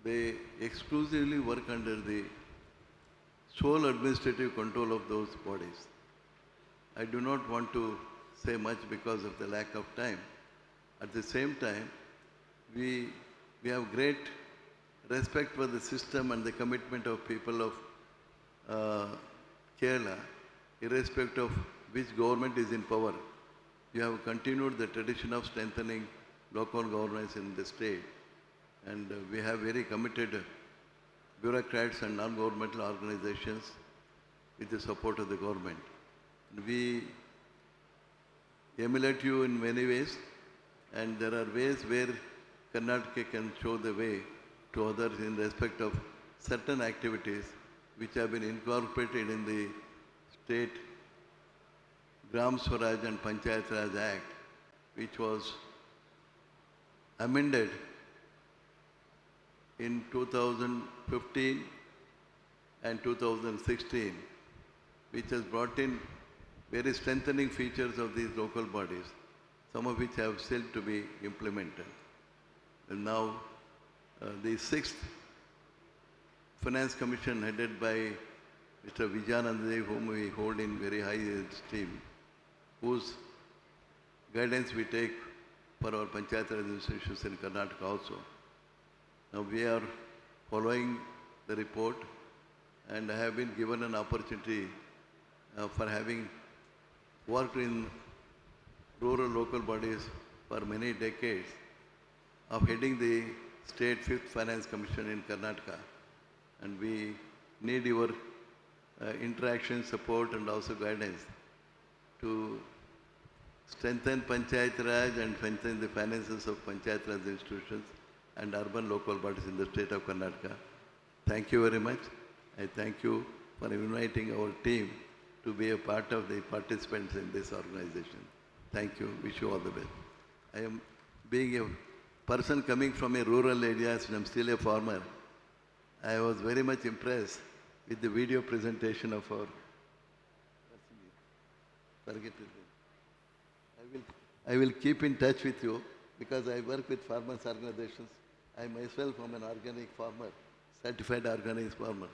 they exclusively work under the sole administrative control of those bodies. I do not want to say much because of the lack of time. At the same time, we have great respect for the system and the commitment of people of Kerala, irrespective of which government is in power. You have continued the tradition of strengthening local governance in the state, and we have very committed bureaucrats and non-governmental organizations with the support of the government. We emulate you in many ways, and there are ways where Karnataka can show the way to others in respect of certain activities which have been incorporated in the state Gram Swaraj and Panchayat Raj Act, which was amended in 2015 and 2016, which has brought in very strengthening features of these local bodies, some of which have still to be implemented. And now the sixth Finance Commission headed by Mr. Vijayanand, whom we hold in very high esteem, whose guidance we take for our Panchayat Raj institutions in Karnataka also. Now we are following the report, and I have been given an opportunity for having worked in rural local bodies for many decades of heading the state 5th Finance Commission in Karnataka. And we need your interaction, support and also guidance to strengthen Panchayat Raj and strengthen the finances of Panchayat Raj institutions and urban local bodies in the state of Karnataka. Thank you very much. I thank you for inviting our team to be a part of the participants in this organization. Thank you. Wish you all the best. I am being a person coming from a rural area, and I'm still a farmer. I was very much impressed with the video presentation of our. I will keep in touch with you because I work with farmers organizations. I myself am an organic farmer, certified organic farmer.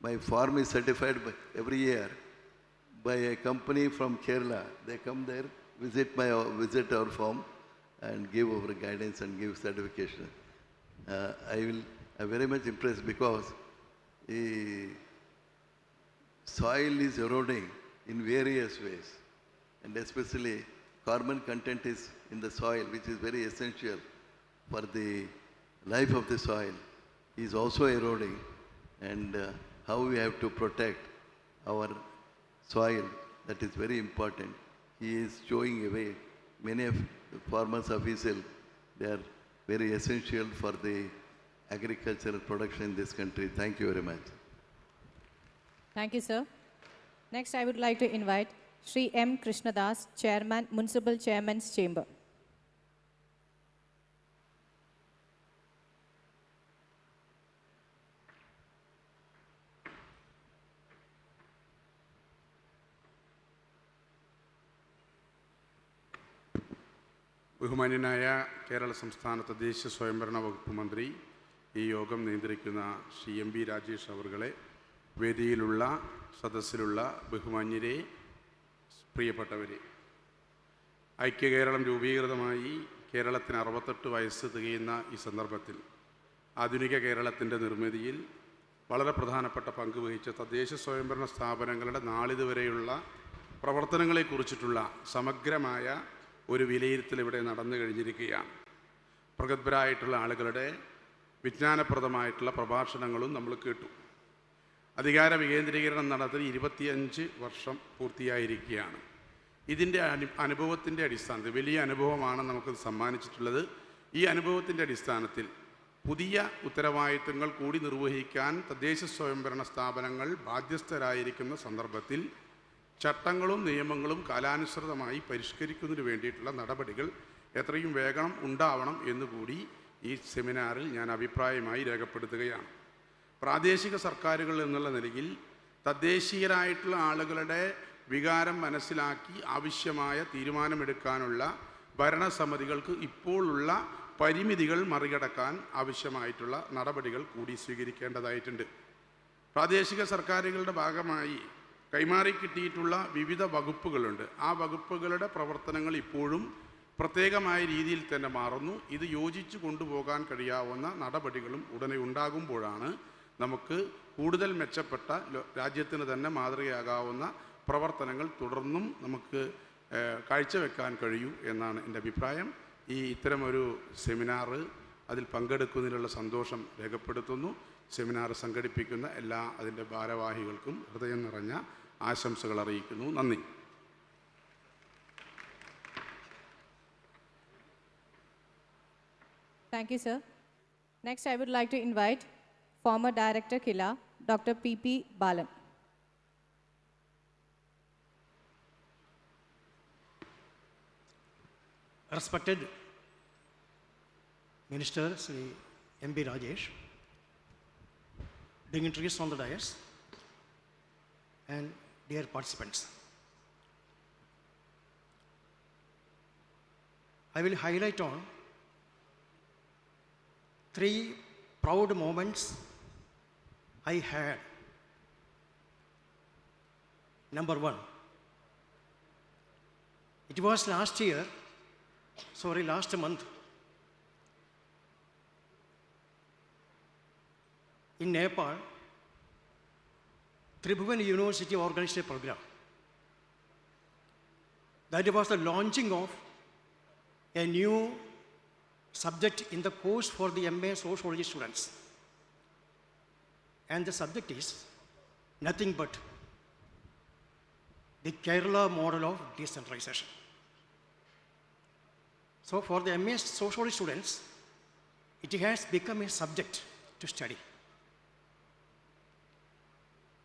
My farm is certified every year by a company from Kerala. They come there, visit our farm, and give our guidance and give certification. I'm very much impressed because the soil is eroding in various ways, and especially carbon content is in the soil, which is very essential for the life of the soil, is also eroding, and how we have to protect our soil, that is very important. He is showing a way. Many of the farmers officials, they are very essential for the agricultural production in this country. Thank you very much. Thank you, sir. Next, I would like to invite Sri M. Krishnadas, Chairman, Municipal Chairman's Chamber. ബഹുമാന്യനായ കേരള സംസ്ഥാന തദ്ദേശ സ്വയംഭരണ വകുപ്പ് മന്ത്രി, ഈ യോഗം നിയന്ത്രിക്കുന്ന Shri M B Rajesh അവർകളെ, വേദിയിലുള്ള സദസ്സിലുള്ള ബഹുമാന്യരെ, പ്രിയപ്പെട്ടവരെ, ഐക്യകേരളം രൂപീകൃതമായി കേരളത്തിന് 68 വയസ്സ് തികയുന്ന ഈ സന്ദർഭത്തിൽ ആധുനിക കേരളത്തിൻ്റെ നിർമ്മിതിയിൽ വളരെ പ്രധാനപ്പെട്ട പങ്ക് വഹിച്ച തദ്ദേശ സ്വയംഭരണ സ്ഥാപനങ്ങളുടെ നാളിതുവരെയുള്ള പ്രവർത്തനങ്ങളെക്കുറിച്ചിട്ടുള്ള സമഗ്രമായ ഒരു വിലയിരുത്തൽ ഇവിടെ നടന്നു കഴിഞ്ഞിരിക്കുകയാണ്. പ്രഗത്ഭരായിട്ടുള്ള ആളുകളുടെ വിജ്ഞാനപ്രദമായിട്ടുള്ള പ്രഭാഷണങ്ങളും നമ്മൾ കേട്ടു. അധികാര വികേന്ദ്രീകരണം നടത്തി 25 വർഷം പൂർത്തിയായിരിക്കുകയാണ്. ഇതിൻ്റെ അനുഭവത്തിൻ്റെ അടിസ്ഥാനത്തിൽ, വലിയ അനുഭവമാണ് നമുക്ക് സമ്മാനിച്ചിട്ടുള്ളത്. ഈ അനുഭവത്തിൻ്റെ അടിസ്ഥാനത്തിൽ പുതിയ ഉത്തരവാദിത്തങ്ങൾ കൂടി നിർവഹിക്കാൻ തദ്ദേശ സ്വയംഭരണ സ്ഥാപനങ്ങൾ ബാധ്യസ്ഥരായിരിക്കുന്ന സന്ദർഭത്തിൽ ചട്ടങ്ങളും നിയമങ്ങളും കാലാനുസൃതമായി പരിഷ്കരിക്കുന്നതിന് വേണ്ടിയിട്ടുള്ള നടപടികൾ എത്രയും വേഗം ഉണ്ടാവണം എന്നുകൂടി ഈ സെമിനാറിൽ ഞാൻ അഭിപ്രായമായി രേഖപ്പെടുത്തുകയാണ്. പ്രാദേശിക സർക്കാരുകൾ എന്നുള്ള നിലയിൽ തദ്ദേശീയരായിട്ടുള്ള ആളുകളുടെ വികാരം മനസ്സിലാക്കി ആവശ്യമായ തീരുമാനമെടുക്കാനുള്ള ഭരണസമിതികൾക്ക് ഇപ്പോഴുള്ള പരിമിതികൾ മറികടക്കാൻ ആവശ്യമായിട്ടുള്ള നടപടികൾ കൂടി സ്വീകരിക്കേണ്ടതായിട്ടുണ്ട്. പ്രാദേശിക സർക്കാരുകളുടെ ഭാഗമായി കൈമാറി കിട്ടിയിട്ടുള്ള വിവിധ വകുപ്പുകളുണ്ട്. ആ വകുപ്പുകളുടെ പ്രവർത്തനങ്ങൾ ഇപ്പോഴും പ്രത്യേകമായ രീതിയിൽ തന്നെ മാറുന്നു. ഇത് യോജിച്ച് കൊണ്ടുപോകാൻ കഴിയാവുന്ന നടപടികളും ഉടനെ ഉണ്ടാകുമ്പോഴാണ് നമുക്ക് കൂടുതൽ മെച്ചപ്പെട്ട രാജ്യത്തിന് തന്നെ മാതൃകയാകാവുന്ന പ്രവർത്തനങ്ങൾ തുടർന്നും നമുക്ക് കാഴ്ചവെക്കാൻ കഴിയൂ എന്നാണ് എൻ്റെ അഭിപ്രായം. ഇത്തരമൊരു സെമിനാർ അതിൽ പങ്കെടുക്കുന്നതിനുള്ള സന്തോഷം രേഖപ്പെടുത്തുന്നു. സെമിനാർ സംഘടിപ്പിക്കുന്ന എല്ലാ അതിൻ്റെ ഭാരവാഹികൾക്കും ഹൃദയം നിറഞ്ഞ ആശംസകൾ അറിയിക്കുന്നു. നന്ദി. Thank you, sir. Next, I would like to invite former Director Kila, Dr. P.P. Balan. Respected Minister Sri M.B. Rajesh, dignitaries on the dais, and dear participants. I will highlight on 3 proud moments I had. Number 1, it was last month, in Nepal, Tribhuvan University organized a program. That was the launching of a new subject in the course for the MA Sociology students. And the subject is nothing but the Kerala model of decentralization. So for the MA Sociology students, it has become a subject to study.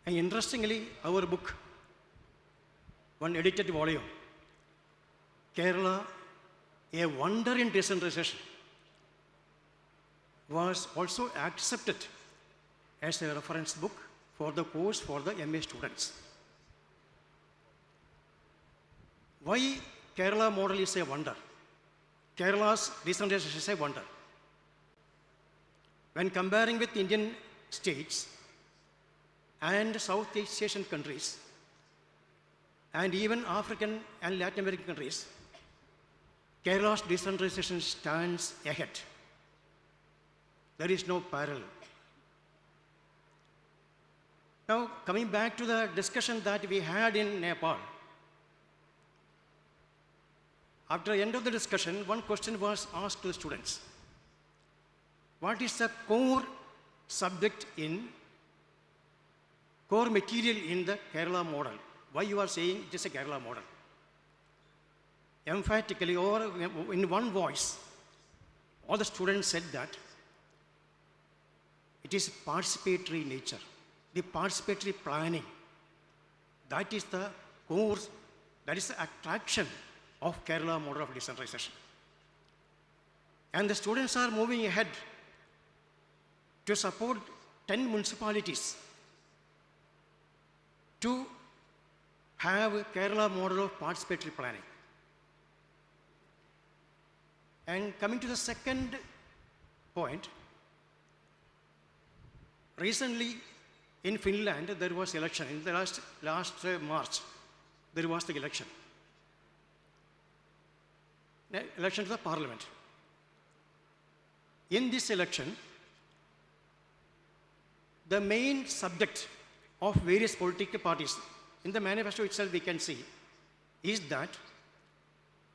And interestingly, our book, one edited volume, Kerala, A Wonder in Decentralization, was also accepted as a reference book for the course for the MA students. Why Kerala model is a wonder? Kerala's decentralization is a wonder. When comparing with Indian states and Southeast Asian countries, and even African and Latin American countries, Kerala's decentralization stands ahead. There is no parallel. Now, coming back to the discussion that we had in Nepal, after the end of the discussion, one question was asked to the students. What is the core subject core material in the Kerala model? Why you are saying it is a Kerala model? Emphatically, or in one voice, all the students said that it is participatory nature, the participatory planning. That is the core, that is the attraction of Kerala model of decentralization. And the students are moving ahead to support 10 municipalities to have a Kerala model of participatory planning. And coming to the second point, recently in Finland there was election. In the last March, there was the election to the parliament. In this election, the main subject of various political parties, in the manifesto itself we can see, is that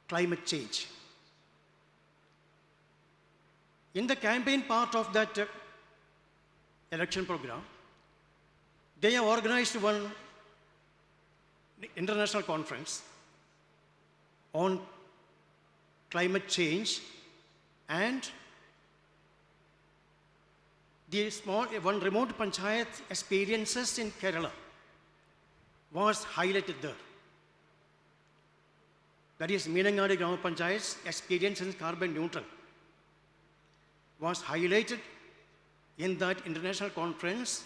climate change. In the campaign part of that election program, they have organized one international conference on climate change, and the one remote panchayat experiences in Kerala was highlighted there. That is, Meenangadi Grama Panchayat's experience in carbon neutral was highlighted in that international conference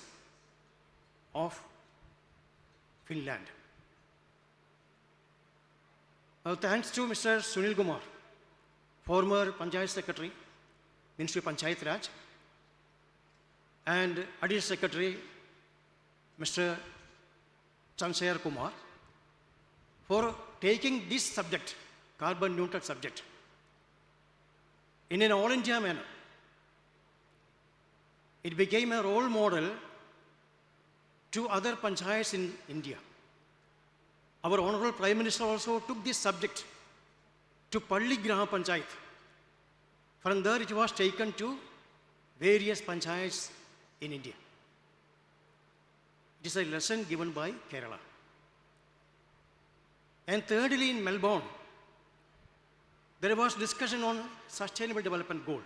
of Finland. Thanks to Mr. Sunil Kumar, former Panchayat Secretary, Ministry of Panchayat Raj, and Additional Secretary, Mr. Chansayar Kumar, for taking this subject, carbon neutral subject, in an all India manner. It became a role model to other panchayats in India. Our Honorable Prime Minister also took this subject to Palli Grama Panchayat. From there it was taken to various panchayats in India. It is a lesson given by Kerala. And thirdly, in Melbourne, there was discussion on Sustainable Development Goal.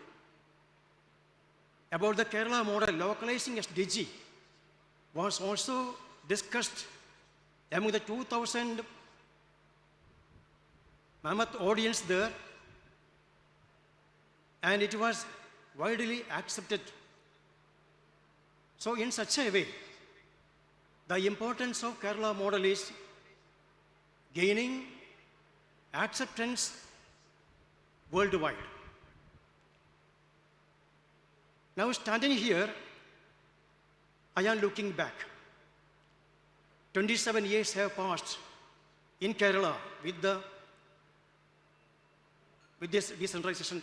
About the Kerala model, localizing SDG was also discussed among the 2,000 mammoth audience there, and it was widely accepted. So in such a way, the importance of Kerala model is gaining acceptance worldwide. Now standing here, I am looking back. 27 years have passed in Kerala with this decentralization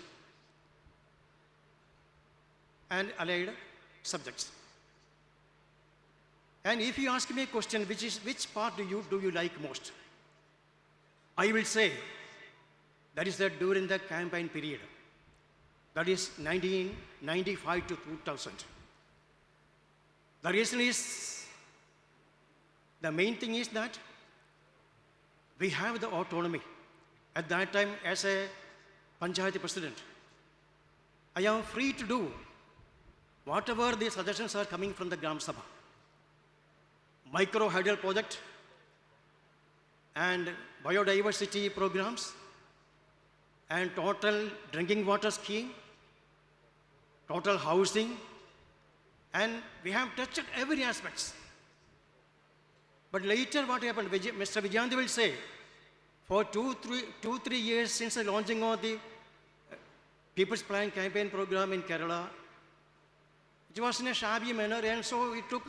and allied subjects. And if you ask me a question, which part do you like most? I will say that is that during the campaign period, that is 1995 to 2000. The reason is, the main thing is that we have the autonomy. At that time, as a Panchayati president, I am free to do whatever the suggestions are coming from the Gram Sabha. Micro-hydel project and biodiversity programs and total drinking water scheme, total housing, and we have touched every aspect. But later what happened, Mr. Vijayanand will say, for two, three years since the launching of the People's Plan campaign program in Kerala, it was in a shabby manner, and so it took,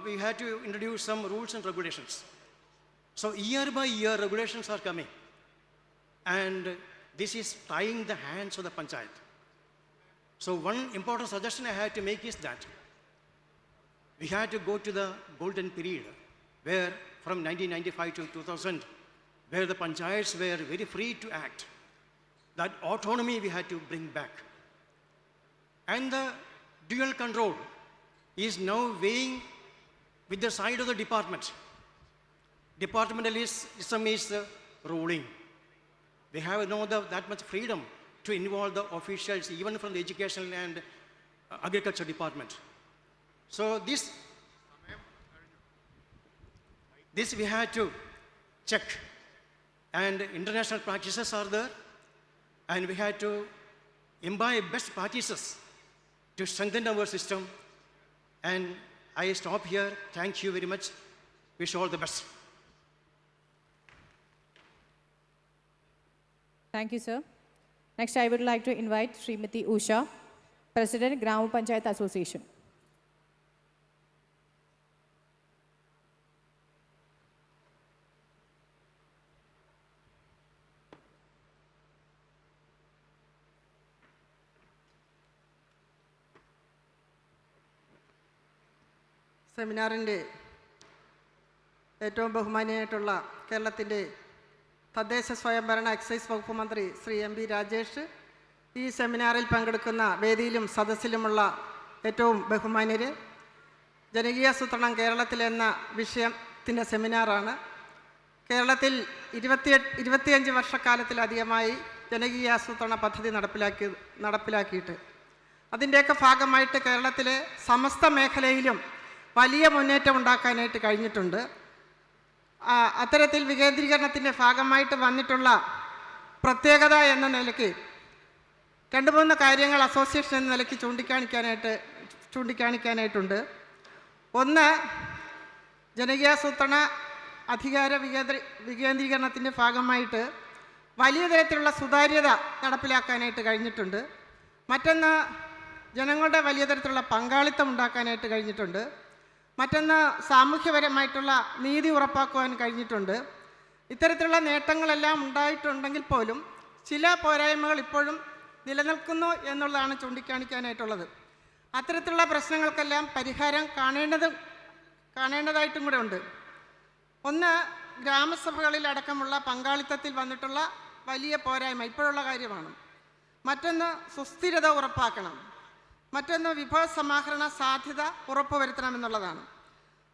we had to introduce some rules and regulations. So year by year, regulations are coming. And this is tying the hands of the Panchayat. So one important suggestion I had to make is that we had to go to the golden period, where from 1995 to 2000, where the Panchayats were very free to act. That autonomy we had to bring back. And the dual control is now weighing with the side of the department. Departmentalism is ruling. They have no that much freedom to involve the officials, even from the education and agriculture department. So this we had to check. And international practices are there. And we had to imbibe best practices to strengthen our system. And I stop here. Thank you very much. Wish you all the best. Thank you, sir. Next, I would like to invite Srimati Usha, President, Gram Panchayat Association. സെമിനാറിൻ്റെ ഏറ്റവും ബഹുമാനിയായിട്ടുള്ള കേരളത്തിൻ്റെ തദ്ദേശ സ്വയംഭരണ excise വകുപ്പ് മന്ത്രി Shri M P Rajesh, ഈ സെമിനാറിൽ പങ്കെടുക്കുന്ന വേദിയിലും സദസ്സിലുമുള്ള ഏറ്റവും ബഹുമാന്യർ, ജനകീയാസൂത്രണം കേരളത്തിൽ എന്ന വിഷയത്തിൻ്റെ സെമിനാറാണ്. കേരളത്തിൽ 25 വർഷക്കാലത്തിലധികമായി ജനകീയാസൂത്രണ പദ്ധതി നടപ്പിലാക്കിയിട്ട് അതിൻ്റെയൊക്കെ ഭാഗമായിട്ട് കേരളത്തിലെ സമസ്ത മേഖലയിലും വലിയ മുന്നേറ്റം ഉണ്ടാക്കാനായിട്ട് കഴിഞ്ഞിട്ടുണ്ട്. അത്തരത്തിൽ വികേന്ദ്രീകരണത്തിൻ്റെ ഭാഗമായിട്ട് വന്നിട്ടുള്ള പ്രത്യേകത എന്ന നിലയ്ക്ക് 2-3 കാര്യങ്ങൾ അസോസിയേഷൻ എന്ന നിലയ്ക്ക് ചൂണ്ടിക്കാണിക്കാനായിട്ടുണ്ട്. ഒന്ന്, ജനകീയാസൂത്രണ അധികാര വികേന്ദ്രീകരണത്തിൻ്റെ ഭാഗമായിട്ട് വലിയ തരത്തിലുള്ള സുതാര്യത നടപ്പിലാക്കാനായിട്ട് കഴിഞ്ഞിട്ടുണ്ട്. മറ്റൊന്ന്, ജനങ്ങളുടെ വലിയ തരത്തിലുള്ള പങ്കാളിത്തം ഉണ്ടാക്കാനായിട്ട് കഴിഞ്ഞിട്ടുണ്ട്. മറ്റൊന്ന്, സാമൂഹ്യപരമായിട്ടുള്ള നീതി ഉറപ്പാക്കുവാൻ കഴിഞ്ഞിട്ടുണ്ട്. ഇത്തരത്തിലുള്ള നേട്ടങ്ങളെല്ലാം ഉണ്ടായിട്ടുണ്ടെങ്കിൽ പോലും ചില പോരായ്മകൾ ഇപ്പോഴും നിലനിൽക്കുന്നു എന്നുള്ളതാണ് ചൂണ്ടിക്കാണിക്കാനായിട്ടുള്ളത്. അത്തരത്തിലുള്ള പ്രശ്നങ്ങൾക്കെല്ലാം പരിഹാരം കാണേണ്ടതായിട്ടും കൂടെ ഉണ്ട്. ഒന്ന്, ഗ്രാമസഭകളിൽ അടക്കമുള്ള പങ്കാളിത്തത്തിൽ വന്നിട്ടുള്ള വലിയ പോരായ്മ ഇപ്പോഴുള്ള കാര്യമാണ്. മറ്റൊന്ന്, സുസ്ഥിരത ഉറപ്പാക്കണം. മറ്റൊന്ന്, വിഭവ സമാഹരണ സാധ്യത ഉറപ്പുവരുത്തണമെന്നുള്ളതാണ്.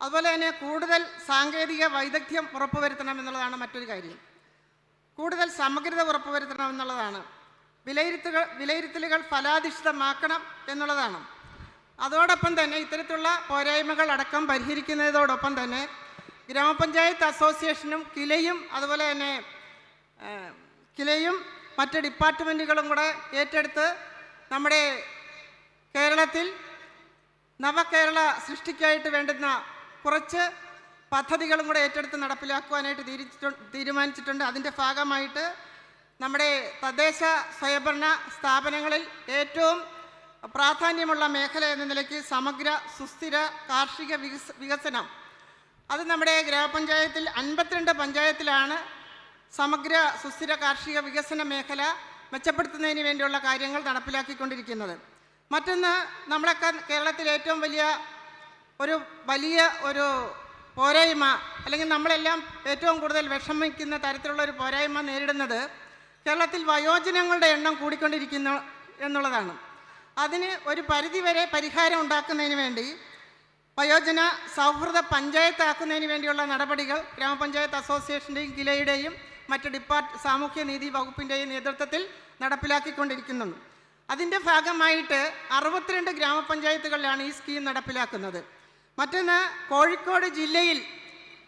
അതുപോലെ തന്നെ കൂടുതൽ സാങ്കേതിക വൈദഗ്ധ്യം ഉറപ്പുവരുത്തണമെന്നുള്ളതാണ് മറ്റൊരു കാര്യം. കൂടുതൽ സമഗ്രത ഉറപ്പുവരുത്തണമെന്നുള്ളതാണ്. വിലയിരുത്തലുകൾ ഫലാധിഷ്ഠിതമാക്കണം എന്നുള്ളതാണ്. അതോടൊപ്പം തന്നെ ഇത്തരത്തിലുള്ള പോരായ്മകൾ അടക്കം പരിഹരിക്കുന്നതോടൊപ്പം തന്നെ ഗ്രാമപഞ്ചായത്ത് അസോസിയേഷനും അതുപോലെ തന്നെ കിലയും മറ്റ് ഡിപ്പാർട്ട്മെൻറ്റുകളും കൂടെ ഏറ്റെടുത്ത് നമ്മുടെ കേരളത്തിൽ നവകേരള സൃഷ്ടിക്കായിട്ട് വേണ്ടുന്ന കുറച്ച് പദ്ധതികളും കൂടെ ഏറ്റെടുത്ത് നടപ്പിലാക്കുവാനായിട്ട് തീരുമാനിച്ചിട്ടുണ്ട്. അതിൻ്റെ ഭാഗമായിട്ട് നമ്മുടെ തദ്ദേശ സ്വയംഭരണ സ്ഥാപനങ്ങളിൽ ഏറ്റവും പ്രാധാന്യമുള്ള മേഖല എന്ന നിലയ്ക്ക് സമഗ്ര സുസ്ഥിര കാർഷിക വികസനം, അത് നമ്മുടെ ഗ്രാമപഞ്ചായത്തിൽ 52 പഞ്ചായത്തിലാണ് സമഗ്ര സുസ്ഥിര കാർഷിക വികസന മേഖല മെച്ചപ്പെടുത്തുന്നതിന് വേണ്ടിയുള്ള കാര്യങ്ങൾ നടപ്പിലാക്കിക്കൊണ്ടിരിക്കുന്നത്. മറ്റൊന്ന്, നമ്മളൊക്കെ കേരളത്തിൽ ഏറ്റവും വലിയ ഒരു പോരായ്മ, അല്ലെങ്കിൽ നമ്മളെല്ലാം ഏറ്റവും കൂടുതൽ വിഷമിക്കുന്ന തരത്തിലുള്ള ഒരു പോരായ്മ നേരിടുന്നത് കേരളത്തിൽ വയോജനങ്ങളുടെ എണ്ണം കൂടിക്കൊണ്ടിരിക്കുന്നു എന്നുള്ളതാണ്. അതിന് ഒരു പരിധിവരെ പരിഹാരം ഉണ്ടാക്കുന്നതിന് വേണ്ടി വയോജന സൗഹൃദ പഞ്ചായത്താക്കുന്നതിന് വേണ്ടിയുള്ള നടപടികൾ ഗ്രാമപഞ്ചായത്ത് അസോസിയേഷൻ്റെയും കിലയുടെയും മറ്റ് സാമൂഹ്യനീതി വകുപ്പിൻ്റെയും നേതൃത്വത്തിൽ നടപ്പിലാക്കിക്കൊണ്ടിരിക്കുന്നുണ്ട്. അതിൻ്റെ ഭാഗമായിട്ട് 62 ഗ്രാമപഞ്ചായത്തുകളിലാണ് ഈ സ്കീം നടപ്പിലാക്കുന്നത്. മറ്റൊന്ന്, കോഴിക്കോട് ജില്ലയിൽ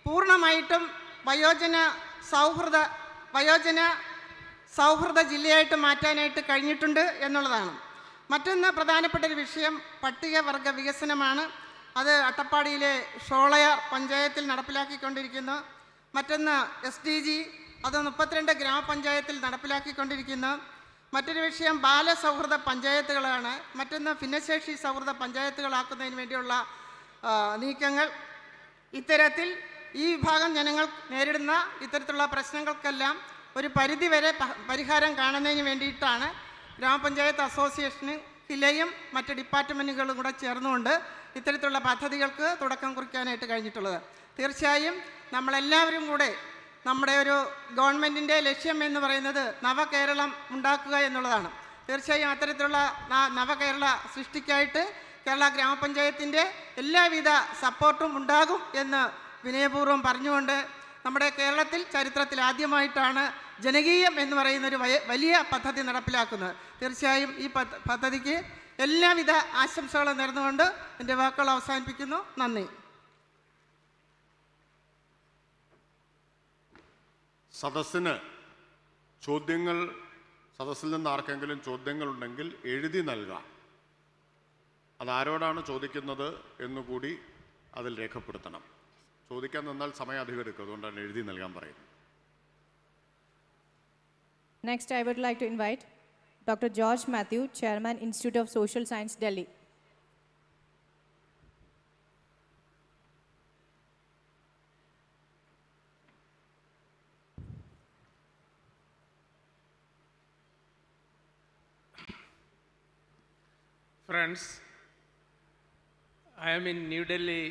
പൂർണ്ണമായിട്ടും വയോജന സൗഹൃദ ജില്ലയായിട്ട് മാറ്റാനായിട്ട് കഴിഞ്ഞിട്ടുണ്ട് എന്നുള്ളതാണ്. മറ്റൊന്ന് പ്രധാനപ്പെട്ട ഒരു വിഷയം പട്ടികവർഗ വികസനമാണ്. അത് അട്ടപ്പാടിയിലെ ഷോളയാർ പഞ്ചായത്തിൽ നടപ്പിലാക്കിക്കൊണ്ടിരിക്കുന്നു. മറ്റൊന്ന് SDG, അത് 32 ഗ്രാമപഞ്ചായത്തിൽ നടപ്പിലാക്കിക്കൊണ്ടിരിക്കുന്നു. മറ്റൊരു വിഷയം ബാലസൗഹൃദ പഞ്ചായത്തുകളാണ്. മറ്റൊന്ന് ഭിന്നശേഷി സൗഹൃദ പഞ്ചായത്തുകളാക്കുന്നതിന് വേണ്ടിയുള്ള നീക്കങ്ങൾ. ഇത്തരത്തിൽ ഈ വിഭാഗം ജനങ്ങൾ നേരിടുന്ന ഇത്തരത്തിലുള്ള പ്രശ്നങ്ങൾക്കെല്ലാം ഒരു പരിധിവരെ പരിഹാരം കാണുന്നതിന് വേണ്ടിയിട്ടാണ് ഗ്രാമപഞ്ചായത്ത് അസോസിയേഷനും കിലയും മറ്റ് ഡിപ്പാർട്ട്മെൻറ്റുകളും കൂടെ ചേർന്നുകൊണ്ട് ഇത്തരത്തിലുള്ള പദ്ധതികൾക്ക് തുടക്കം കുറിക്കാനായിട്ട് കഴിഞ്ഞിട്ടുള്ളത്. തീർച്ചയായും നമ്മളെല്ലാവരും കൂടെ നമ്മുടെ ഒരു ഗവൺമെൻറ്റിൻ്റെ ലക്ഷ്യം എന്ന് പറയുന്നത് നവകേരളം ഉണ്ടാക്കുക എന്നുള്ളതാണ്. തീർച്ചയായും അത്തരത്തിലുള്ള നവകേരള സൃഷ്ടിക്കായിട്ട് കേരള ഗ്രാമപഞ്ചായത്തിൻ്റെ എല്ലാവിധ സപ്പോർട്ടും ഉണ്ടാകും എന്ന് വിനയപൂർവ്വം പറഞ്ഞുകൊണ്ട്, നമ്മുടെ കേരളത്തിൽ ചരിത്രത്തിൽ ആദ്യമായിട്ടാണ് ജനകീയം എന്ന് പറയുന്നൊരു വലിയ പദ്ധതി നടപ്പിലാക്കുന്നത്. തീർച്ചയായും ഈ പദ്ധതിക്ക് എല്ലാവിധ ആശംസകളും നേർന്നുകൊണ്ട് എൻ്റെ വാക്കുകൾ അവസാനിപ്പിക്കുന്നു. നന്ദി. സദസ്സിൽ നിന്ന് ആർക്കെങ്കിലും ചോദ്യങ്ങളുണ്ടെങ്കിൽ എഴുതി നൽകാം. അതാരോടാണ് ചോദിക്കുന്നത് എന്നുകൂടി അതിൽ രേഖപ്പെടുത്തണം. ചോദിക്കാൻ നിന്നാൽ സമയം അധികം എടുക്കും, അതുകൊണ്ടാണ് എഴുതി നൽകാൻ പറയുന്നത്. Next, I would like to invite Dr. George Matthew, Chairman, Institute of Social Science, Delhi. Friends, I am in Delhi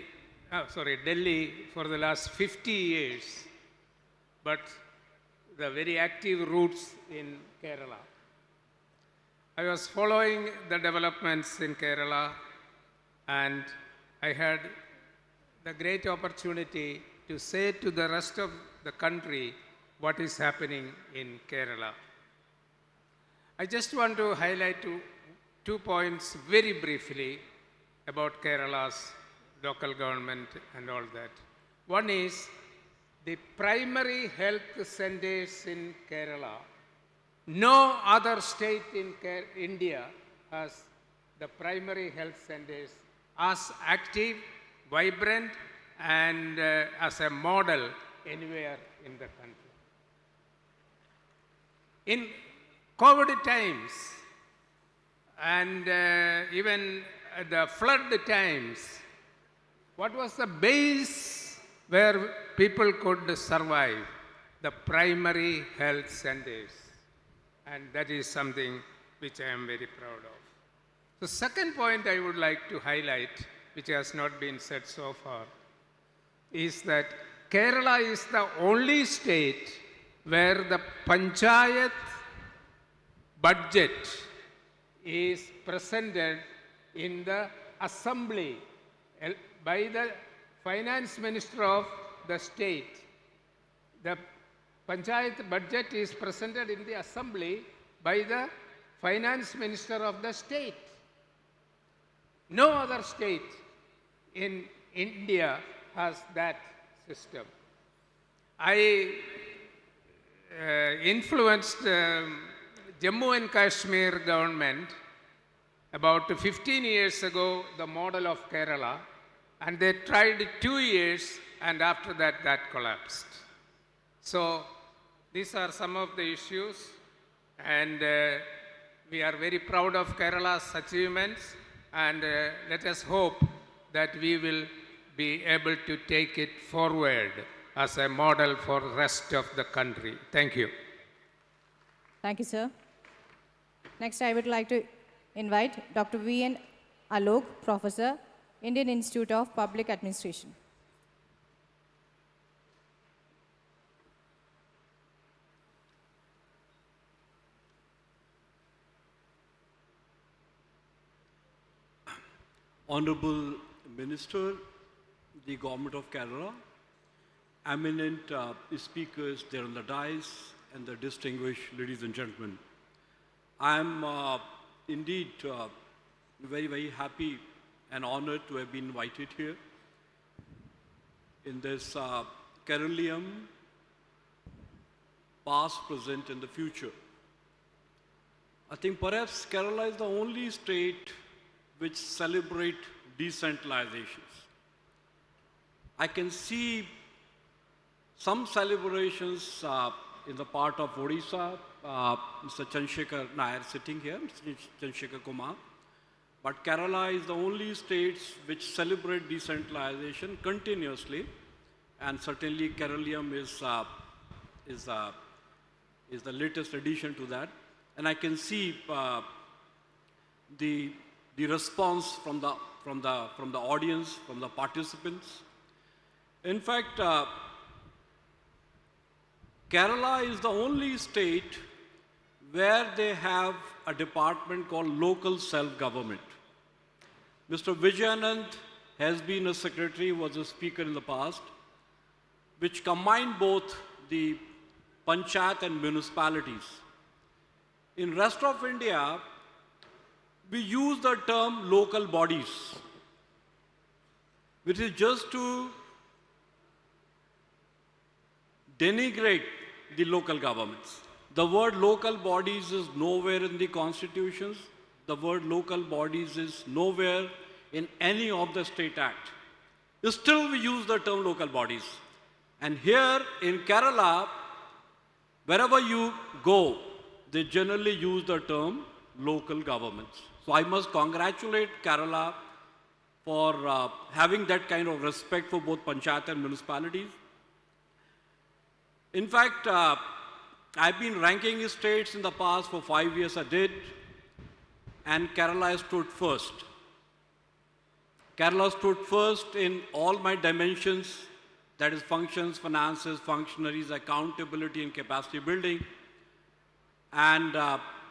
for the last 50 years, but the very active roots in Kerala. I was following the developments in Kerala, and I had the great opportunity to say to the rest of the country what is happening in Kerala. I just want to highlight two points very briefly about Kerala's local government and all that. One is the primary health centers in Kerala. No other state in India has the primary health centers as active, vibrant, and as a model anywhere in the country. In COVID times and even the flood times, what was the base where people could survive? The primary health centers. And that is something which I am very proud of. The second point I would like to highlight, which has not been said so far, is that Kerala is the only state where the panchayat budget is presented in the assembly by the finance minister of the state. The panchayat budget is presented in the assembly by the finance minister of the state. No other state in India has that system. I influenced Jammu and Kashmir government about 15 years ago, the model of Kerala, and they tried 2 years, and after that, that collapsed. So these are some of the issues, and We are very proud of Kerala's achievements, and let us hope that we will be able to take it forward as a model for the rest of the country. Thank you. Thank you, sir. Next, I would like to invite Dr. V.N. Alok, Professor, Indian Institute of Public Administration. Honorable Minister, the Government of Kerala, eminent speakers there on the dais, and the distinguished ladies and gentlemen. I am indeed very, very happy and honored to have been invited here in this Keraleeyam, past, present, and the future. I think perhaps Kerala is the only state which celebrate decentralizations. I can see some celebrations in the part of Odisha, Mr. Chandrasekhar Nair sitting here, Mr. Chandrasekhar Kumar. But Kerala is the only state which celebrate decentralization continuously, and certainly Keraleeyam is the latest addition to that. And I can see the response from the audience, from the participants. In fact, Kerala is the only state where they have a department called local self-government. Mr. Vijayanand has been a secretary, was a speaker in the past, which combined both the panchayat and municipalities. In rest of India, we use the term local bodies, which is just to denigrate the local governments. The word local bodies is nowhere in the constitutions. The word local bodies is nowhere in any of the state act. Still we use the term local bodies. And here in Kerala, wherever you go, they generally use the term local governments. So I must congratulate Kerala for having that kind of respect for both panchayat and municipalities. In fact, I've been ranking states in the past for 5 years I did, and Kerala stood first. Kerala stood first in all my dimensions, that is functions, finances, functionaries, accountability and capacity building. And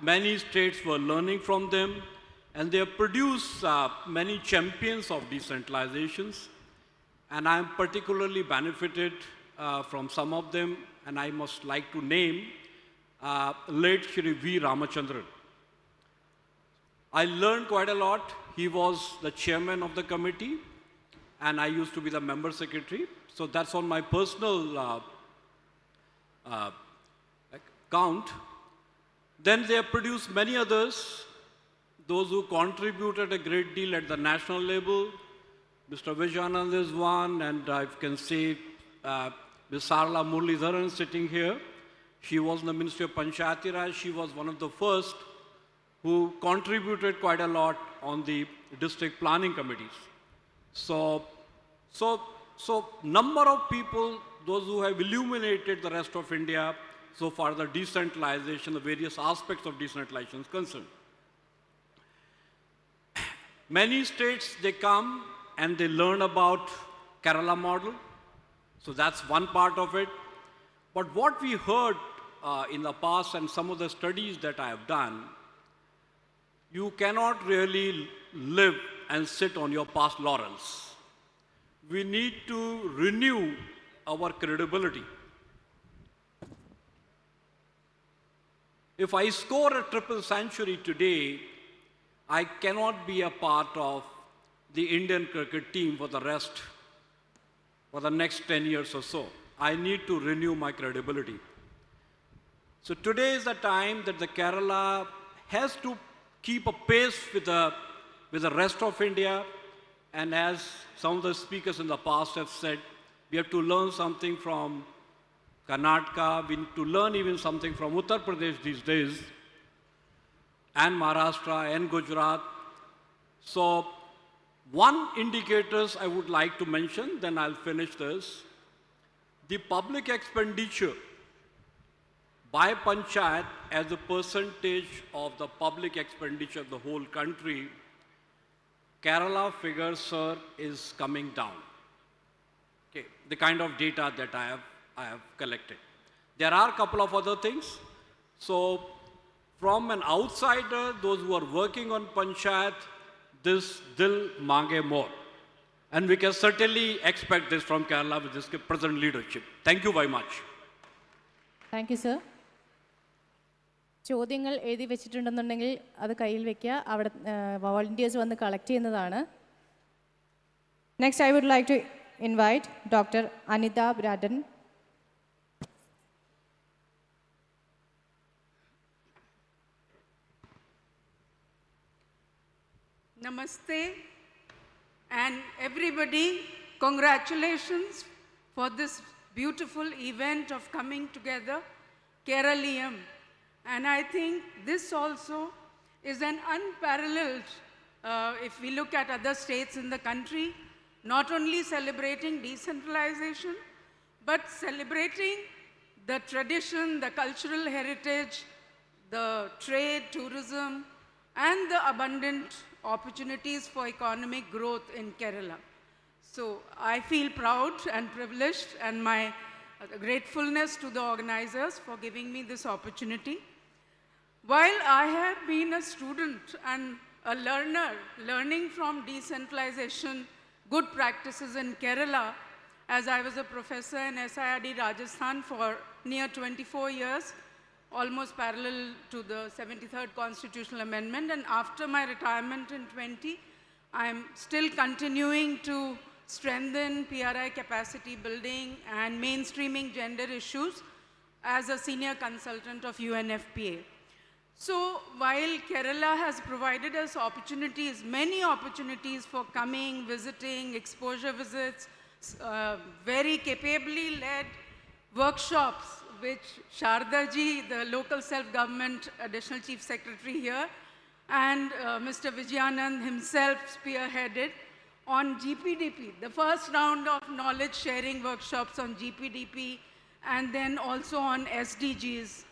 many states were learning from them, and they have produced many champions of decentralizations. And I am particularly benefited from some of them, and I must like to name late Shri V. Ramachandran. I learned quite a lot. He was the chairman of the committee, and I used to be the member secretary. So that's on my personal count. Then they have produced many others, those who contributed a great deal at the national level. Mr. Vijayanand is one, and I can say Ms. Sarla Muralidharan sitting here. She was in the Ministry of Panchayati Raj. She was one of the first who contributed quite a lot on the district planning committees. So number of people, those who have illuminated the rest of India so far, the decentralization, the various aspects of decentralization is concerned. Many states, they come and they learn about Kerala model. So that's one part of it. But what we heard in the past and some of the studies that I have done, you cannot really live and sit on your past laurels. We need to renew our credibility. If I score a triple century today, I cannot be a part of the Indian cricket team for the next 10 years or so. I need to renew my credibility. So today is the time that the Kerala has to keep a pace with the rest of India. And as some of the speakers in the past have said, we have to learn something from Karnataka. We need to learn even something from Uttar Pradesh these days. and Maharashtra and Gujarat. So one indicators I would like to mention, then I'll finish this. The public expenditure by panchayat as a percentage of the public expenditure of the whole country, Kerala figure, sir, is coming down. Okay, the kind of data that I have collected. There are a couple of other things. So from an outsider, those who are working on panchayat, this dil mange more. And we can certainly expect this from Kerala with this present leadership. Thank you very much. Thank you, sir. ചോദ്യങ്ങൾ എഴുതി വെച്ചിട്ടുണ്ടെന്നുണ്ടെങ്കിൽ അത് കയ്യിൽ വെക്കുക. അവിടെ volunteers വന്ന് collect ചെയ്യുന്നതാണ്. Next, I would like to invite Dr. Anita Braden. Namaste, and everybody, congratulations for this beautiful event of coming together, Keraleeyam. And I think this also is an unparalleled, if we look at other states in the country, not only celebrating decentralization, but celebrating the tradition, the cultural heritage, the trade, tourism, and the abundant opportunities for economic growth in Kerala. So I feel proud and privileged, and my gratefulness to the organizers for giving me this opportunity. While I have been a student and a learner, learning from decentralization, good practices in Kerala, as I was a professor in SIRD Rajasthan for near 24 years, almost parallel to the 73rd Constitutional Amendment, and after my retirement in 20, I'm still continuing to strengthen PRI capacity building and mainstreaming gender issues as a senior consultant of UNFPA. So while Kerala has provided us opportunities, many opportunities for coming, visiting, exposure visits, very capably led workshops, which Sharda ji, the local self-government additional chief secretary here, and Mr. Vijayanand himself spearheaded on GPDP, the first round of knowledge sharing workshops on GPDP, and then also on SDGs.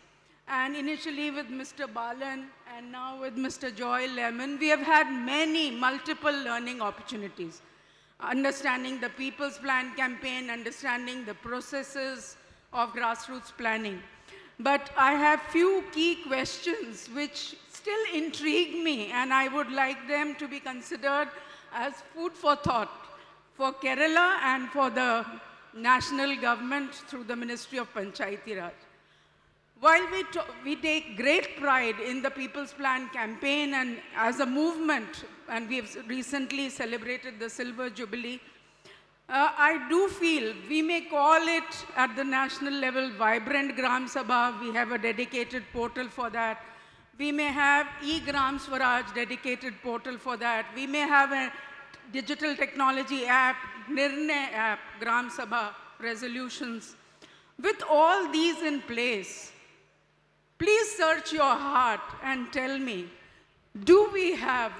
And initially with Mr. Balan and now with Mr. Joy Lemon, we have had many multiple learning opportunities. Understanding the People's Plan campaign, understanding the processes of grassroots planning. But I have few key questions which still intrigue me, and I would like them to be considered as food for thought for Kerala and for the national government through the Ministry of Panchayati Raj. While we take great pride in the People's Plan campaign and as a movement, and we have recently celebrated the Silver Jubilee, I do feel we may call it at the national level Vibrant Gram Sabha. We have a dedicated portal for that. We may have e-Gram Swaraj dedicated portal for that. We may have a digital technology app, Nirnay app, Gram Sabha resolutions. With all these in place, please search your heart and tell me, do we have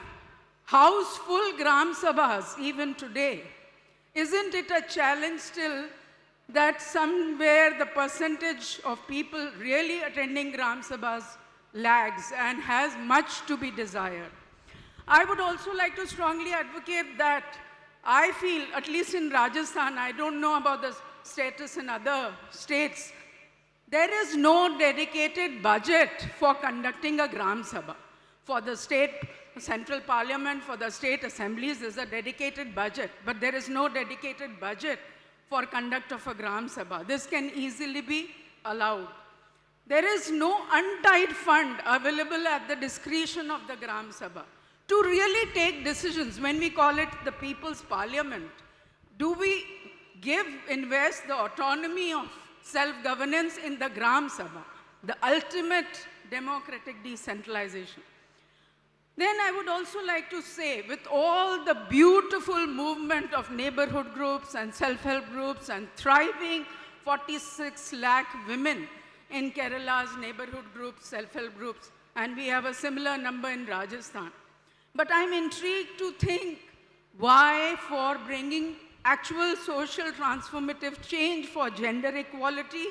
houseful Gram Sabhas even today? Isn't it a challenge still that somewhere the percentage of people really attending Gram Sabhas lags and has much to be desired? I would also like to strongly advocate that I feel, at least in Rajasthan, I don't know about the status in other states, there is no dedicated budget for conducting a Gram Sabha. For the state central parliament, for the state assemblies, there's a dedicated budget, but there is no dedicated budget for conduct of a Gram Sabha. This can easily be allowed. There is no untied fund available at the discretion of the Gram Sabha to really take decisions. When we call it the people's parliament, do we invest the autonomy of self-governance in the Gram Sabha, the ultimate democratic decentralization? Then I would also like to say, with all the beautiful movement of neighborhood groups and self-help groups and thriving 46 lakh women in Kerala's neighborhood groups, self-help groups, and we have a similar number in Rajasthan. But I'm intrigued to think why, for bringing actual social transformative change for gender equality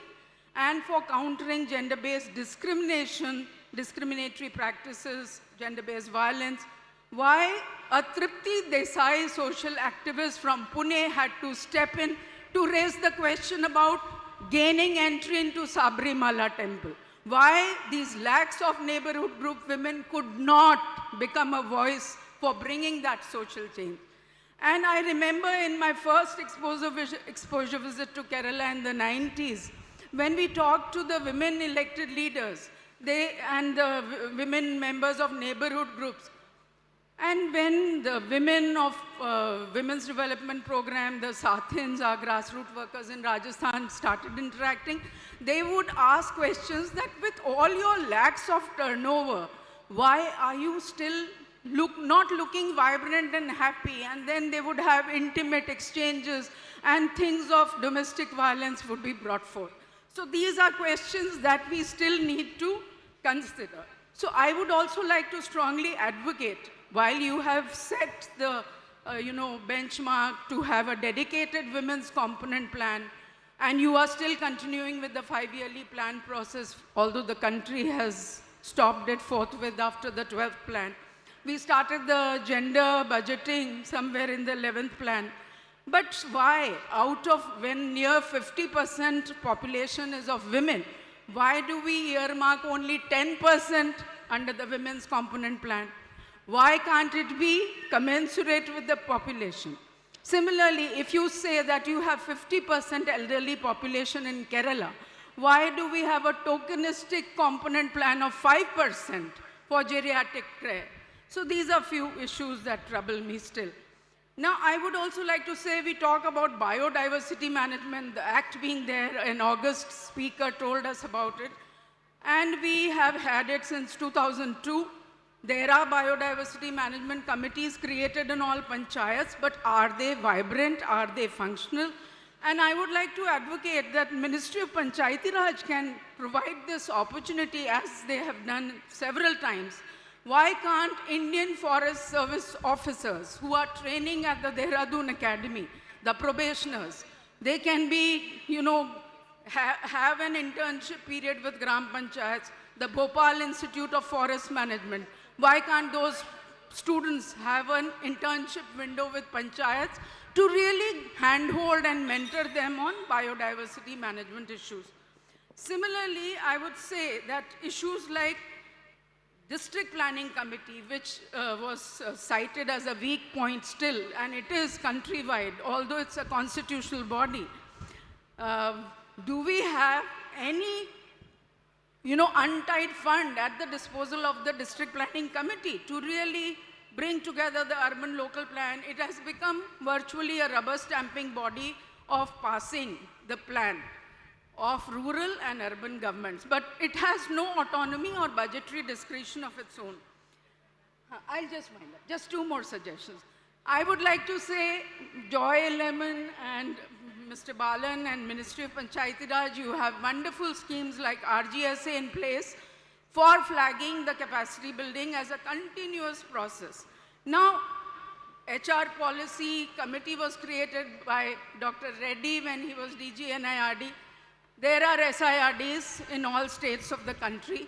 and for countering gender-based discrimination, discriminatory practices, gender-based violence, why a Tripti Desai social activist from Pune had to step in to raise the question about gaining entry into Sabrimala temple. Why these lakhs of neighborhood group women could not become a voice for bringing that social change. And I remember in my first exposure visit to Kerala in the 90s, when we talked to the women elected leaders, and the women members of neighborhood groups, and when the women of Women's Development Program, the Sathins, our grassroots workers in Rajasthan, started interacting, they would ask questions that with all your lakhs of turnover, why are you still not looking vibrant and happy? And then they would have intimate exchanges and things of domestic violence would be brought forth. So these are questions that we still need to consider. So I would also like to strongly advocate, while you have set the benchmark to have a dedicated women's component plan, and you are still continuing with the 5-yearly plan process, although the country has stopped it forthwith after the 12th plan. We started the gender budgeting somewhere in the 11th plan. But why, out of when near 50% population is of women, why do we earmark only 10% under the women's component plan? Why can't it be commensurate with the population? Similarly, if you say that you have 50% elderly population in Kerala, why do we have a tokenistic component plan of 5% for geriatric care? So these are few issues that trouble me still. Now, I would also like to say, we talk about biodiversity management, the act being there, an August speaker told us about it, and we have had it since 2002. There are biodiversity management committees created in all panchayats, but are they vibrant? Are they functional? And I would like to advocate that Ministry of Panchayati Raj can provide this opportunity, as they have done several times. Why can't Indian Forest Service officers who are training at the Dehradun Academy, the probationers, they can be, have an internship period with Gram Panchayats, the Bhopal Institute of Forest Management. Why can't those students have an internship window with panchayats to really handhold and mentor them on biodiversity management issues? Similarly, I would say that issues like District Planning Committee, which was cited as a weak point still, and it is countrywide, although it's a constitutional body. Do we have any untied fund at the disposal of the District Planning Committee to really bring together the urban local plan? It has become virtually a rubber stamping body of passing the plan of rural and urban governments, but it has no autonomy or budgetary discretion of its own. I'll just wind up. Just two more suggestions. I would like to say, Joy Lemon and Mr. Balan and Ministry of Panchayati Raj, you have wonderful schemes like RGSA in place for flagging the capacity building as a continuous process. Now, HR policy committee was created by Dr. Reddy when he was DG NIRD. There are SIRDs in all states of the country,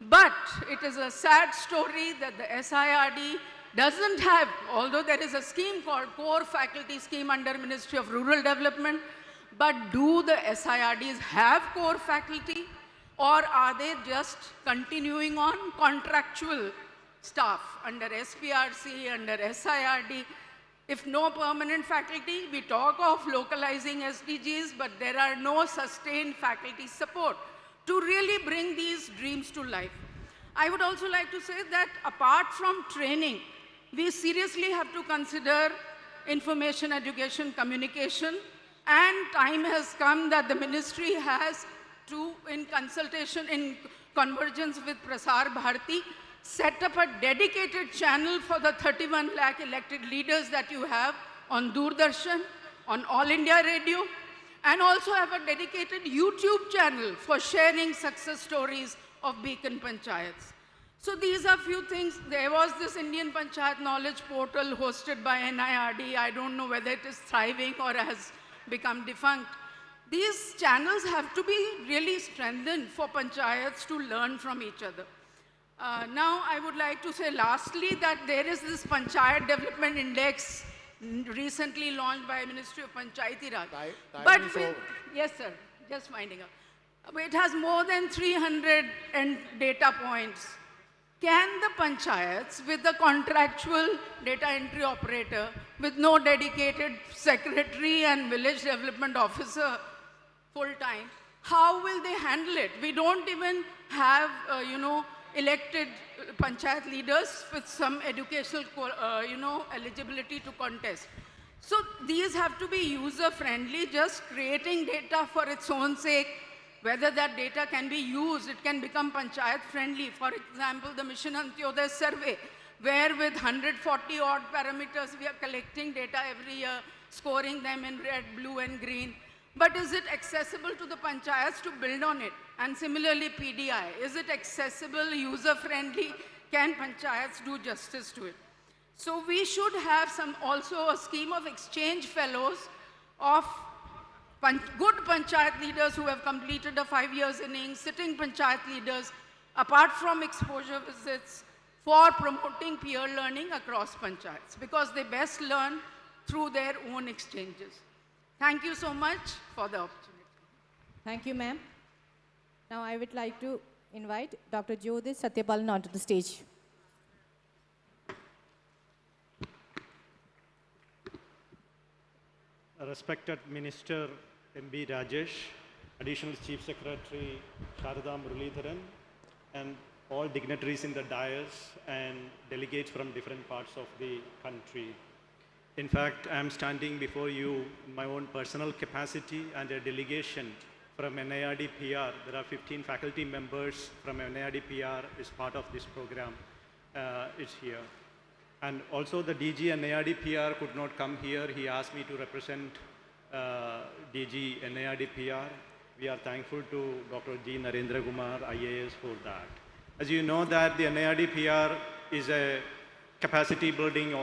but it is a sad story that the SIRD doesn't have, although there is a scheme called Core Faculty Scheme under Ministry of Rural Development, but do the SIRDs have core faculty, or are they just continuing on contractual staff under SPRC, under SIRD? If no permanent faculty, we talk of localizing SDGs, but there are no sustained faculty support to really bring these dreams to life. I would also like to say that apart from training, we seriously have to consider information, education, communication, and time has come that the ministry has to, in consultation, in convergence with Prasar Bharati, set up a dedicated channel for the 31 lakh elected leaders that you have on Doordarshan, on All India Radio, and also have a dedicated YouTube channel for sharing success stories of Beacon Panchayats. So these are few things. There was this Indian Panchayat Knowledge Portal hosted by NIRD. I don't know whether it is thriving or has become defunct. These channels have to be really strengthened for panchayats to learn from each other. Now, I would like to say lastly that there is this Panchayat Development Index recently launched by Ministry of Panchayati Raj. Yes, sir, just winding up. It has more than 300 data points. Can the panchayats with the contractual data entry operator with no dedicated secretary and village development officer full-time, how will they handle it? We don't even have, elected panchayat leaders with some educational, eligibility to contest. So these have to be user-friendly. Just creating data for its own sake, whether that data can be used, it can become panchayat-friendly. For example, the Mission Antyodaya survey, where with 140 odd parameters, we are collecting data every year, scoring them in red, blue, and green. But is it accessible to the panchayats to build on it? And similarly, PDI, is it accessible, user-friendly? Can panchayats do justice to it? So we should have also a scheme of exchange fellows of good panchayat leaders who have completed a 5 years innings, sitting panchayat leaders, apart from exposure visits, for promoting peer learning across panchayats, because they best learn through their own exchanges. Thank you so much for the opportunity. Thank you, ma'am. Now I would like to invite Dr. Jyoti Satyapalan onto the stage. Respected Minister M.B. Rajesh, Additional Chief Secretary Sharada Muralidharan, and all dignitaries in the dais and delegates from different parts of the country. In fact, I am standing before you in my own personal capacity and a delegation from NIRD PR. There are 15 faculty members from NIRD PR is part of this program. It's here. And also the DG and NIRD PR could not come here. He asked me to represent DG NIRD PR. We are thankful to Dr. G. Narendra Kumar, IAS, for that. As you know that the NIRD PR is a capacity building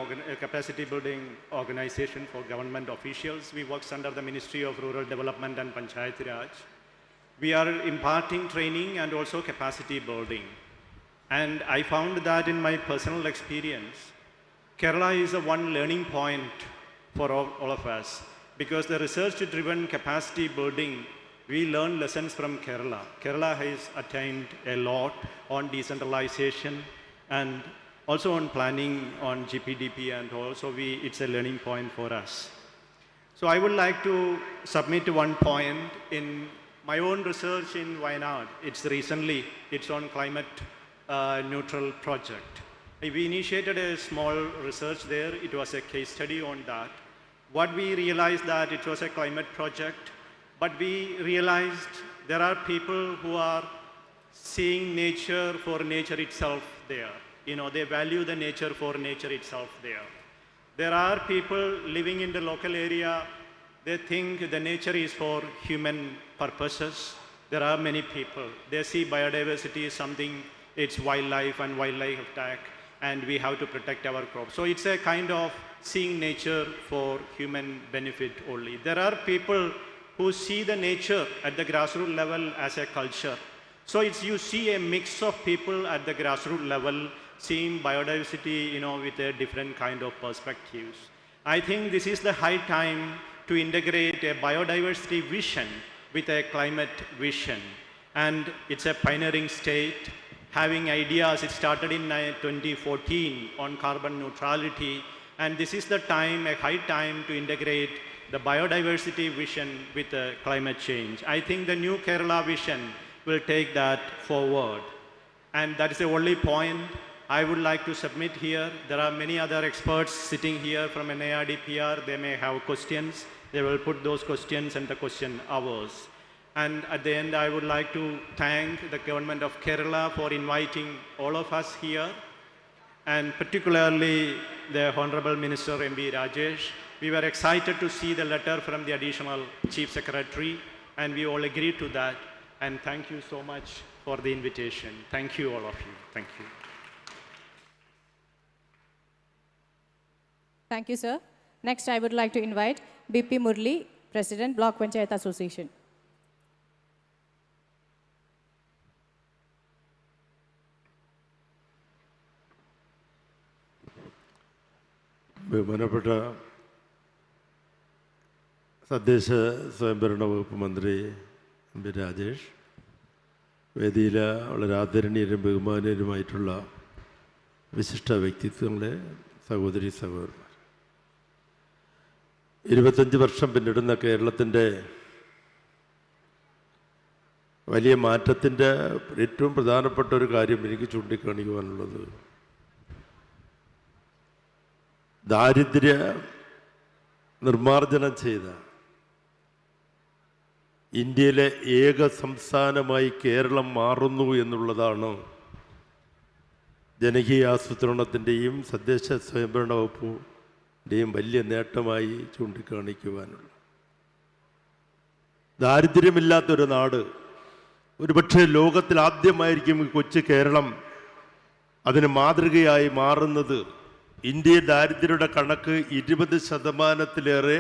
organization for government officials. We work under the Ministry of Rural Development and Panchayati Raj. We are imparting training and also capacity building. And I found that in my personal experience, Kerala is a one learning point for all of us, because the research-driven capacity building, we learn lessons from Kerala. Kerala has attained a lot on decentralization and also on planning on GPDP, and also it's a learning point for us. So I would like to submit one point in my own research in Wayanad. It's on climate neutral project. We initiated a small research there. It was a case study on that. What we realized that it was a climate project, but we realized there are people who are seeing nature for nature itself there. They value the nature for nature itself there. There are people living in the local area, they think the nature is for human purposes. There are many people, they see biodiversity is something, it's wildlife and wildlife attack, and we have to protect our crops. So it's a kind of seeing nature for human benefit only. There are people who see the nature at the grassroots level as a culture. So you see a mix of people at the grassroots level seeing biodiversity, with a different kind of perspectives. I think this is the high time to integrate a biodiversity vision with a climate vision. And it's a pioneering state, having ideas. It started in 2014 on carbon neutrality. And this is the time, a high time to integrate the biodiversity vision with climate change. I think the new Kerala vision will take that forward. And that is the only point I would like to submit here. There are many other experts sitting here from NIRD PR. They may have questions. They will put those questions in the question hours. And at the end, I would like to thank the government of Kerala for inviting all of us here, and particularly the Honorable Minister M.B. Rajesh. We were excited to see the letter from the Additional Chief Secretary, and we all agreed to that. And thank you so much for the invitation. Thank you, all of you. Thank you. Thank you, sir. Next, I would like to invite BP Murli, President, Block Panchayat Association. ബഹുമാനപ്പെട്ട തദ്ദേശ സ്വയംഭരണ വകുപ്പ് മന്ത്രി MP. Rajesh, വേദിയിലെ വളരെ ആദരണീയരും ബഹുമാനീയരുമായിട്ടുള്ള വിശിഷ്ട വ്യക്തിത്വങ്ങളെ, സഹോദരി സഹോദരന്മാർ, 25 വർഷം പിന്നിടുന്ന കേരളത്തിൻ്റെ വലിയ മാറ്റത്തിൻ്റെ ഏറ്റവും പ്രധാനപ്പെട്ട ഒരു കാര്യം എനിക്ക് ചൂണ്ടിക്കാണിക്കുവാനുള്ളത് ദാരിദ്ര്യ നിർമ്മാർജ്ജനം ചെയ്ത ഇന്ത്യയിലെ ഏക സംസ്ഥാനമായി കേരളം മാറുന്നു എന്നുള്ളതാണ് ജനകീയ ആസൂത്രണത്തിൻ്റെയും തദ്ദേശ സ്വയംഭരണ വകുപ്പിൻ്റെയും വലിയ നേട്ടമായി ചൂണ്ടിക്കാണിക്കുവാനുള്ള. ദാരിദ്ര്യമില്ലാത്തൊരു നാട്, ഒരുപക്ഷെ ലോകത്തിൽ ആദ്യമായിരിക്കും കൊച്ചു കേരളം അതിന് മാതൃകയായി മാറുന്നത്. ഇന്ത്യയിൽ ദാരിദ്ര്യയുടെ കണക്ക് 20%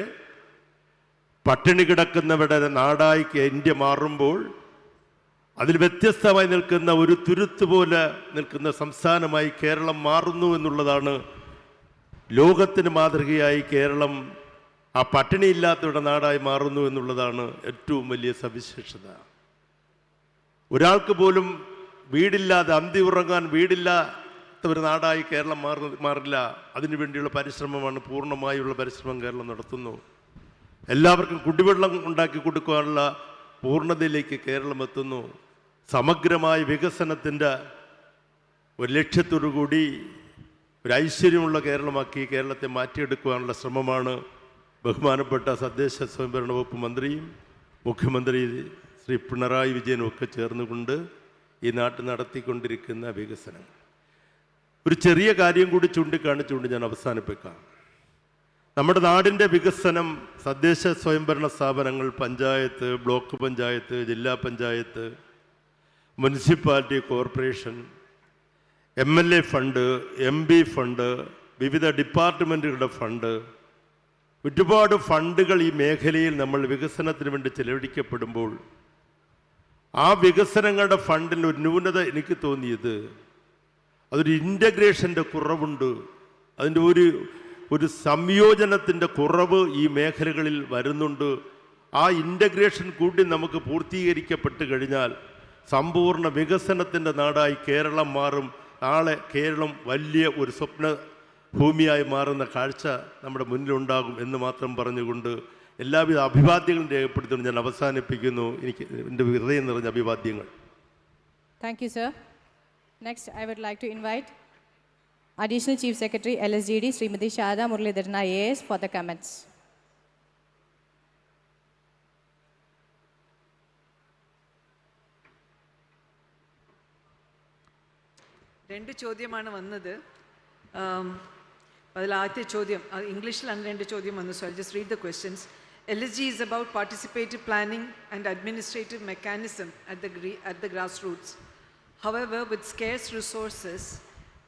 പട്ടിണി കിടക്കുന്നവരുടെ നാടായി ഇന്ത്യ മാറുമ്പോൾ അതിൽ വ്യത്യസ്തമായി നിൽക്കുന്ന ഒരു തുരുത്ത് പോലെ നിൽക്കുന്ന സംസ്ഥാനമായി കേരളം മാറുന്നു എന്നുള്ളതാണ് ലോകത്തിന് മാതൃകയായി കേരളം ആ പട്ടിണിയില്ലാത്തവരുടെ നാടായി മാറുന്നു എന്നുള്ളതാണ് ഏറ്റവും വലിയ സവിശേഷത. ഒരാൾക്ക് പോലും വീടില്ലാതെ, അന്തി ഉറങ്ങാൻ വീടില്ലാത്ത ഒരു നാടായി കേരളം മാറില്ല. അതിനുവേണ്ടിയുള്ള പരിശ്രമമാണ്, പൂർണ്ണമായുള്ള പരിശ്രമം കേരളം നടത്തുന്നു. എല്ലാവർക്കും കുടിവെള്ളം ഉണ്ടാക്കി കൊടുക്കാനുള്ള പൂർണ്ണതയിലേക്ക് കേരളം എത്തുന്നു. സമഗ്രമായ വികസനത്തിൻ്റെ ഒരു ലക്ഷ്യത്തോടു കൂടി ഒരു ഐശ്വര്യമുള്ള കേരളമാക്കി കേരളത്തെ മാറ്റിയെടുക്കുവാനുള്ള ശ്രമമാണ് ബഹുമാനപ്പെട്ട തദ്ദേശ സ്വയംഭരണ വകുപ്പ് മന്ത്രിയും മുഖ്യമന്ത്രി ശ്രീ പിണറായി വിജയനും ഒക്കെ ചേർന്നുകൊണ്ട് ഈ നാട്ടിൽ നടത്തിക്കൊണ്ടിരിക്കുന്ന വികസനം. ഒരു ചെറിയ കാര്യം കൂടി ചൂണ്ടിക്കാണിച്ചുകൊണ്ട് ഞാൻ അവസാനിപ്പിക്കാം. നമ്മുടെ നാടിൻ്റെ വികസനം തദ്ദേശ സ്വയംഭരണ സ്ഥാപനങ്ങൾ, പഞ്ചായത്ത്, ബ്ലോക്ക് പഞ്ചായത്ത്, ജില്ലാ panchayat, municipality, corporation, MLA fund, MP fund, വിവിധ ഡിപ്പാർട്ട്മെൻറ്റുകളുടെ ഫണ്ട്, ഒരുപാട് ഫണ്ടുകൾ ഈ മേഖലയിൽ നമ്മൾ വികസനത്തിന് വേണ്ടി ചെലവഴിക്കപ്പെടുമ്പോൾ ആ വികസനങ്ങളുടെ ഫണ്ടിൽ ഒരു ന്യൂനത എനിക്ക് തോന്നിയത് അതൊരു ഇൻ്റഗ്രേഷൻ്റെ കുറവുണ്ട്. അതിൻ്റെ ഒരു സംയോജനത്തിൻ്റെ കുറവ് ഈ മേഖലകളിൽ വരുന്നുണ്ട്. ആ ഇൻ്റഗ്രേഷൻ കൂടി നമുക്ക് പൂർത്തീകരിക്കപ്പെട്ട് കഴിഞ്ഞാൽ സമ്പൂർണ്ണ വികസനത്തിൻ്റെ നാടായി കേരളം മാറും. നാളെ കേരളം വലിയ ഒരു സ്വപ്ന ഭൂമിയായി മാറുന്ന കാഴ്ച നമ്മുടെ മുന്നിലുണ്ടാകും എന്ന് മാത്രം പറഞ്ഞുകൊണ്ട് എല്ലാവിധ അഭിവാദ്യങ്ങളും രേഖപ്പെടുത്തുന്നു ഞാൻ അവസാനിപ്പിക്കുന്നു. എനിക്ക് എൻ്റെ ഹൃദയം നിറഞ്ഞ അഭിവാദ്യങ്ങൾ. Thank you, sir. Next, I would like to invite Additional Chief Secretary, LSGD, Srimati Sharda Muralidharan IAS for the comments. രണ്ട് ചോദ്യമാണ് വന്നത്. അതിൽ ആദ്യത്തെ ചോദ്യം ഇംഗ്ലീഷിലാണ്, രണ്ട് ചോദ്യം വന്നു. So I'll just read the questions. LSG is about participative planning and administrative mechanism at the grassroots. However, with scarce resources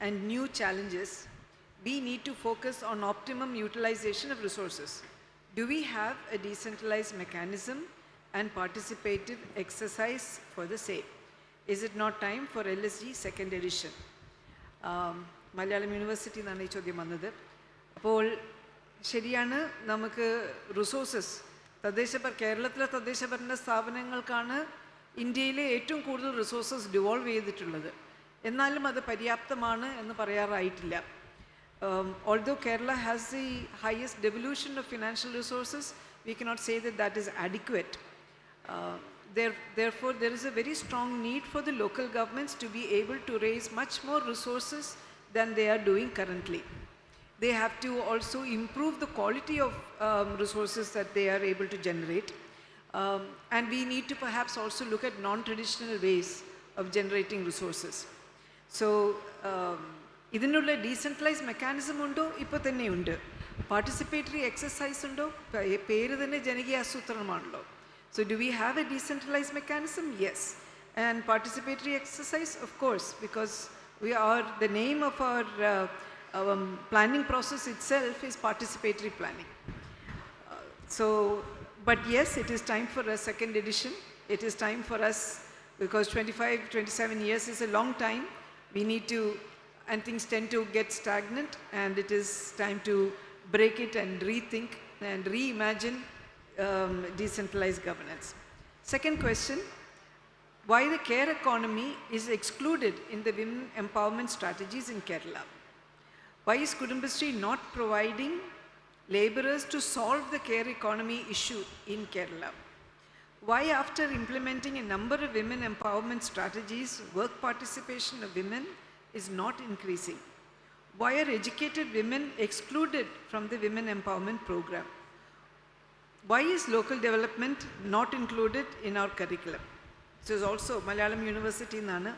and new challenges, we need to focus on optimum utilization of resources. Do we have a decentralized mechanism and participative exercise for the same? Is it not time for LSG second edition? Malayalam university എന്നാണ് ഈ ചോദ്യം വന്നത്. അപ്പോൾ ശരിയാണ്, നമുക്ക് resources കേരളത്തിലെ തദ്ദേശഭരണ സ്ഥാപനങ്ങൾക്കാണ് ഇന്ത്യയിലെ ഏറ്റവും കൂടുതൽ റിസോഴ്സസ് ഡിവോൾവ് ചെയ്തിട്ടുള്ളത്. എന്നാലും അത് പര്യാപ്തമാണ് എന്ന് പറയാറായിട്ടില്ല. Although Kerala has the highest devolution of financial resources, we cannot say that that is adequate. Therefore, there is a very strong need for the local governments to be able to raise much more resources than they are doing currently. They have to also improve the quality of resources that they are able to generate. And we need to perhaps also look at non-traditional ways of generating resources. So, ഇതിനുള്ള decentralise mechanism ഉണ്ടോ? ഇപ്പോൾ തന്നെ ഉണ്ട്. Participatory exercise ഉണ്ടോ? പേര് തന്നെ ജനകീയ ആസൂത്രണമാണല്ലോ. So do we have a decentralized mechanism? Yes. And participatory exercise, of course, because the name of our planning process itself is participatory planning. But yes, it is time for a second edition. It is time for us, because 25, 27 years is a long time. We need to, and things tend to get stagnant, and it is time to break it and rethink and reimagine decentralized governance. Second question, why the care economy is excluded in the women empowerment strategies in Kerala? Why is Kudumbashree not providing laborers to solve the care economy issue in Kerala? Why, after implementing a number of women empowerment strategies, work participation of women is not increasing? Why are educated women excluded from the women empowerment program? Why is local development not included in our curriculum? This is also Malayalam University nana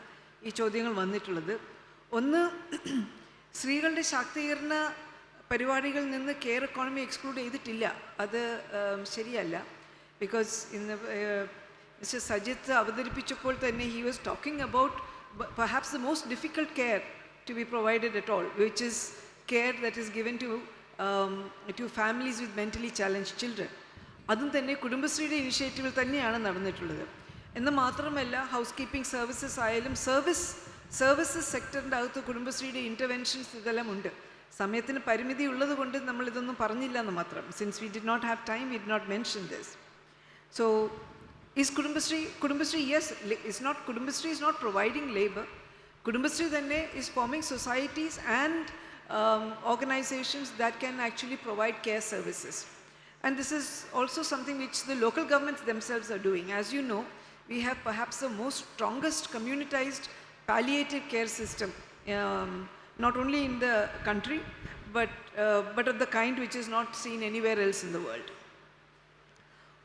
ee ചോദ്യങ്ങൾ വന്നിട്ടുള്ളത്. ഒന്ന്, സ്ത്രീകളുടെ ശാക്തീകരണ പരിപാടികളിൽ നിന്ന് care economy exclude ചെയ്തിട്ടില്ല. അത് ശരിയല്ല. Because in the, Mr. Sajith അവതരിപ്പിച്ചപ്പോൾ തന്നെ he was talking about perhaps the most difficult care to be provided at all, which is care that is given to families with mentally challenged children. അതും തന്നെ കുടുംബശ്രീയുടെ ഇനിഷ്യേറ്റീവിൽ തന്നെയാണ് നടന്നിട്ടുള്ളത്. എന്ന് മാത്രമല്ല, house keeping services ആയാലും services സെക്ടറിൻ്റെ അകത്ത് കുടുംബശ്രീയുടെ ഇൻ്റർവെൻഷൻസ് ഇതെല്ലാം ഉണ്ട്. സമയത്തിന് പരിമിതി ഉള്ളത് കൊണ്ട് നമ്മൾ ഇതൊന്നും പറഞ്ഞില്ല എന്ന് മാത്രം. Since we did not have time, we did not mention this. So, is Kudumbashree, yes, it's not, Kudumbashree is not providing labor. Kudumbashree then is forming societies and organizations that can actually provide care services. And this is also something which the local governments themselves are doing. As you know, we have perhaps the most strongest communitized palliative care system, not only in the country, but of the kind which is not seen anywhere else in the world.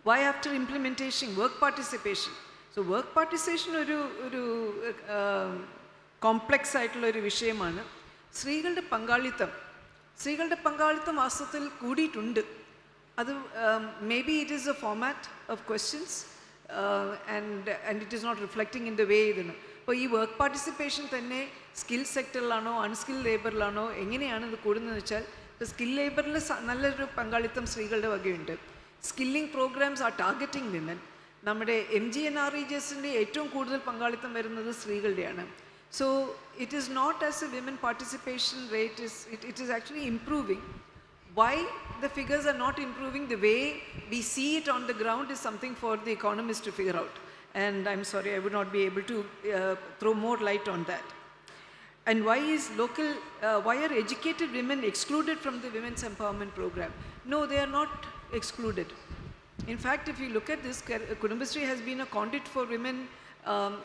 Why, after implementation, work participation? So work participation ഒരു complex ആയിട്ടുള്ള ഒരു വിഷയമാണ്. സ്ത്രീകളുടെ പങ്കാളിത്തം വാസ്തവത്തിൽ കൂടിയിട്ടുണ്ട്. അത് maybe it is a format of questions and it is not reflecting in the way ഇതാണ്. അപ്പോൾ ഈ വർക്ക് പാർട്ടിസിപ്പേഷൻ തന്നെ സ്കിൽ സെക്ടറിലാണോ അൺസ്കിൽ ലേബറിലാണോ എങ്ങനെയാണ് ഇത് കൂടുന്നതെന്ന് വെച്ചാൽ, ഇപ്പോൾ സ്കിൽ ലേബറിൽ നല്ലൊരു പങ്കാളിത്തം സ്ത്രീകളുടെ വകയുണ്ട്. Skilling programmes are targeting women. നമ്മുടെ MGNREGSൻ്റെ ഏറ്റവും കൂടുതൽ പങ്കാളിത്തം വരുന്നത് സ്ത്രീകളുടെയാണ്. So it is not as a women participation rate, it is actually improving. Why the figures are not improving the way we see it on the ground is something for the economists to figure out. And I'm sorry, I would not be able to throw more light on that. And why are educated women excluded from the women's empowerment program? No, they are not excluded. In fact, if you look at this, Kudumbashree has been a conduit for women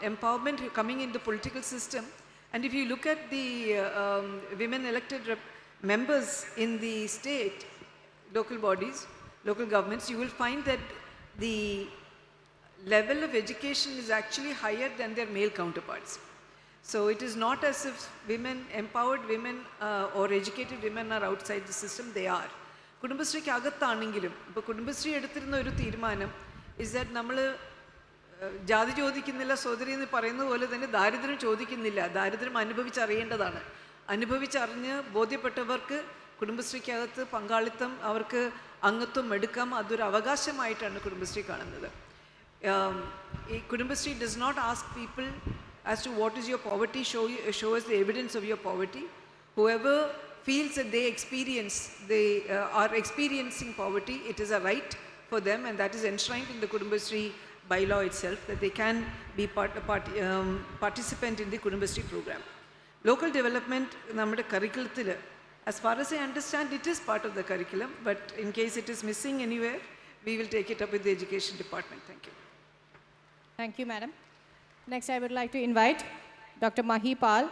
empowerment coming in the political system. And if you look at the women elected members in the state, local bodies, local governments, you will find that the level of education is actually higher than their male counterparts. So it is not as if empowered women or educated women are outside the system, they are. കുടുംബശ്രീക്ക് അകത്താണെങ്കിലും ഇപ്പോൾ കുടുംബശ്രീ എടുത്തിരുന്ന ഒരു തീരുമാനം is that നമ്മൾ ജാതി ചോദിക്കുന്നില്ല സോദരി എന്ന് പറയുന്നത് പോലെ തന്നെ ദാരിദ്ര്യം ചോദിക്കുന്നില്ല, ദാരിദ്ര്യം അനുഭവിച്ചറിയേണ്ടതാണ്. അനുഭവിച്ചറിഞ്ഞ് ബോധ്യപ്പെട്ടവർക്ക് കുടുംബശ്രീക്കകത്ത് പങ്കാളിത്തം, അവർക്ക് അംഗത്വം എടുക്കാം, അതൊരു അവകാശമായിട്ടാണ് കുടുംബശ്രീ കാണുന്നത്. ഈ Kudumbashree does not ask people as to what is your poverty, show us the evidence of your poverty. Whoever feels that they are experiencing poverty, it is a right for them, and that is enshrined in the Kudumbashree bylaw itself, that they can be participant in the Kudumbashree program. Local development, നമ്മുടെ curriculum, as far as I understand, it is part of the curriculum, but in case it is missing anywhere, we will take it up with the education department. Thank you. Thank you, madam. Next, I would like to invite Dr. Mahi Pal,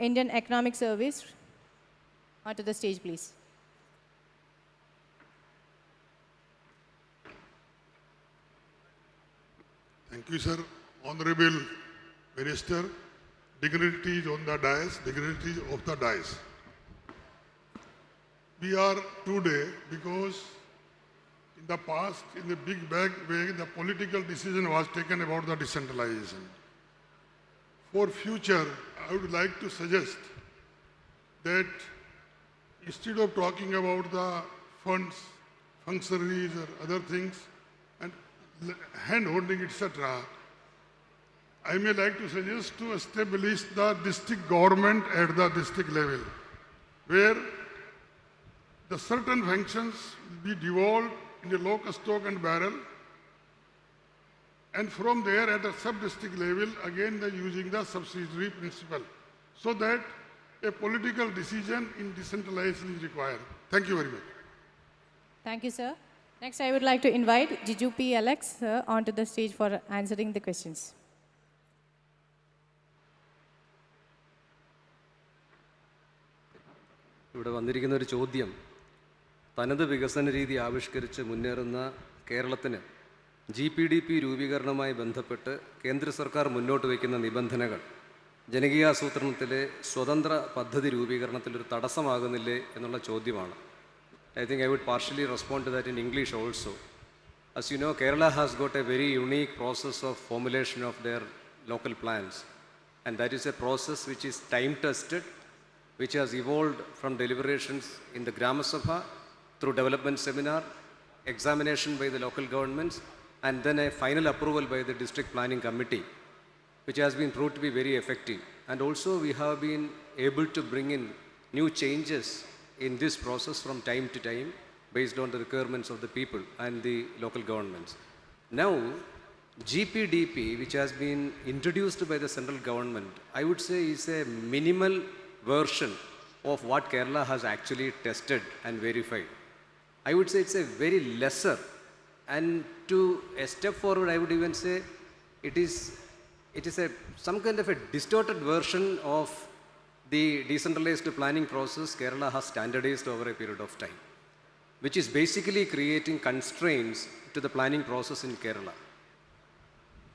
Indian Economic Service, onto the stage, please. Thank you, sir. Honorable Minister, dignitaries on the dais, dignitaries of the dais. We are today because in the past, in the big bag way, the political decision was taken about the decentralization. For future, I would like to suggest that instead of talking about the funds, functionaries or other things, and hand-holding, etc., I may like to suggest to establish the district government at the district level, where the certain functions will be devolved in the local stock and barrel, and from there at a sub-district level, again using the subsidiary principle, so that a political decision in decentralization is required. Thank you very much. Thank you, sir. Next, I would like to invite Jiju P. Alex onto the stage for answering the questions. ഇവിടെ വന്നിരിക്കുന്ന ഒരു ചോദ്യം, തനത് വികസന രീതി ആവിഷ്കരിച്ച് മുന്നേറുന്ന കേരളത്തിന് GPDP രൂപീകരണവുമായി ബന്ധപ്പെട്ട് കേന്ദ്ര സർക്കാർ മുന്നോട്ട് വയ്ക്കുന്ന നിബന്ധനകൾ ജനകീയാസൂത്രണത്തിലെ സ്വതന്ത്ര പദ്ധതി രൂപീകരണത്തിലൊരു തടസ്സമാകുന്നില്ലേ എന്നുള്ള ചോദ്യമാണ്. I think I would partially respond to that in English also. As you know, Kerala has got a very unique process of formulation of their local plans, and that is a process which is time-tested, which has evolved from deliberations in the Gram Sabha through development seminar, examination by the local governments, and then a final approval by the district planning committee, which has been proved to be very effective. And also we have been able to bring in new changes in this process from time to time based on the requirements of the people and the local governments. Now, GPDP, which has been introduced by the central government, I would say is a minimal version of what Kerala has actually tested and verified. I would say it's a very lesser, and to a step forward, I would even say it is some kind of a distorted version of the decentralized planning process Kerala has standardized over a period of time, which is basically creating constraints to the planning process in Kerala.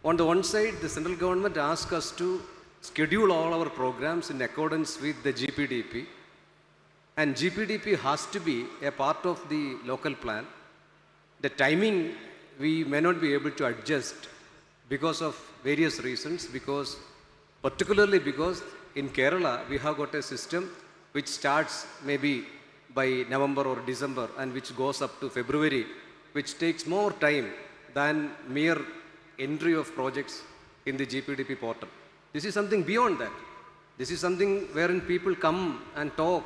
On the one side, the central government asks us to schedule all our programs in accordance with the GPDP, and GPDP has to be a part of the local plan. The timing we may not be able to adjust because of various reasons, particularly because in Kerala we have got a system which starts maybe by November or December and which goes up to February, which takes more time than mere entry of projects in the GPDP portal. This is something beyond that. This is something wherein people come and talk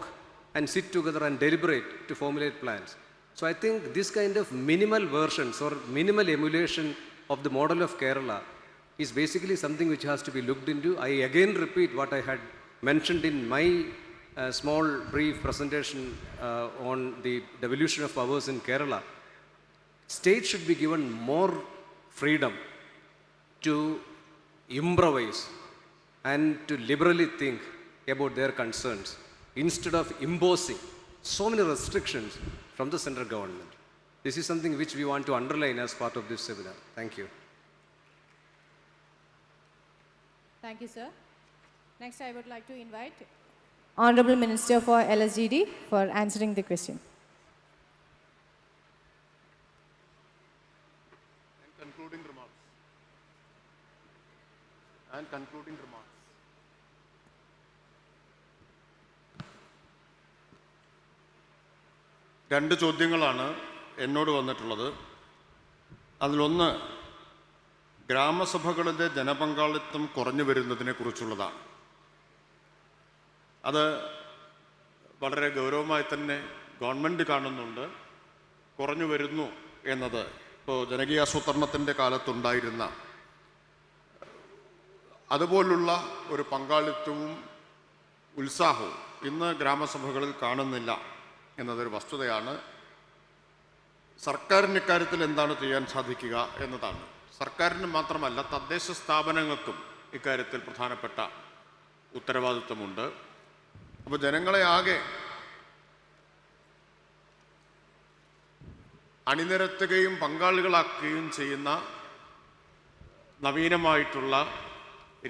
and sit together and deliberate to formulate plans. So I think this kind of minimal versions or minimal emulation of the model of Kerala is basically something which has to be looked into. I again repeat what I had mentioned in my small brief presentation on the devolution of powers in Kerala. States should be given more freedom to improvise and to liberally think about their concerns instead of imposing so many restrictions from the central government. This is something which we want to underline as part of this seminar. Thank you. Thank you, sir. Next, I would like to invite Honorable Minister for LSGD for answering the question. Concluding remarks. രണ്ട് ചോദ്യങ്ങളാണ് എന്നോട് വന്നിട്ടുള്ളത്. അതിലൊന്ന് ഗ്രാമസഭകളിലെ ജനപങ്കാളിത്തം കുറഞ്ഞു വരുന്നതിനെക്കുറിച്ചുള്ളതാണ്. അത് വളരെ ഗൗരവമായി തന്നെ ഗവൺമെൻറ് കാണുന്നുണ്ട്. കുറഞ്ഞു വരുന്നു എന്നത് ഇപ്പോൾ ജനകീയാസൂത്രണത്തിൻ്റെ കാലത്തുണ്ടായിരുന്ന അതുപോലുള്ള ഒരു പങ്കാളിത്തവും ഉത്സാഹവും ഇന്ന് ഗ്രാമസഭകളിൽ കാണുന്നില്ല എന്നതൊരു വസ്തുതയാണ്. സർക്കാരിന് ഇക്കാര്യത്തിൽ എന്താണ് ചെയ്യാൻ സാധിക്കുക എന്നതാണ്. സർക്കാരിന് മാത്രമല്ല, തദ്ദേശ സ്ഥാപനങ്ങൾക്കും ഇക്കാര്യത്തിൽ പ്രധാനപ്പെട്ട ഉത്തരവാദിത്വമുണ്ട്. അപ്പോൾ ജനങ്ങളെ ആകെ അണിനിരത്തുകയും പങ്കാളികളാക്കുകയും ചെയ്യുന്ന നവീനമായിട്ടുള്ള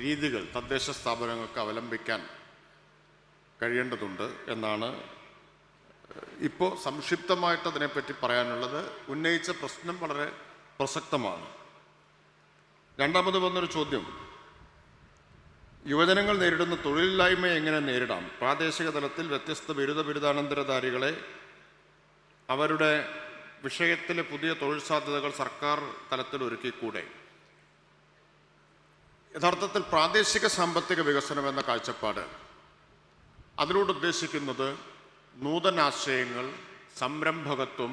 രീതികൾ തദ്ദേശ സ്ഥാപനങ്ങൾക്ക് അവലംബിക്കാൻ കഴിയേണ്ടതുണ്ട് എന്നാണ് ഇപ്പോൾ സംക്ഷിപ്തമായിട്ട് അതിനെപ്പറ്റി പറയാനുള്ളത്. ഉന്നയിച്ച പ്രശ്നം വളരെ പ്രസക്തമാണ്. രണ്ടാമത് വന്നൊരു ചോദ്യം, യുവജനങ്ങൾ നേരിടുന്ന തൊഴിലില്ലായ്മയെ എങ്ങനെ നേരിടാം? പ്രാദേശിക തലത്തിൽ വ്യത്യസ്ത ബിരുദാനന്തരധാരികളെ അവരുടെ വിഷയത്തിലെ പുതിയ തൊഴിൽ സാധ്യതകൾ സർക്കാർ തലത്തിൽ ഒരുക്കിക്കൂടെ? യഥാർത്ഥത്തിൽ പ്രാദേശിക സാമ്പത്തിക വികസനം എന്ന കാഴ്ചപ്പാട് അതിലൂടെ ഉദ്ദേശിക്കുന്നത് നൂതനാശയങ്ങൾ, സംരംഭകത്വം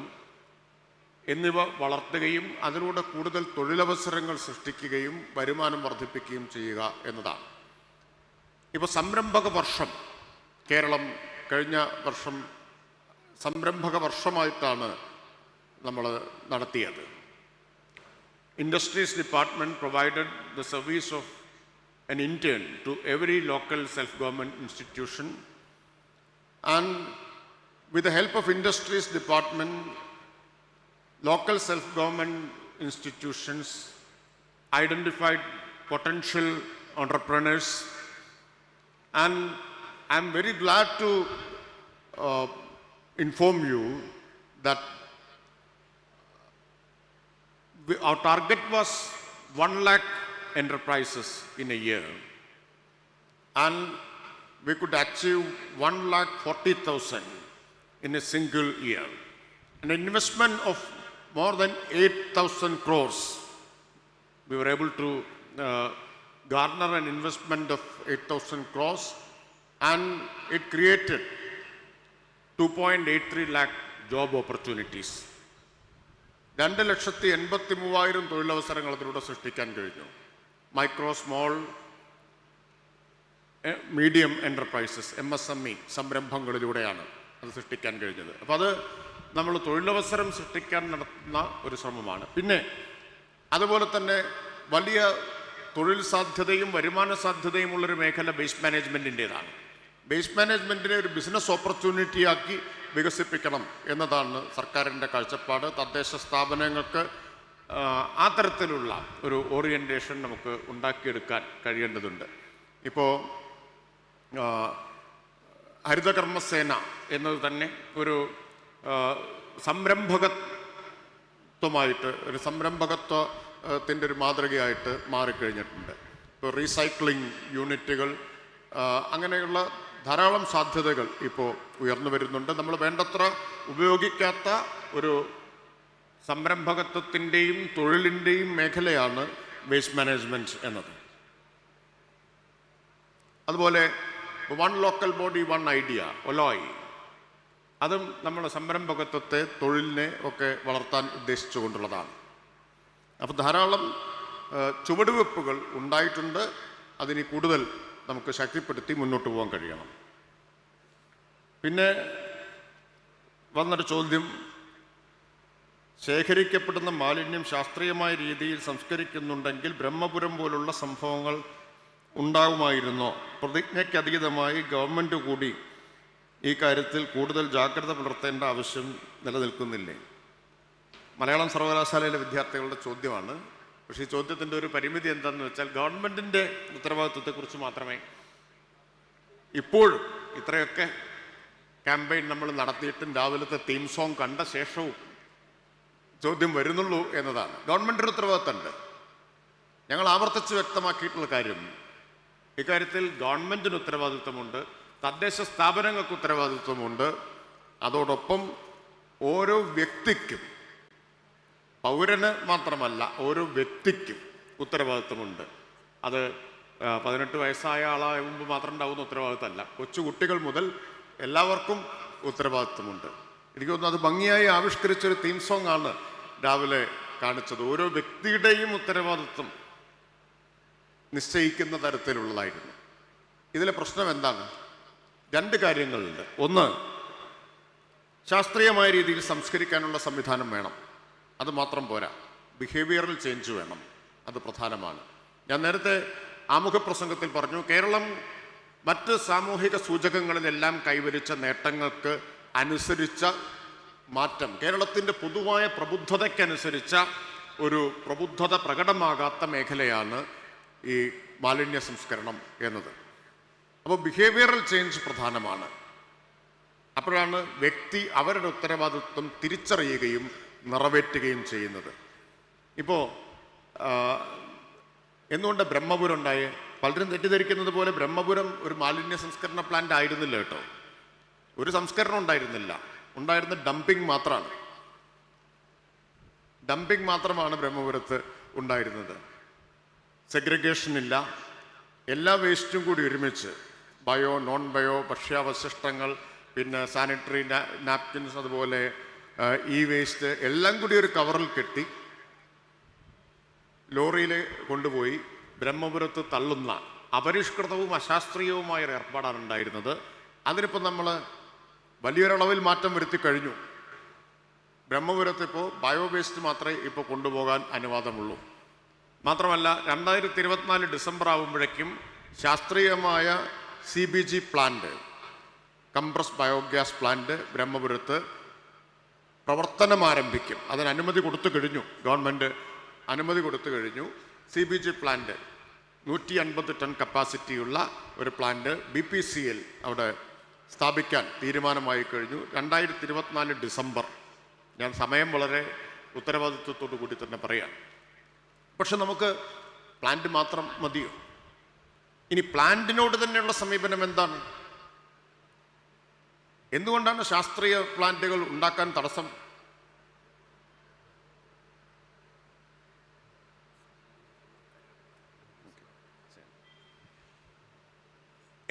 എന്നിവ വളർത്തുകയും അതിലൂടെ കൂടുതൽ തൊഴിലവസരങ്ങൾ സൃഷ്ടിക്കുകയും വരുമാനം വർദ്ധിപ്പിക്കുകയും ചെയ്യുക എന്നതാണ്. ഇപ്പോൾ സംരംഭക വർഷം കേരളം കഴിഞ്ഞ വർഷം സംരംഭക വർഷമായിട്ടാണ് നമ്മൾ നടത്തിയത്. Industries Department provided the service of an intern to every local self-government institution, and with the help of Industries Department, local self-government institutions identified potential entrepreneurs, and I'm very glad to inform you that our target was 1 lakh enterprises in a year, and we could achieve 1,40,000 in a single year. An investment of more than 8,000 crores. We were able to garner an investment of 8,000 crores, and it created 2.83 lakh job opportunities. 2,83,000 തൊഴിലവസരങ്ങൾ അതിലൂടെ സൃഷ്ടിക്കാൻ കഴിഞ്ഞു. Micro, small, medium enterprises, MSME സംരംഭങ്ങളിലൂടെയാണ് അത് സൃഷ്ടിക്കാൻ കഴിഞ്ഞത്. അപ്പോൾ അത് നമ്മൾ തൊഴിലവസരം സൃഷ്ടിക്കാൻ നടത്തുന്ന ഒരു ശ്രമമാണ്. പിന്നെ അതുപോലെ തന്നെ വലിയ തൊഴിൽ സാധ്യതയും വരുമാന സാധ്യതയും ഉള്ളൊരു മേഖല ബേസ് മാനേജ്മെൻറ്റിൻ്റേതാണ്. ബേസ് മാനേജ്മെൻറ്റിനെ ഒരു ബിസിനസ് ഓപ്പർച്യൂണിറ്റിയാക്കി വികസിപ്പിക്കണം എന്നതാണ് സർക്കാരിൻ്റെ കാഴ്ചപ്പാട്. തദ്ദേശ സ്ഥാപനങ്ങൾക്ക് ആ തരത്തിലുള്ള ഒരു ഓറിയൻറ്റേഷൻ നമുക്ക് ഉണ്ടാക്കിയെടുക്കാൻ കഴിയേണ്ടതുണ്ട്. ഇപ്പോൾ ഹരിതകർമ്മസേന എന്നത് തന്നെ ഒരു സംരംഭകത്വമായിട്ട്, ഒരു സംരംഭകത്വത്തിൻ്റെ ഒരു മാതൃകയായിട്ട് മാറിക്കഴിഞ്ഞിട്ടുണ്ട്. ഇപ്പോൾ റീസൈക്ലിംഗ് യൂണിറ്റുകൾ, അങ്ങനെയുള്ള ധാരാളം സാധ്യതകൾ ഇപ്പോൾ ഉയർന്നു വരുന്നുണ്ട്. നമ്മൾ വേണ്ടത്ര ഉപയോഗിക്കാത്ത ഒരു സംരംഭകത്വത്തിൻ്റെയും തൊഴിലിൻ്റെയും മേഖലയാണ് വേസ്റ്റ് മാനേജ്മെൻറ്റ് എന്നത്. അതുപോലെ 1 ലോക്കൽ ബോഡി 1 ഐഡിയ, ഒലോയ്, അതും നമ്മുടെ സംരംഭകത്വത്തെ, തൊഴിലിനെ ഒക്കെ വളർത്താൻ ഉദ്ദേശിച്ചുകൊണ്ടുള്ളതാണ്. അപ്പോൾ ധാരാളം ചുവടുവെപ്പുകൾ ഉണ്ടായിട്ടുണ്ട്. അതിന് കൂടുതൽ നമുക്ക് ശക്തിപ്പെടുത്തി മുന്നോട്ട് പോകാൻ കഴിയണം. പിന്നെ വന്നൊരു ചോദ്യം, ശേഖരിക്കപ്പെടുന്ന മാലിന്യം ശാസ്ത്രീയമായ രീതിയിൽ സംസ്കരിക്കുന്നുണ്ടെങ്കിൽ ബ്രഹ്മപുരം പോലുള്ള സംഭവങ്ങൾ ഉണ്ടാകുമായിരുന്നോ? പ്രതിജ്ഞയ്ക്കതീതമായി ഗവൺമെൻറ് കൂടി ഈ കാര്യത്തിൽ കൂടുതൽ ജാഗ്രത പുലർത്തേണ്ട ആവശ്യം നിലനിൽക്കുന്നില്ലേ? മലയാളം സർവകലാശാലയിലെ വിദ്യാർത്ഥികളുടെ ചോദ്യമാണ്. പക്ഷേ ഈ ചോദ്യത്തിൻ്റെ ഒരു പരിമിതി എന്താണെന്ന് വെച്ചാൽ, ഗവൺമെൻറ്റിൻ്റെ ഉത്തരവാദിത്വത്തെക്കുറിച്ച് മാത്രമേ ഇപ്പോഴും ഇത്രയൊക്കെ ക്യാമ്പയിൻ നമ്മൾ നടത്തിയിട്ടും രാവിലത്തെ തീം സോങ് കണ്ട ശേഷവും ചോദ്യം വരുന്നുള്ളൂ എന്നതാണ്. ഗവൺമെൻറ്റിൻ്റെ ഉത്തരവാദിത്തമുണ്ട്. ഞങ്ങൾ ആവർത്തിച്ച് വ്യക്തമാക്കിയിട്ടുള്ള കാര്യം, ഇക്കാര്യത്തിൽ ഗവൺമെൻറ്റിന് ഉത്തരവാദിത്വമുണ്ട്, തദ്ദേശ സ്ഥാപനങ്ങൾക്ക് ഉത്തരവാദിത്വമുണ്ട്. അതോടൊപ്പം ഓരോ വ്യക്തിക്കും, പൗരന് മാത്രമല്ല ഓരോ വ്യക്തിക്കും ഉത്തരവാദിത്വമുണ്ട്. അത് 18 വയസ്സായ ആളാകുമ്പോൾ മാത്രം ഉണ്ടാകുന്ന ഉത്തരവാദിത്തമല്ല, കൊച്ചുകുട്ടികൾ മുതൽ എല്ലാവർക്കും ഉത്തരവാദിത്വമുണ്ട്. എനിക്ക് തോന്നുന്നു അത് ഭംഗിയായി ആവിഷ്കരിച്ചൊരു തീം സോങ് ആണ് രാവിലെ കാണിച്ചത്. ഓരോ വ്യക്തിയുടെയും ഉത്തരവാദിത്വം നിശ്ചയിക്കുന്ന തരത്തിലുള്ളതായിരുന്നു. ഇതിലെ പ്രശ്നം എന്താണ്? 2 കാര്യങ്ങളുണ്ട്. ഒന്ന്, ശാസ്ത്രീയമായ രീതിയിൽ സംസ്കരിക്കാനുള്ള സംവിധാനം വേണം. അത് മാത്രം പോരാ, ബിഹേവിയറൽ ചേഞ്ച് വേണം. അത് പ്രധാനമാണ്. ഞാൻ നേരത്തെ ആമുഖപ്രസംഗത്തിൽ പറഞ്ഞു, കേരളം മറ്റ് സാമൂഹിക സൂചകങ്ങളിലെല്ലാം കൈവരിച്ച നേട്ടങ്ങൾക്ക് അനുസരിച്ച മാറ്റം, കേരളത്തിൻ്റെ പൊതുവായ പ്രബുദ്ധതയ്ക്കനുസരിച്ച ഒരു പ്രബുദ്ധത പ്രകടമാകാത്ത മേഖലയാണ് ഈ മാലിന്യ സംസ്കരണം എന്നത്. അപ്പോൾ ബിഹേവിയറൽ ചേഞ്ച് പ്രധാനമാണ്. അപ്പോഴാണ് വ്യക്തി അവരുടെ ഉത്തരവാദിത്വം തിരിച്ചറിയുകയും നിറവേറ്റുകയും ചെയ്യുന്നത്. ഇപ്പോൾ എന്തുകൊണ്ട് ബ്രഹ്മപുരം ഉണ്ടായേ? പലരും തെറ്റിദ്ധരിക്കുന്നത് പോലെ ബ്രഹ്മപുരം ഒരു മാലിന്യ സംസ്കരണ പ്ലാന്റ് ആയിരുന്നില്ല കേട്ടോ. ഒരു സംസ്കരണം ഉണ്ടായിരുന്നില്ല, ഉണ്ടായിരുന്ന ഡംപിങ് മാത്രമാണ്. ഡംപിങ് മാത്രമാണ് ബ്രഹ്മപുരത്ത് ഉണ്ടായിരുന്നത്. സെഗ്രിഗേഷൻ ഇല്ല, എല്ലാ വേസ്റ്റും കൂടി ഒരുമിച്ച് ബയോ, നോൺ ബയോ, ഭക്ഷ്യാവശിഷ്ടങ്ങൾ, പിന്നെ സാനിറ്ററി നാപ്കിൻസ്, അതുപോലെ ഈ വേസ്റ്റ് എല്ലാം കൂടി ഒരു കവറിൽ കെട്ടി ലോറിയിൽ കൊണ്ടുപോയി ബ്രഹ്മപുരത്ത് തള്ളുന്ന അപരിഷ്കൃതവും അശാസ്ത്രീയവുമായ ഒരു ഏർപ്പാടാണ് ഉണ്ടായിരുന്നത്. അതിനിപ്പോൾ നമ്മൾ വലിയൊരളവിൽ മാറ്റം വരുത്തി കഴിഞ്ഞു. ബ്രഹ്മപുരത്ത് ഇപ്പോൾ ബയോ വേസ്റ്റ് മാത്രമേ ഇപ്പോൾ കൊണ്ടുപോകാൻ അനുവാദമുള്ളൂ. മാത്രമല്ല 2024 ഡിസംബർ ആകുമ്പോഴേക്കും ശാസ്ത്രീയമായ CBG plant, compress biogas plant ബ്രഹ്മപുരത്ത് പ്രവർത്തനം ആരംഭിക്കും. അതിന് അനുമതി കൊടുത്തു കഴിഞ്ഞു, ഗവൺമെൻറ് അനുമതി കൊടുത്തു കഴിഞ്ഞു. CBG പ്ലാന്റ് 150 ടൺ കപ്പാസിറ്റിയുള്ള ഒരു പ്ലാന്റ് BPCL അവിടെ സ്ഥാപിക്കാൻ തീരുമാനമായി കഴിഞ്ഞു. 2024 ഡിസംബർ. ഞാൻ സമയം വളരെ ഉത്തരവാദിത്വത്തോടു കൂടി തന്നെ പറയാം. പക്ഷെ നമുക്ക് പ്ലാന്റ് മാത്രം മതിയോ? ഇനി പ്ലാന്റിനോട് തന്നെയുള്ള സമീപനം എന്താണ്? എന്തുകൊണ്ടാണ് ശാസ്ത്രീയ പ്ലാന്റുകൾ ഉണ്ടാക്കാൻ തടസ്സം?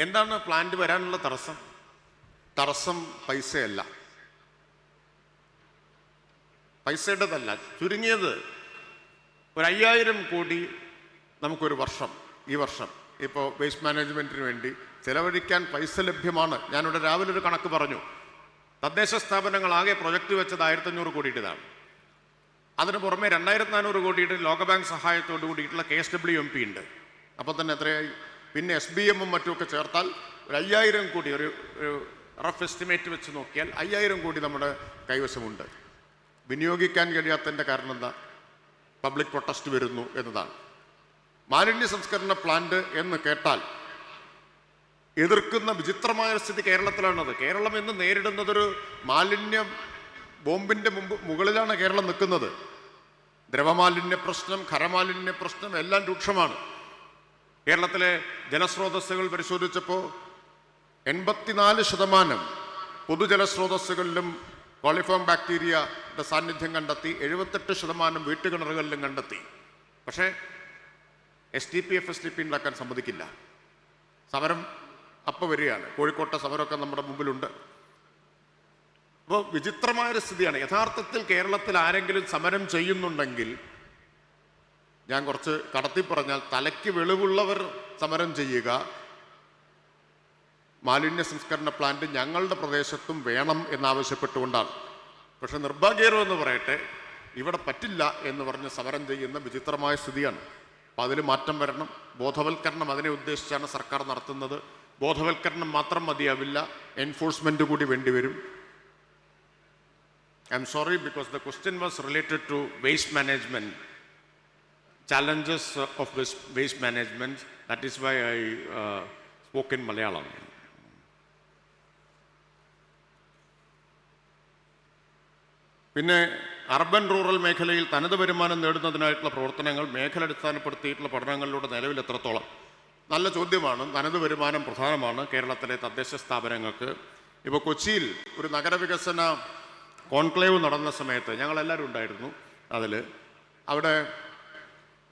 എന്താണ് പ്ലാന്റ് വരാനുള്ള തടസ്സം? തടസ്സം പൈസയല്ല, പൈസയുടേതല്ല. ചുരുങ്ങിയത് ഒരു 5000 കോടി നമുക്കൊരു വർഷം, ഈ വർഷം ഇപ്പോൾ വേസ്റ്റ് മാനേജ്മെൻറ്റിന് വേണ്ടി ചെലവഴിക്കാൻ പൈസ ലഭ്യമാണ്. ഞാനിവിടെ രാവിലെ ഒരു കണക്ക് പറഞ്ഞു. തദ്ദേശ സ്ഥാപനങ്ങൾ ആകെ പ്രൊജക്റ്റ് വെച്ചത് 1500 കോടിയുടേതാണ്. അതിന് പുറമെ 2400 കോടിയുടെ ലോകബാങ്ക് സഹായത്തോടു കൂടിയിട്ടുള്ള KSWMP ഉണ്ട്. അപ്പോൾ തന്നെ എത്രയായി? പിന്നെ SBM മറ്റുമൊക്കെ ചേർത്താൽ ഒരു 5000 കോടി, ഒരു റഫ് എസ്റ്റിമേറ്റ് വെച്ച് നോക്കിയാൽ 5000 കോടി നമ്മുടെ കൈവശമുണ്ട്. വിനിയോഗിക്കാൻ കഴിയാത്തതിൻ്റെ കാരണം എന്താ? പബ്ലിക് പ്രൊട്ടസ്റ്റ് വരുന്നു എന്നതാണ്. മാലിന്യ സംസ്കരണ പ്ലാന്റ് എന്ന് കേട്ടാൽ എതിർക്കുന്ന വിചിത്രമായ സ്ഥിതി കേരളത്തിലാണത്. കേരളം ഇന്ന് നേരിടുന്നതൊരു മാലിന്യ ബോംബിൻ്റെ മുകളിലാണ് കേരളം നിൽക്കുന്നത്. ദ്രവമാലിന്യ പ്രശ്നം, ഖരമാലിന്യ പ്രശ്നം എല്ലാം രൂക്ഷമാണ്. കേരളത്തിലെ ജലസ്രോതസ്സുകൾ പരിശോധിച്ചപ്പോൾ 84% പൊതുജലസ്രോതസ്സുകളിലും കോളിഫോം ബാക്ടീരിയയുടെ സാന്നിധ്യം കണ്ടെത്തി. 78% വീട്ടുകിണറുകളിലും കണ്ടെത്തി. പക്ഷേ STP FSTP ഉണ്ടാക്കാൻ സമ്മതിക്കില്ല. സമരം അപ്പോൾ വരികയാണ്. കോഴിക്കോട്ടെ സമരമൊക്കെ നമ്മുടെ മുമ്പിലുണ്ട്. അപ്പോൾ വിചിത്രമായൊരു സ്ഥിതിയാണ്. യഥാർത്ഥത്തിൽ കേരളത്തിൽ ആരെങ്കിലും സമരം ചെയ്യുന്നുണ്ടെങ്കിൽ, ഞാൻ കുറച്ച് കടത്തി പറഞ്ഞാൽ, തലയ്ക്ക് വെളിവുള്ളവർ സമരം ചെയ്യുക. മാലിന്യ സംസ്കരണ പ്ലാന്റ് ഞങ്ങളുടെ പ്രദേശത്തും വേണം എന്നാവശ്യപ്പെട്ടുകൊണ്ടാണ്. പക്ഷെ നിർഭാഗ്യകരമെന്ന് പറയട്ടെ, ഇവിടെ പറ്റില്ല എന്ന് പറഞ്ഞ് സമരം ചെയ്യുന്ന വിചിത്രമായ സ്ഥിതിയാണ്. അപ്പോൾ അതിൽ മാറ്റം വരണം. ബോധവൽക്കരണം അതിനെ ഉദ്ദേശിച്ചാണ് സർക്കാർ നടത്തുന്നത്. ബോധവൽക്കരണം മാത്രം മതിയാവില്ല, എൻഫോഴ്സ്മെൻറ്റ് കൂടി വേണ്ടിവരും. I'm sorry, because the question was related to waste management, challenges of this waste management. That is why I spoke in Malayalam. പിന്നെ അർബൻ റൂറൽ മേഖലയിൽ തനത് വരുമാനം നേടുന്നതിനായിട്ടുള്ള പ്രവർത്തനങ്ങൾ മേഖല അടിസ്ഥാനപ്പെടുത്തിയിട്ടുള്ള പഠനങ്ങളിലൂടെ നിലവിൽ എത്രത്തോളം? നല്ല ചോദ്യമാണ്. തനത് വരുമാനം പ്രധാനമാണ് കേരളത്തിലെ തദ്ദേശ സ്ഥാപനങ്ങൾക്ക്. ഇപ്പോൾ കൊച്ചിയിൽ ഒരു നഗരവികസന കോൺക്ലേവ് നടന്ന സമയത്ത് ഞങ്ങളെല്ലാവരും ഉണ്ടായിരുന്നു. അവിടെ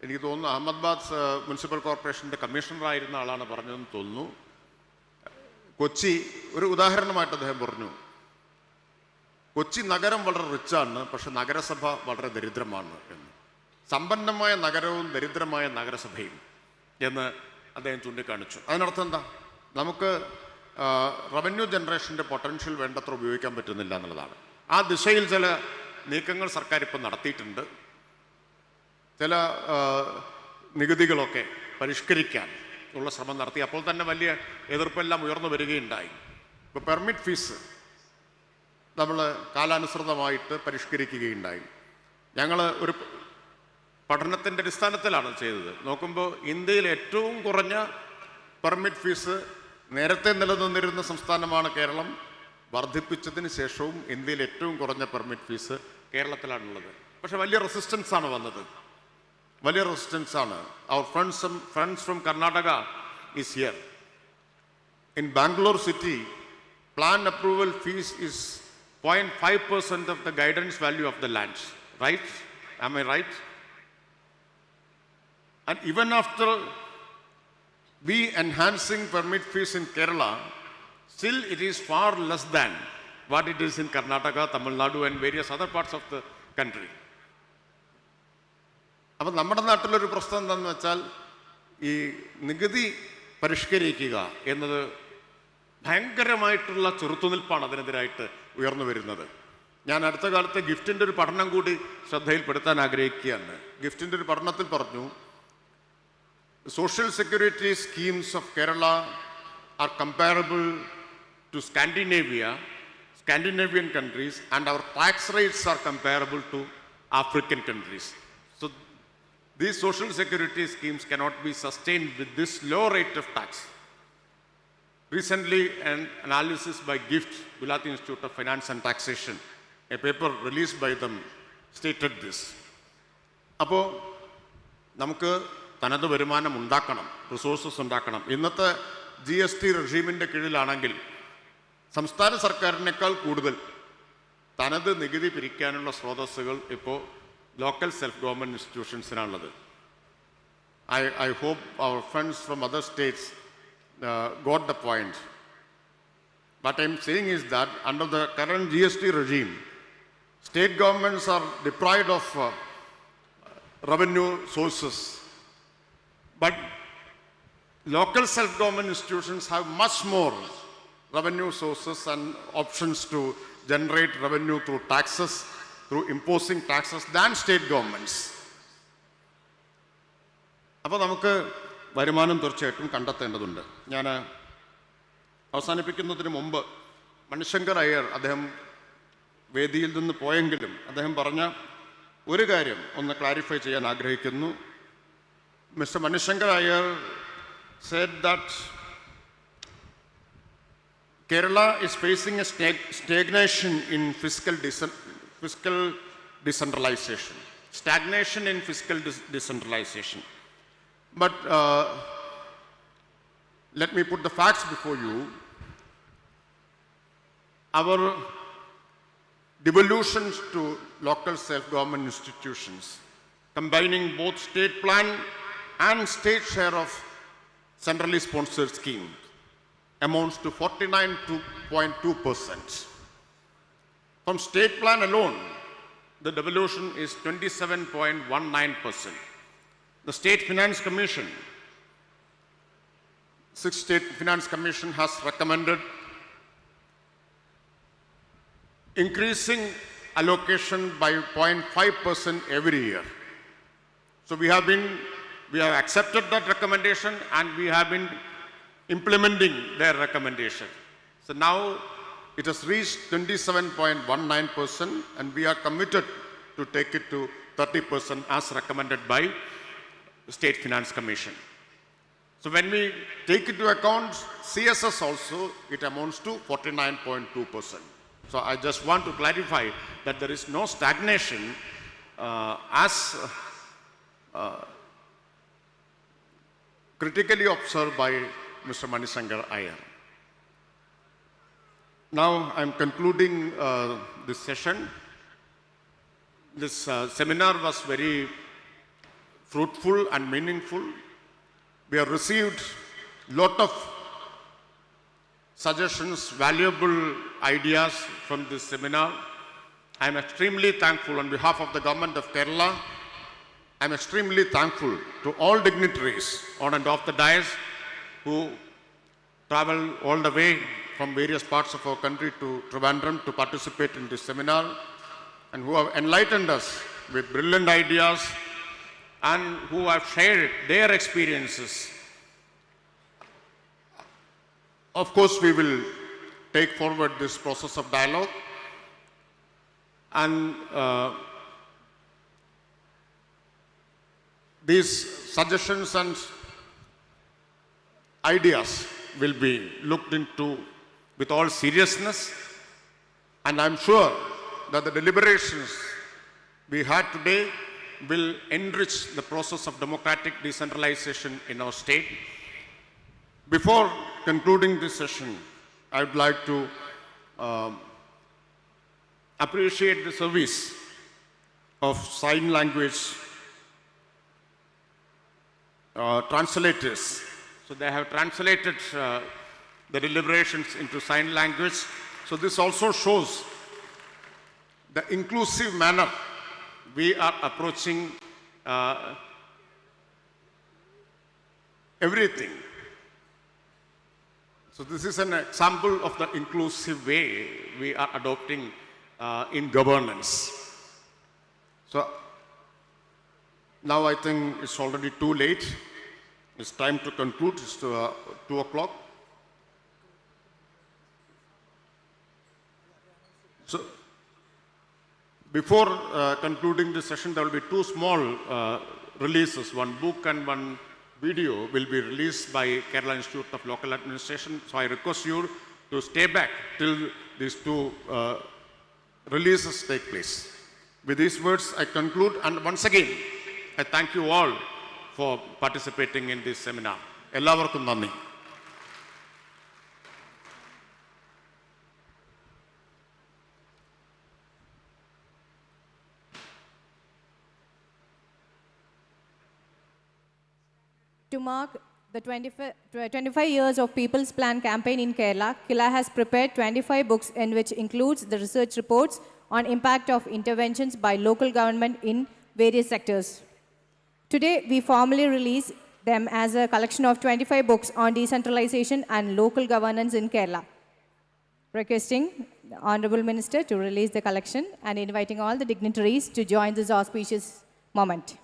എനിക്ക് തോന്നുന്നു അഹമ്മദാബാദ് മുനിസിപ്പൽ കോർപ്പറേഷൻ്റെ കമ്മീഷണറായിരുന്ന ആളാണ് പറഞ്ഞതെന്ന് തോന്നുന്നു. കൊച്ചി ഒരു ഉദാഹരണമായിട്ട് അദ്ദേഹം പറഞ്ഞു, കൊച്ചി നഗരം വളരെ റിച്ചാണ്, പക്ഷെ നഗരസഭ വളരെ ദരിദ്രമാണ് എന്ന്. സമ്പന്നമായ നഗരവും ദരിദ്രമായ നഗരസഭയും എന്ന് അദ്ദേഹം ചൂണ്ടിക്കാണിച്ചു. അതിനർത്ഥം എന്താ? നമുക്ക് റവന്യൂ ജനറേഷൻ്റെ പൊട്ടൻഷ്യൽ വേണ്ടത്ര ഉപയോഗിക്കാൻ പറ്റുന്നില്ല എന്നുള്ളതാണ്. ആ ദിശയിൽ ചില നീക്കങ്ങൾ സർക്കാർ ഇപ്പം നടത്തിയിട്ടുണ്ട്. ചില നികുതികളൊക്കെ പരിഷ്കരിക്കാൻ ഉള്ള ശ്രമം നടത്തി. അപ്പോൾ തന്നെ വലിയ എതിർപ്പെല്ലാം ഉയർന്നു വരികയുണ്ടായി. ഇപ്പോൾ പെർമിറ്റ് ഫീസ് നമ്മൾ കാലാനുസൃതമായിട്ട് പരിഷ്കരിക്കുകയുണ്ടായി. ഞങ്ങൾ ഒരു പഠനത്തിൻ്റെ അടിസ്ഥാനത്തിലാണ് ചെയ്തത്. നോക്കുമ്പോൾ ഇന്ത്യയിൽ ഏറ്റവും കുറഞ്ഞ പെർമിറ്റ് ഫീസ് നേരത്തെ നിലനിന്നിരുന്ന സംസ്ഥാനമാണ് കേരളം. വർദ്ധിപ്പിച്ചതിന് ശേഷവും ഇന്ത്യയിൽ ഏറ്റവും കുറഞ്ഞ പെർമിറ്റ് ഫീസ് കേരളത്തിലാണുള്ളത്. പക്ഷെ വലിയ റെസിസ്റ്റൻസ് ആണ് വന്നത്. വലിയ റെസിസ്റ്റൻസ് ആണ്. Our friends from Karnataka is here. In Bangalore city, plan approval fees is 0.5% of the guidance value of the lands. Right? Am I right? And even after we enhancing permit fees in Kerala, still it is far less than what it is in Karnataka, Tamil Nadu and various other parts of the country. അപ്പോൾ നമ്മുടെ നാട്ടിലൊരു പ്രശ്നം എന്താണെന്ന് വെച്ചാൽ ഈ നികുതി പരിഷ്കരിക്കുക എന്നത് ഭയങ്കരമായിട്ടുള്ള ചെറുത്തുനിൽപ്പാണ് അതിനെതിരായിട്ട് ഉയർന്നു വരുന്നത്. ഞാൻ അടുത്ത കാലത്ത് ഗിഫ്റ്റിൻ്റെ ഒരു പഠനം കൂടി ശ്രദ്ധയിൽപ്പെടുത്താൻ ആഗ്രഹിക്കുകയാണ്. ഗിഫ്റ്റിൻ്റെ ഒരു പഠനത്തിൽ പറഞ്ഞു, social security schemes of Kerala are comparable to Scandinavian countries, and our tax rates are comparable to African countries. So these social security schemes cannot be sustained with this low rate of tax. Recently, an analysis by GIFT, Gulati Institute of Finance and Taxation, a paper released by them, stated this. അപ്പോൾ നമുക്ക് തനത് വരുമാനം ഉണ്ടാക്കണം, resources ഉണ്ടാക്കണം. ഇന്നത്തെ GST റെജീമിൻ്റെ കീഴിലാണെങ്കിൽ സംസ്ഥാന സർക്കാരിനേക്കാൾ കൂടുതൽ തനത് നികുതി പിരിക്കാനുള്ള സ്രോതസ്സുകൾ ഇപ്പോൾ ലോക്കൽ സെൽഫ് ഗവൺമെൻറ് ഇൻസ്റ്റിറ്റ്യൂഷൻസിനാണുള്ളത്. I hope our friends from other states got the point. What I'm saying is that under the current GST regime, state governments are deprived of revenue sources. But local self-government institutions have much more revenue sources and options to generate revenue through taxes, through imposing taxes than state governments. അപ്പോൾ നമുക്ക് വരുമാനം തീർച്ചയായിട്ടും കണ്ടെത്തേണ്ടതുണ്ട്. ഞാൻ അവസാനിപ്പിക്കുന്നതിന് മുമ്പ് മണിശങ്കർ അയ്യർ, അദ്ദേഹം വേദിയിൽ നിന്ന് പോയെങ്കിലും അദ്ദേഹം പറഞ്ഞ ഒരു കാര്യം ഒന്ന് ക്ലാരിഫൈ ചെയ്യാൻ ആഗ്രഹിക്കുന്നു. Mr. Manishankar Iyer said that Kerala is facing a stagnation in fiscal decentralization. Stagnation in fiscal decentralization. But let me put the facts before you. Our devolutions to local self-government institutions, combining both state plan and state share of centrally sponsored scheme, amounts to 49.2%. From state plan alone, the devolution is 27.19%. The State Finance Commission, 6th State Finance Commission has recommended increasing allocation by 0.5% every year. So we have accepted that recommendation and we have been implementing their recommendation. So now it has reached 27.19% and we are committed to take it to 30% as recommended by the State Finance Commission. So when we take into account CSS also, it amounts to 49.2%. So I just want to clarify that there is no stagnation as critically observed by Mr. Manishankar Iyer. Now I'm concluding this session. This seminar was very fruitful and meaningful. We have received a lot of suggestions, valuable ideas from this seminar. I am extremely thankful on behalf of the government of Kerala. I am extremely thankful to all dignitaries on and off the dais who travel all the way from various parts of our country to Trivandrum to participate in this seminar and who have enlightened us with brilliant ideas and who have shared their experiences. Of course, we will take forward this process of dialogue and these suggestions and ideas will be looked into with all seriousness, and I'm sure that the deliberations we had today will enrich the process of democratic decentralization in our state. Before concluding this session, I would like to appreciate the service of sign language translators. So they have translated the deliberations into sign language. So this also shows the inclusive manner we are approaching everything. So this is an example of the inclusive way we are adopting in governance. So now I think it's already too late. It's time to conclude. It's 2 o'clock. So before concluding the session, there will be 2 small releases. One book and one video will be released by Kerala Institute of Local Administration. So I request you to stay back till these 2 releases take place. With these words, I conclude, and once again, I thank you all for participating in this seminar. Ellavarkum nanni. To mark the 25 years of People's Plan campaign in Kerala, KILA has prepared 25 books in which includes the research reports on impact of interventions by local government in various sectors. Today, we formally release them as a collection of 25 books on decentralization and local governance in Kerala. Requesting the Honorable Minister to release the collection and inviting all the dignitaries to join this auspicious moment.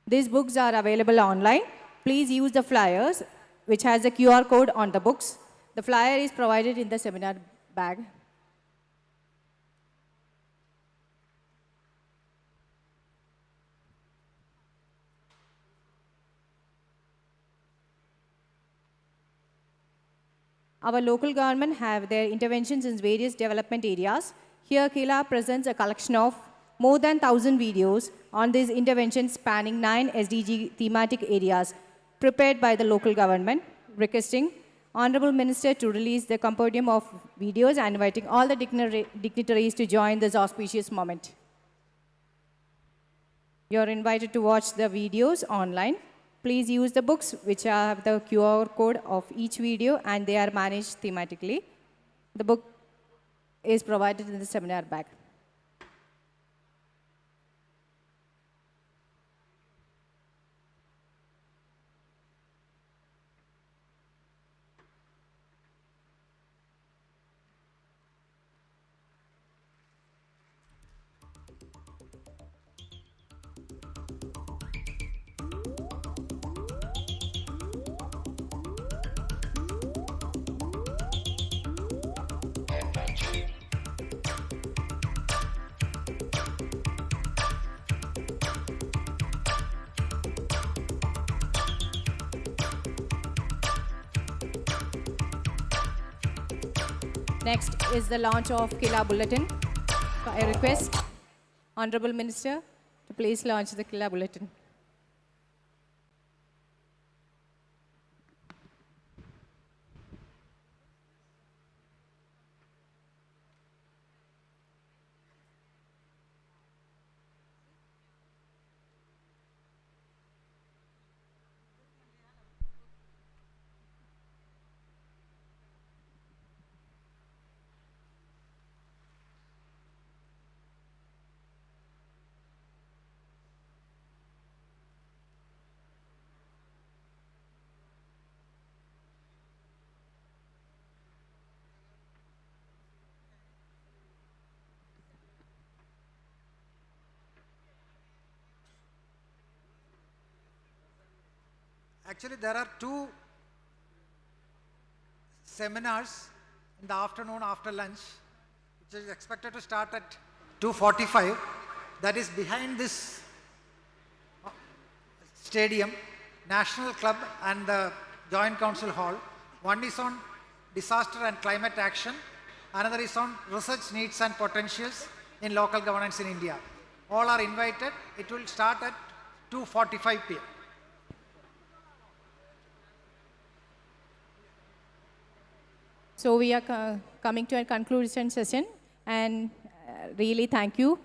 These books are available online. Please use the flyers, which has a QR code on the books. The flyer is provided in the seminar bag. Our local government have their interventions in various development areas. Here, KILA presents a collection of more than 1,000 videos on these interventions spanning 9 SDG thematic areas prepared by the local government, requesting Honorable Minister to release the compendium of videos and inviting all the dignitaries to join this auspicious moment. You are invited to watch the videos online. Please use the books which have the QR code of each video and they are managed thematically. The book is provided in the seminar bag. Next is the launch of KILA Bulletin. So I request Honorable Minister to please launch the KILA Bulletin. Actually, there are 2 seminars in the afternoon after lunch, which is expected to start at 2:45. That is behind this stadium, National Club and the Joint Council Hall. One is on disaster and climate action. Another is on research needs and potentials in local governance in India. All are invited. It will start at 2:45 p.m. So we are coming to a conclusion session, and really thank you